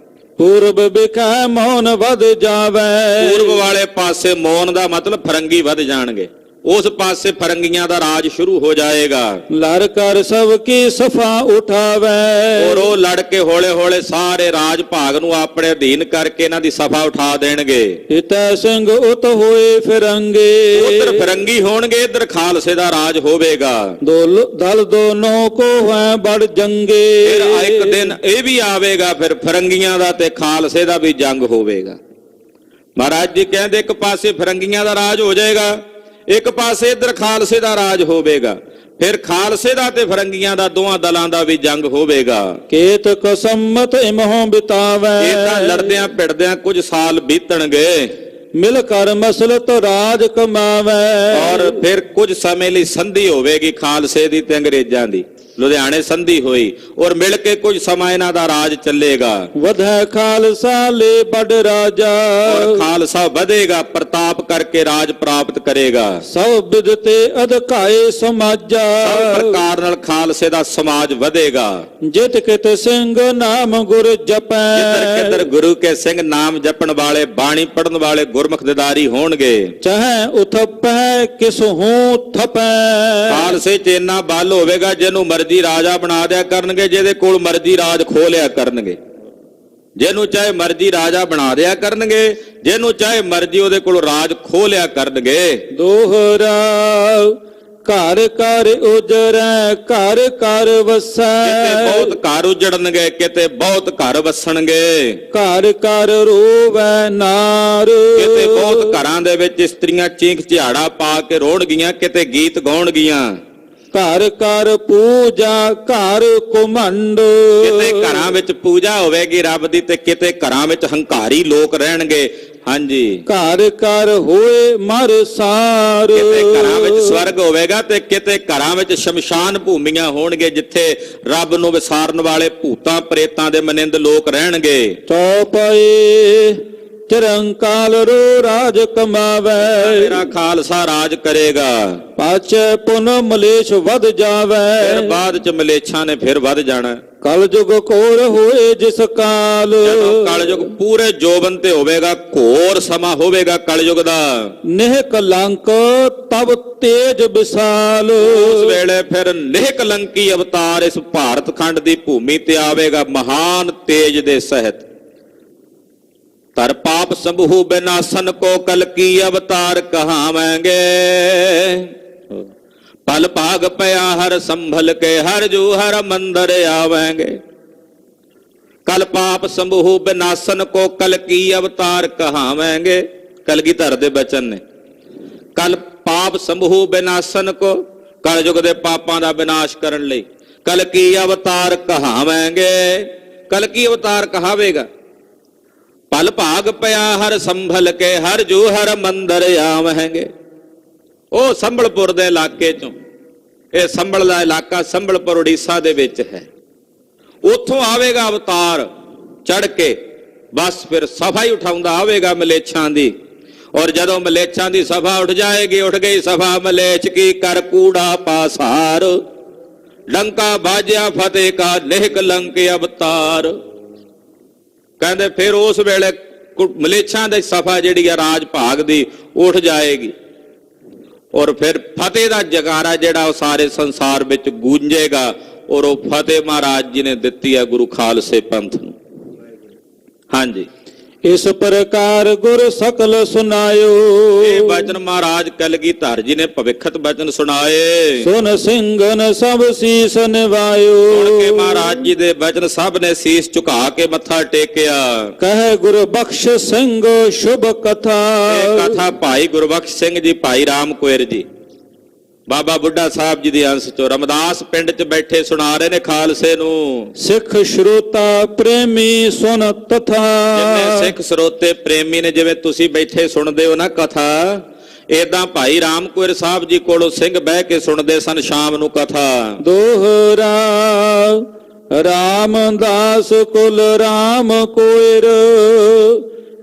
Speaker 1: ਪੂਰਬ ਬਿਖੈ ਮੌਨ ਵਧ ਜਾਵੇ।
Speaker 2: ਪੂਰਬ ਵਾਲੇ ਪਾਸੇ ਮੌਨ ਦਾ ਮਤਲਬ ਫਰੰਗੀ ਵਧ ਜਾਣਗੇ, ਉਸ ਪਾਸੇ ਫਰੰਗੀਆਂ ਦਾ ਰਾਜ ਸ਼ੁਰੂ ਹੋ ਜਾਏਗਾ।
Speaker 1: ਲੜ ਕਰ ਸਭ ਕੀ ਸਫਾ ਉਠਾਵੇ।
Speaker 2: ਔਰ ਉਹ ਲੜ ਕੇ ਹੌਲੇ ਹੌਲੇ ਸਾਰੇ ਰਾਜ ਭਾਗ ਨੂੰ ਆਪਣੇ ਅਧੀਨ ਕਰਕੇ ਇਹਨਾਂ ਦੀ ਸਫਾ ਉਠਾ ਦੇਣਗੇ।
Speaker 1: ਇਤੈ ਸਿੰਘ ਉਤ ਹੋਏ ਫਿਰੰਗੇ।
Speaker 2: ਉਧਰ ਫਿਰੰਗੀ ਹੋਣਗੇ, ਇੱਧਰ ਖਾਲਸੇ ਦਾ ਰਾਜ ਹੋਵੇਗਾ।
Speaker 1: ਦਲ ਦੋਨੋਂ ਕੋ ਹੈ ਬੜ ਜੰਗੇ।
Speaker 2: ਫਿਰ ਇੱਕ ਦਿਨ ਇਹ ਵੀ ਆਵੇਗਾ, ਫਿਰ ਫਿਰੰਗੀਆਂ ਦਾ ਤੇ ਖਾਲਸੇ ਦਾ ਵੀ ਜੰਗ ਹੋਵੇਗਾ। ਮਹਾਰਾਜ ਜੀ ਕਹਿੰਦੇ ਇੱਕ ਪਾਸੇ ਫਿਰੰਗੀਆਂ ਦਾ ਰਾਜ ਹੋ ਜਾਏਗਾ, ਇੱਕ ਪਾਸੇ ਇੱਧਰ ਖਾਲਸੇ ਦਾ ਰਾਜ ਹੋਵੇਗਾ। ਫਿਰ ਖਾਲਸੇ ਦਾ ਤੇ ਫਿਰੰਗੀਆਂ ਦਾ ਦੋਹਾਂ ਦਲਾਂ ਦਾ ਵੀ ਜੰਗ ਹੋਵੇਗਾ।
Speaker 1: ਕੇਤਕ ਸੰਮਤ ਇਮਹੋਂ ਬਿਤਾਵੇ।
Speaker 2: ਇਹ ਤਾਂ ਲੜਦਿਆਂ ਭਿੜਦਿਆਂ ਕੁਝ ਸਾਲ ਬੀਤਣਗੇ।
Speaker 1: ਮਿਲ ਕਰ ਮਸਲਤ ਰਾਜ ਕਮਾਵੇ।
Speaker 2: ਔਰ ਫਿਰ ਕੁਝ ਸਮੇਂ ਲਈ ਸੰਧੀ ਹੋਵੇਗੀ ਖਾਲਸੇ ਦੀ ਤੇ ਅੰਗਰੇਜ਼ਾਂ ਦੀ। ਲੁਧਿਆਣੇ ਸੰਧੀ ਹੋਈ ਔਰ ਮਿਲ ਕੇ ਕੁਝ ਸਮਾਂ ਇਹਨਾਂ ਦਾ ਰਾਜ ਚੱਲੇਗਾ।
Speaker 1: ਵਧੈ ਖਾਲਸਾ ਲੈ ਬੜ ਰਾਜਾ।
Speaker 2: ਔਰ ਖਾਲਸਾ ਵਧੇਗਾ, ਪ੍ਰਤਾਪ ਕਰਕੇ ਰਾਜ ਪ੍ਰਾਪਤ ਕਰੇਗਾ।
Speaker 1: ਸਭ ਬਿਦਤੇ ਅਧਕਾਏ ਸਮਾਜਾ।
Speaker 2: ਸਭ ਪ੍ਰਕਾਰ ਨਾਲ ਖਾਲਸੇ ਦਾ ਸਮਾਜ ਵਧੇਗਾ।
Speaker 1: ਜਿਤ ਕਿਤ ਸਿੰਘ ਨਾਮ ਗੁਰ ਜਪੈ।
Speaker 2: ਜਿੱਧਰ ਕਿੱਧਰ ਗੁਰੂ ਕੇ ਸਿੰਘ ਨਾਮ ਜਪਣ ਵਾਲੇ, ਬਾਣੀ ਪੜਨ ਵਾਲੇ ਗੁਰਮੁਖ ਦਿਦਾਰੀ ਹੋਣਗੇ।
Speaker 1: ਚਾਹੇ ਉਥਪੈ ਕਿਸ ਹੂੰ ਥਪੈ।
Speaker 2: ਖਾਲਸੇ ਚ ਇੰਨਾ ਬਲ ਹੋਵੇਗਾ ਜਿਹਨੂੰ ਮਰਜ਼ੀ ਰਾਜਾ ਬਣਾ ਦਿਆ ਕਰਨਗੇ, ਜਿਹਦੇ ਕੋਲ ਮਰਜ਼ੀ ਰਾਜ ਖੋਹ ਲਿਆ ਕਰਨਗੇ। ਜਿਹਨੂੰ ਚਾਹੇ ਮਰਜ਼ੀ ਰਾਜਾ ਬਣਾ ਦਿਆ ਕਰਨਗੇ, ਜਿਹਨੂੰ ਚਾਹੇ ਮਰਜ਼ੀ ਉਹਦੇ ਕੋਲ ਰਾਜ ਖੋਹ ਲਿਆ ਕਰਨਗੇ।
Speaker 1: ਦੋਹਰਾ ਘਰ ਘਰ ਉਜਰੈ ਘਰ ਘਰ ਵਸੈ।
Speaker 2: ਕਿਤੇ ਬਹੁਤ ਘਰ ਉਜੜਨਗੇ, ਕਿਤੇ ਬਹੁਤ ਘਰ ਵਸਣਗੇ।
Speaker 1: ਘਰ ਘਰ ਰੋਵੈ ਨਾਰ।
Speaker 2: ਕਿਤੇ ਬਹੁਤ ਘਰਾਂ ਦੇ ਵਿੱਚ ਇਸਤਰੀਆਂ ਚੀਖ ਝਿਆੜਾ ਪਾ ਕੇ ਰੋਣਗੀਆਂ, ਕਿਤੇ ਗੀਤ ਗਾਉਣਗੀਆਂ।
Speaker 1: ਘਰ ਘਰ ਪੂਜਾ ਘਰ ਘੁਮੰਡ।
Speaker 2: ਕਿਤੇ ਘਰਾਂ ਵਿੱਚ ਪੂਜਾ ਹੋਵੇਗੀ ਰੱਬ ਦੀ, ਤੇ ਕਿਤੇ ਘਰਾਂ ਵਿੱਚ ਹੰਕਾਰੀ ਲੋਕ ਰਹਿਣਗੇ। ਹਾਂਜੀ,
Speaker 1: ਘਰ ਘਰ ਹੋਏ ਮਰ ਸਾਰ।
Speaker 2: ਕਿਤੇ ਘਰਾਂ ਵਿੱਚ ਸਵਰਗ ਹੋਵੇਗਾ ਤੇ ਕਿਤੇ ਘਰਾਂ ਵਿੱਚ ਸ਼ਮਸ਼ਾਨ ਭੂਮੀਆਂ ਹੋਣਗੇ, ਜਿੱਥੇ ਰੱਬ ਨੂੰ ਵਿਸਾਰਨ ਵਾਲੇ ਭੂਤਾਂ ਪ੍ਰੇਤਾਂ ਦੇ ਮਨਿੰਦ ਲੋਕ ਰਹਿਣਗੇ।
Speaker 1: ਚੌਪਏ ਚਿਰੰਕਾਲ ਰੋ ਰਾਜ ਕਮਾਵੇ।
Speaker 2: ਮੇਰਾ ਖਾਲਸਾ ਰਾਜ ਕਰੇਗਾ।
Speaker 1: ਪਾਛੈ ਪੁਨ ਮਲੇਛ ਵਧ ਜਾਵੇ।
Speaker 2: ਫਿਰ ਬਾਅਦ ਚ ਮਲੇਛਾਂ ਨੇ ਫਿਰ ਵੱਧ ਜਾਣਾ।
Speaker 1: ਕਲਯੁਗ ਘੋਰ ਹੋਏ ਜਿਸ ਕਾਲ।
Speaker 2: ਜਦੋਂ ਕਲਯੁਗ ਪੂਰੇ ਜੋਬਨ ਤੇ ਹੋਵੇਗਾ, ਘੋਰ ਸਮਾਂ ਹੋਵੇਗਾ ਕਲਯੁਗ ਦਾ।
Speaker 1: ਨਿਹ ਕਲੰਕ ਤਬ ਤੇਜ ਵਿਸਾਲ।
Speaker 2: ਉਸ ਵੇਲੇ ਫਿਰ ਨਿਹ ਕਲੰਕੀ ਅਵਤਾਰ ਇਸ ਭਾਰਤ ਖੰਡ ਦੀ ਭੂਮੀ ਤੇ ਆਵੇਗਾ, ਮਹਾਨ ਤੇਜ ਦੇ ਸਹਿਤ। ਤਰ ਪਾਪ ਸੰਭੂ ਬਿਨਾਸਨ ਕੋ ਕਲ ਕੀ ਅਵਤਾਰ ਕਹਾਵਾਂਗੇ। ਪਲ ਭਾਗ ਪਿਆ ਹਰ ਸੰਭਲ ਕੇ ਹਰ ਜੂ ਹਰ ਮੰਦਰ ਆਵਾਂਗੇ। ਕਲ ਪਾਪ ਸੰਭੂ ਬਿਨਾਸਨ ਕੋ ਕਲ ਕੀ ਅਵਤਾਰ ਕਹਾਵਾਂਗੇ। ਕਲਗੀਧਰ ਦੇ ਬਚਨ ਨੇ। ਕਲ ਪਾਪ ਸੰਭੂ ਬਿਨਾਸਨ ਕੋ, ਕਲਯੁਗ ਦੇ ਪਾਪਾਂ ਦਾ ਵਿਨਾਸ਼ ਕਰਨ ਲਈ ਕਲ ਕੀ ਅਵਤਾਰ ਕਹਾਵਾਂਗੇ। ਕਲ ਕੀ ਅਵਤਾਰ ਕਹਾਵੇਗਾ। ਪਲ ਭਾਗ ਪਿਆ ਹਰ ਸੰਭਲ ਕੇ ਹਰ ਜੂ ਹਰ ਮੰਦਰ ਆਵਾਂਗੇ। ਉਹ ਸੰਭਲਪੁਰ ਦੇ ਇਲਾਕੇ ਚੋਂ, ਇਹ ਸੰਭਲ ਦਾ ਇਲਾਕਾ ਸੰਭਲਪੁਰ ਉੜੀਸਾ ਦੇ ਵਿੱਚ ਹੈ, ਉੱਥੋਂ ਆਵੇਗਾ ਅਵਤਾਰ ਚੜ ਕੇ। ਬਸ ਫਿਰ ਸਫਾ ਹੀ ਉਠਾਉਂਦਾ ਆਵੇਗਾ ਮਲੇਛਾਂ ਦੀ। ਔਰ ਜਦੋਂ ਮਲੇਛਾਂ ਦੀ ਸਭਾ ਉੱਠ ਜਾਏਗੀ, ਉੱਠ ਗਈ ਸਭਾ ਮਲੇਛ ਕੀ ਕਰ ਕੂੜਾ ਪਾਸਾਰ। ਲੰਕਾ ਬਾਜਿਆ ਫਤਿਹ ਕਾ ਨਿਹ ਕਲੰਕ ਅਵਤਾਰ। ਕਹਿੰਦੇ ਫਿਰ ਉਸ ਵੇਲੇ ਮਲੇਛਾਂ ਦੀ ਸਫਾ ਜਿਹੜੀ ਆ ਰਾਜ ਭਾਗ ਦੀ ਉੱਠ ਜਾਏਗੀ ਔਰ ਫਿਰ ਫਤਿਹ ਦਾ ਜਗਾਰਾ ਜਿਹੜਾ ਉਹ ਸਾਰੇ ਸੰਸਾਰ ਵਿੱਚ ਗੂੰਜੇਗਾ ਔਰ ਉਹ ਫਤਿਹ ਮਹਾਰਾਜ ਜੀ ਨੇ ਦਿੱਤੀ ਹੈ ਗੁਰੂ ਖਾਲਸੇ ਪੰਥ ਨੂੰ। ਹਾਂਜੀ,
Speaker 1: ਇਸ ਪ੍ਰਕਾਰ ਗੁਰ ਸਕਲ ਸੁਨਾਇਓ।
Speaker 2: ਇਹ ਬਚਨ ਮਹਾਰਾਜ ਕਲਗੀਧਰ ਜੀ ਨੇ ਭਵਿੱਖਤ ਬਚਨ ਸੁਣਾਏ।
Speaker 1: ਸੁਨ ਸਿੰਘਨ ਸਭ ਸੀਸ ਨਿਵਾਇਓ।
Speaker 2: ਸੁਣ ਕੇ ਮਹਾਰਾਜ ਜੀ ਦੇ ਬਚਨ ਸਭ ਨੇ ਸੀਸ ਝੁਕਾ ਕੇ ਮੱਥਾ ਟੇਕਿਆ।
Speaker 1: ਕਹਿ ਗੁਰ ਬਖਸ਼ ਸਿੰਘ ਸ਼ੁਭ ਕਥਾ।
Speaker 2: ਇਹ ਕਥਾ ਭਾਈ ਗੁਰਬਖਸ਼ ਸਿੰਘ ਜੀ, ਭਾਈ ਰਾਮ ਕੁਇਰ ਜੀ, ਬਾਬਾ ਬੁੱਢਾ ਸਾਹਿਬ ਜੀ ਦੀ ਅੰਸ਼ ਚੋਂ ਰਮਦਾਸ ਪਿੰਡ 'ਚ ਬੈਠੇ ਸੁਣਾ ਰਹੇ ਨੇ ਖਾਲਸੇ ਨੂੰ।
Speaker 1: ਸਿੱਖ ਸ਼ਰੋਤਾ ਪ੍ਰੇਮੀ ਸੁਨ ਤਥਾ।
Speaker 2: ਜਿੰਨੇ ਸਿੱਖ ਸਰੋਤੇ ਪ੍ਰੇਮੀ ਨੇ, ਜਿਵੇਂ ਤੁਸੀਂ ਬੈਠੇ ਸੁਣਦੇ ਹੋ ਨਾ ਕਥਾ, ਏਦਾਂ ਭਾਈ ਰਾਮ ਕੁਇਰ ਸਾਹਿਬ ਜੀ ਕੋਲੋਂ ਸਿੰਘ ਬਹਿ ਕੇ ਸੁਣਦੇ ਸਨ ਸ਼ਾਮ ਨੂੰ ਕਥਾ।
Speaker 1: ਦੋਹਰਾ ਰਾਮਦਾਸ ਕੁਲ ਰਾਮ ਕੁਇਰ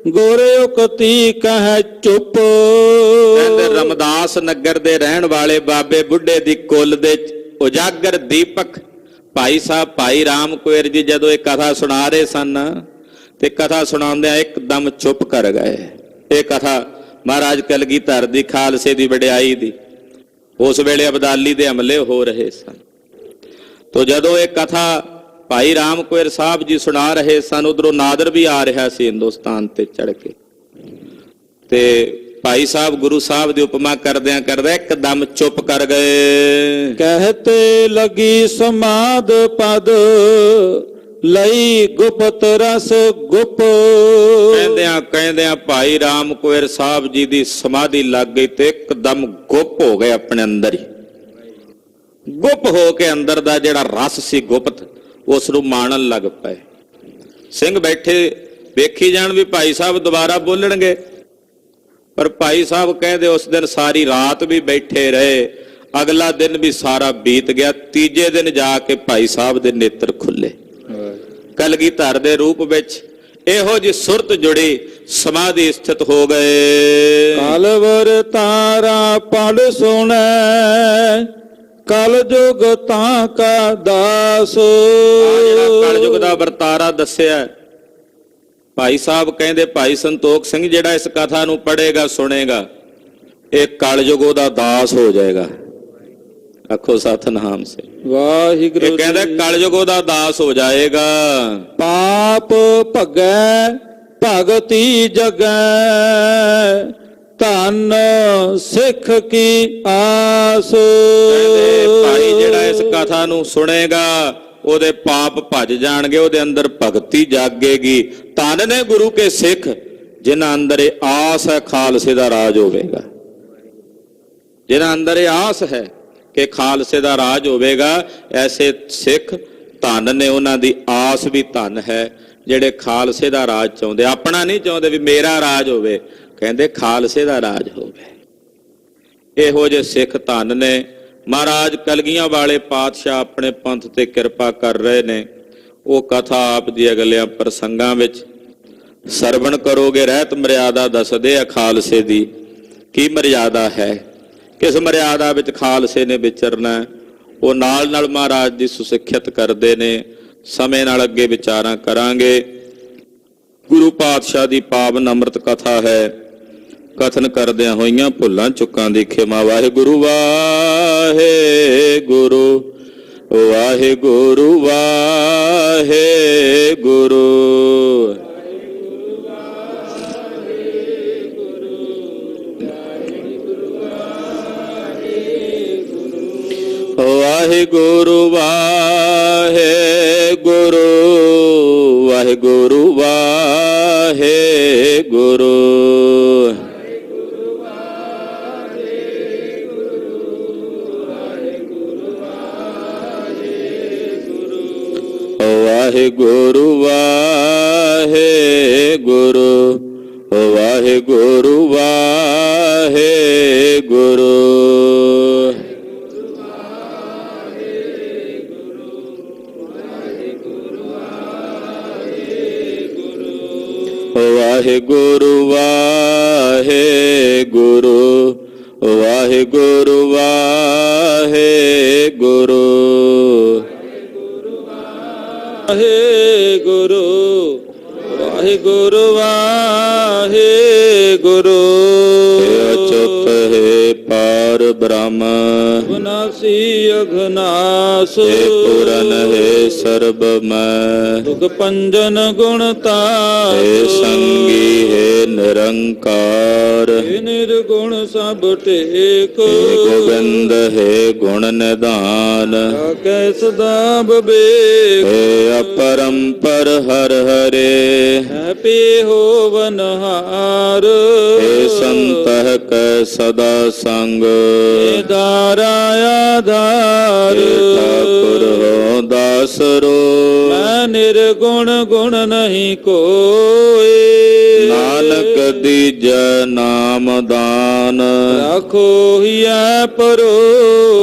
Speaker 1: ਗੁਰ ਉਕਤੀ ਕਹਿ ਚੁੱਪ।
Speaker 2: ਕਹਿੰਦੇ ਰਮਦਾਸ ਨਗਰ ਦੇ ਰਹਿਣ ਵਾਲੇ ਬਾਬੇ ਬੁੱਢੇ ਦੀ ਕੁੱਲ ਦੇ ਉਜਾਗਰ ਦੀਪਕ ਭਾਈ ਸਾਹਿਬ ਭਾਈ ਰਾਮ ਕੁਇਰ ਜੀ ਜਦੋਂ ਇਹ ਕਥਾ ਸੁਣਾ ਰਹੇ ਸਨ ਤੇ ਕਥਾ ਸੁਣਾਉਂਦਿਆਂ ਇੱਕਦਮ ਚੁੱਪ ਕਰ ਗਏ। ਇਹ ਕਥਾ ਮਹਾਰਾਜ ਕਲਗੀਧਰ ਦੀ ਖਾਲਸੇ ਦੀ ਵਡਿਆਈ ਦੀ। ਉਸ ਵੇਲੇ ਅਬਦਾਲੀ ਦੇ ਹਮਲੇ ਹੋ ਰਹੇ ਸਨ। ਤੋ ਜਦੋਂ ਇਹ ਕਥਾ ਭਾਈ ਰਾਮ ਕੁਇਰ ਸਾਹਿਬ ਜੀ ਸੁਣਾ ਰਹੇ ਸਨ, ਉਧਰੋਂ ਨਾਦਰ ਵੀ ਆ ਰਿਹਾ ਸੀ ਹਿੰਦੁਸਤਾਨ ਤੇ ਚੜ ਕੇ, ਤੇ ਭਾਈ ਸਾਹਿਬ ਗੁਰੂ ਸਾਹਿਬ ਦੀ ਉਪਮਾ ਕਰਦਿਆਂ ਇੱਕਦਮ ਚੁੱਪ ਕਰ ਗਏ।
Speaker 1: ਕਹਤੇ ਲਗੀ ਸਮਾਦ ਪਦ ਲਈ ਗੁਪਤ ਰਸ ਗੁਪ।
Speaker 2: ਕਹਿੰਦਿਆਂ ਭਾਈ ਰਾਮ ਕੁਇਰ ਸਾਹਿਬ ਜੀ ਦੀ ਸਮਾਧੀ ਲੱਗ ਗਈ ਤੇ ਇੱਕਦਮ ਗੁੱਪ ਹੋ ਗਏ ਆਪਣੇ ਅੰਦਰ ਹੀ। ਗੁੱਪ ਹੋ ਕੇ ਅੰਦਰ ਦਾ ਜਿਹੜਾ ਰਸ ਸੀ ਗੁਪਤ, ਉਸ ਨੂੰ ਮਾਣਨ ਲੱਗ ਪਏ। ਸਿੰਘ ਬੈਠੇ ਵੇਖੀ ਜਾਣ ਵੀ ਭਾਈ ਸਾਹਿਬ ਦੁਬਾਰਾ ਬੋਲਣਗੇ, ਪਰ ਭਾਈ ਸਾਹਿਬ ਕਹਿੰਦੇ ਉਸ ਦਿਨ ਸਾਰੀ ਰਾਤ ਵੀ ਬੈਠੇ ਰਹੇ, ਅਗਲਾ ਦਿਨ ਵੀ ਸਾਰਾ ਬੀਤ ਗਿਆ। ਤੀਜੇ ਦਿਨ ਜਾ ਕੇ ਭਾਈ ਸਾਹਿਬ ਦੇ ਨੇਤਰ ਖੁੱਲੇ। ਕਲਗੀਧਰ ਦੇ ਰੂਪ ਵਿੱਚ ਇਹੋ ਜਿਹੀ ਸੁਰਤ ਜੁੜੀ, ਸਮਾਧੀ ਸਥਿਤ ਹੋ ਗਏ।
Speaker 1: ਕਲਵਰ ਤਾਰਾ ਪੜ ਸੁਣੈ ਕਲ ਜੁਗ ਤਾਂ ਕਾ ਦਾਸ।
Speaker 2: ਜਿਹੜਾ ਕਲ ਯੁਗ ਦਾ ਵਰਤਾਰਾ ਦੱਸਿਆ ਭਾਈ ਸਾਹਿਬ ਕਹਿੰਦੇ, ਭਾਈ ਸੰਤੋਖ ਸਿੰਘ ਜਿਹੜਾ ਇਸ ਕਥਾ ਨੂੰ ਪੜ੍ਹੇਗਾ ਸੁਣੇਗਾ, ਇਹ ਕਲ ਯੁਗ ਦਾ ਦਾਸ ਹੋ ਜਾਏਗਾ। ਆਖੋ ਸਤਿਨਾਮ ਸੇ
Speaker 1: ਵਾਹਿਗੁਰੂ।
Speaker 2: ਇਹ ਕਹਿੰਦਾ ਕਲ ਯੁਗ ਦਾ ਦਾਸ ਹੋ ਜਾਏਗਾ।
Speaker 1: ਪਾਪ ਭਗੈ ਭਗਤੀ ਜਗੈ ਧਨ ਸਿੱਖ ਕੀ ਆਸ।
Speaker 2: ਕਹਿੰਦੇ ਭਾਈ ਜਿਹੜਾ ਇਸ ਕਥਾ ਨੂੰ ਸੁਣੇਗਾ ਉਹਦੇ ਪਾਪ ਭੱਜ ਜਾਣਗੇ, ਉਹਦੇ ਅੰਦਰ ਭਗਤੀ ਜਾਗੇਗੀ। ਧਨ ਨੇ ਗੁਰੂ ਕੇ ਸਿੱਖ ਜਿਨ੍ਹਾਂ ਅੰਦਰ ਇਹ ਆਸ ਹੈ ਖਾਲਸੇ ਦਾ ਰਾਜ ਹੋਵੇਗਾ। ਜਿਨ੍ਹਾਂ ਅੰਦਰ ਇਹ ਆਸ ਹੈ ਕਿ ਖਾਲਸੇ ਦਾ ਰਾਜ ਹੋਵੇਗਾ, ਐਸੇ ਸਿੱਖ ਧਨ ਨੇ, ਉਹਨਾਂ ਦੀ ਆਸ ਵੀ ਧਨ ਹੈ ਜਿਹੜੇ ਖਾਲਸੇ ਦਾ ਰਾਜ ਚਾਹੁੰਦੇ। ਆਪਣਾ ਨਹੀਂ ਚਾਹੁੰਦੇ ਵੀ ਮੇਰਾ ਰਾਜ ਹੋਵੇ, ਕਹਿੰਦੇ ਖਾਲਸੇ ਦਾ ਰਾਜ ਹੋਵੇ। ਇਹੋ ਜਿਹੇ ਸਿੱਖ ਧਨ ਨੇ। ਮਹਾਰਾਜ ਕਲਗੀਆਂ ਵਾਲੇ ਪਾਤਸ਼ਾਹ ਆਪਣੇ ਪੰਥ ਤੇ ਕਿਰਪਾ ਕਰ ਰਹੇ ਨੇ। ਉਹ ਕਥਾ ਆਪ ਦੀ ਅਗਲਿਆਂ ਪ੍ਰਸੰਗਾਂ ਵਿੱਚ ਸਰਵਣ ਕਰੋਗੇ। ਰਹਿਤ ਮਰਿਆਦਾ ਦੱਸਦੇ ਆ ਖਾਲਸੇ ਦੀ, ਕੀ ਮਰਿਆਦਾ ਹੈ, ਕਿਸ ਮਰਿਆਦਾ ਵਿੱਚ ਖਾਲਸੇ ਨੇ ਵਿਚਰਨਾ, ਉਹ ਨਾਲ ਨਾਲ ਮਹਾਰਾਜ ਦੀ ਸੁਸਿੱਖਿਅਤ ਕਰਦੇ ਨੇ। ਸਮੇਂ ਨਾਲ ਅੱਗੇ ਵਿਚਾਰਾਂ ਕਰਾਂਗੇ। ਗੁਰੂ ਪਾਤਸ਼ਾਹ ਦੀ ਪਾਵਨ ਅੰਮ੍ਰਿਤ ਕਥਾ ਹੈ। ਕਥਨ ਕਰਦਿਆਂ ਹੋਈਆਂ ਭੁੱਲਾਂ ਚੁੱਕਾਂ ਦੀ ਖਿਮਾ। ਵਾਹਿਗੁਰੂ ਵਾਹਿਗੁਰੂ ਵਾਹਿਗੁਰੂ ਵਾਹਿਗੁਰੂ। ਵਾਹਿਗੁਰੂ ਵਾਹਿਗੁਰੂ ਵਾਹਿਗੁਰੂ ਵਾਹਿਗੁਰੂ। ਵਾਹਿਗੁਰੂ ਵਾਹਿਗੁਰੂ ਵਾਹਿਗੁਰੂ ਵਾਹਿਗੁਰੂ। ਵਾਹਿਗੁਰੂ ਵਾਹਿਗੁਰੂ ਵਾਹਿਗੁਰੂ ਵਾਹਿਗੁਰੂ। ਵਾਹਿਗੁਰੂ
Speaker 1: ਵਾਹਿਗੁਰੂ ਵਾਹਿਗੁਰੂ
Speaker 2: हे अच्युत हे पार ब्रह्म
Speaker 1: ਵਿਨਾਸੀ ਅਘਨਾਸ
Speaker 2: हे पूरन हे सर्वमय
Speaker 1: ਦੁਖ ਪੰਜਨ ਗੁਣਤਾ
Speaker 2: हे संगी हे निरंकार
Speaker 1: हे ਨਿਰਗੁਣ ਸਭ ਟੇਕ
Speaker 2: हे गोविंद हे गुण निधान
Speaker 1: ਕੈ ਸਦਾ ਬਵੇਕ
Speaker 2: हे अपरंपर हर हरे
Speaker 1: ਹੈ ਪੀ ਹੋਵਨਹਾਰ
Speaker 2: हे संतः कै सदा संग
Speaker 1: हे ਦਾਰਾ ਆਧਾਰ
Speaker 2: हे ठाकुर हो दासरो
Speaker 1: ਮੈਂ ਨਿਰਗੁਣ ਗੁਣ ਨਹੀਂ ਕੋਏ
Speaker 2: नानक दीजै नाम दान
Speaker 1: ਰਾਖੋ ਹੀਐ ਪਰੋ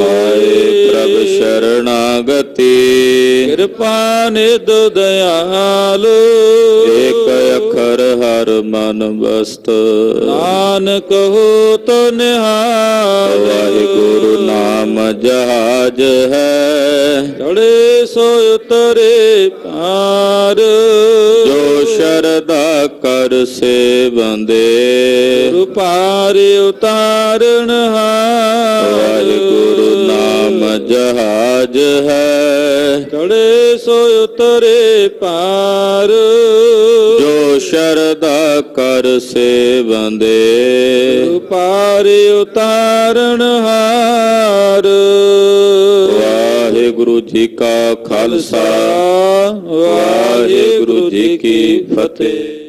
Speaker 2: आए प्रभ शरणागति
Speaker 1: ਕਿਰਪਾ ਨਿਧ ਦਇਆਲ
Speaker 2: एक अखर हर मन वस्त
Speaker 1: ਨਾਨਕ ਹੋ ਤੋ ਨਿਹਾਲ
Speaker 2: वाहिगुरु नाम जहाज है
Speaker 1: ਚੜੇ ਸੋ ਉਤਰੇ ਪਾਰ
Speaker 2: जो शरदा कर से बंदे
Speaker 1: ਗੁਰੂ ਪਾਰ ਉਤਾਰਨ ਹਾਰ
Speaker 2: वाहिगुरु नाम जहाज है
Speaker 1: ਚੜੇ ਸੋ ਉਤਰੇ ਪਾਰ
Speaker 2: जो शरदा कर से बंदे
Speaker 1: ਗੁਰੂ ਪਾਰ ਉਤਾਰਨ ਹਾਰ
Speaker 2: वाहिगुरु जी का खालसा
Speaker 1: ਵਾਹਿਗੁਰੂ ਜੀ ਕੀ ਫਤਿਹ।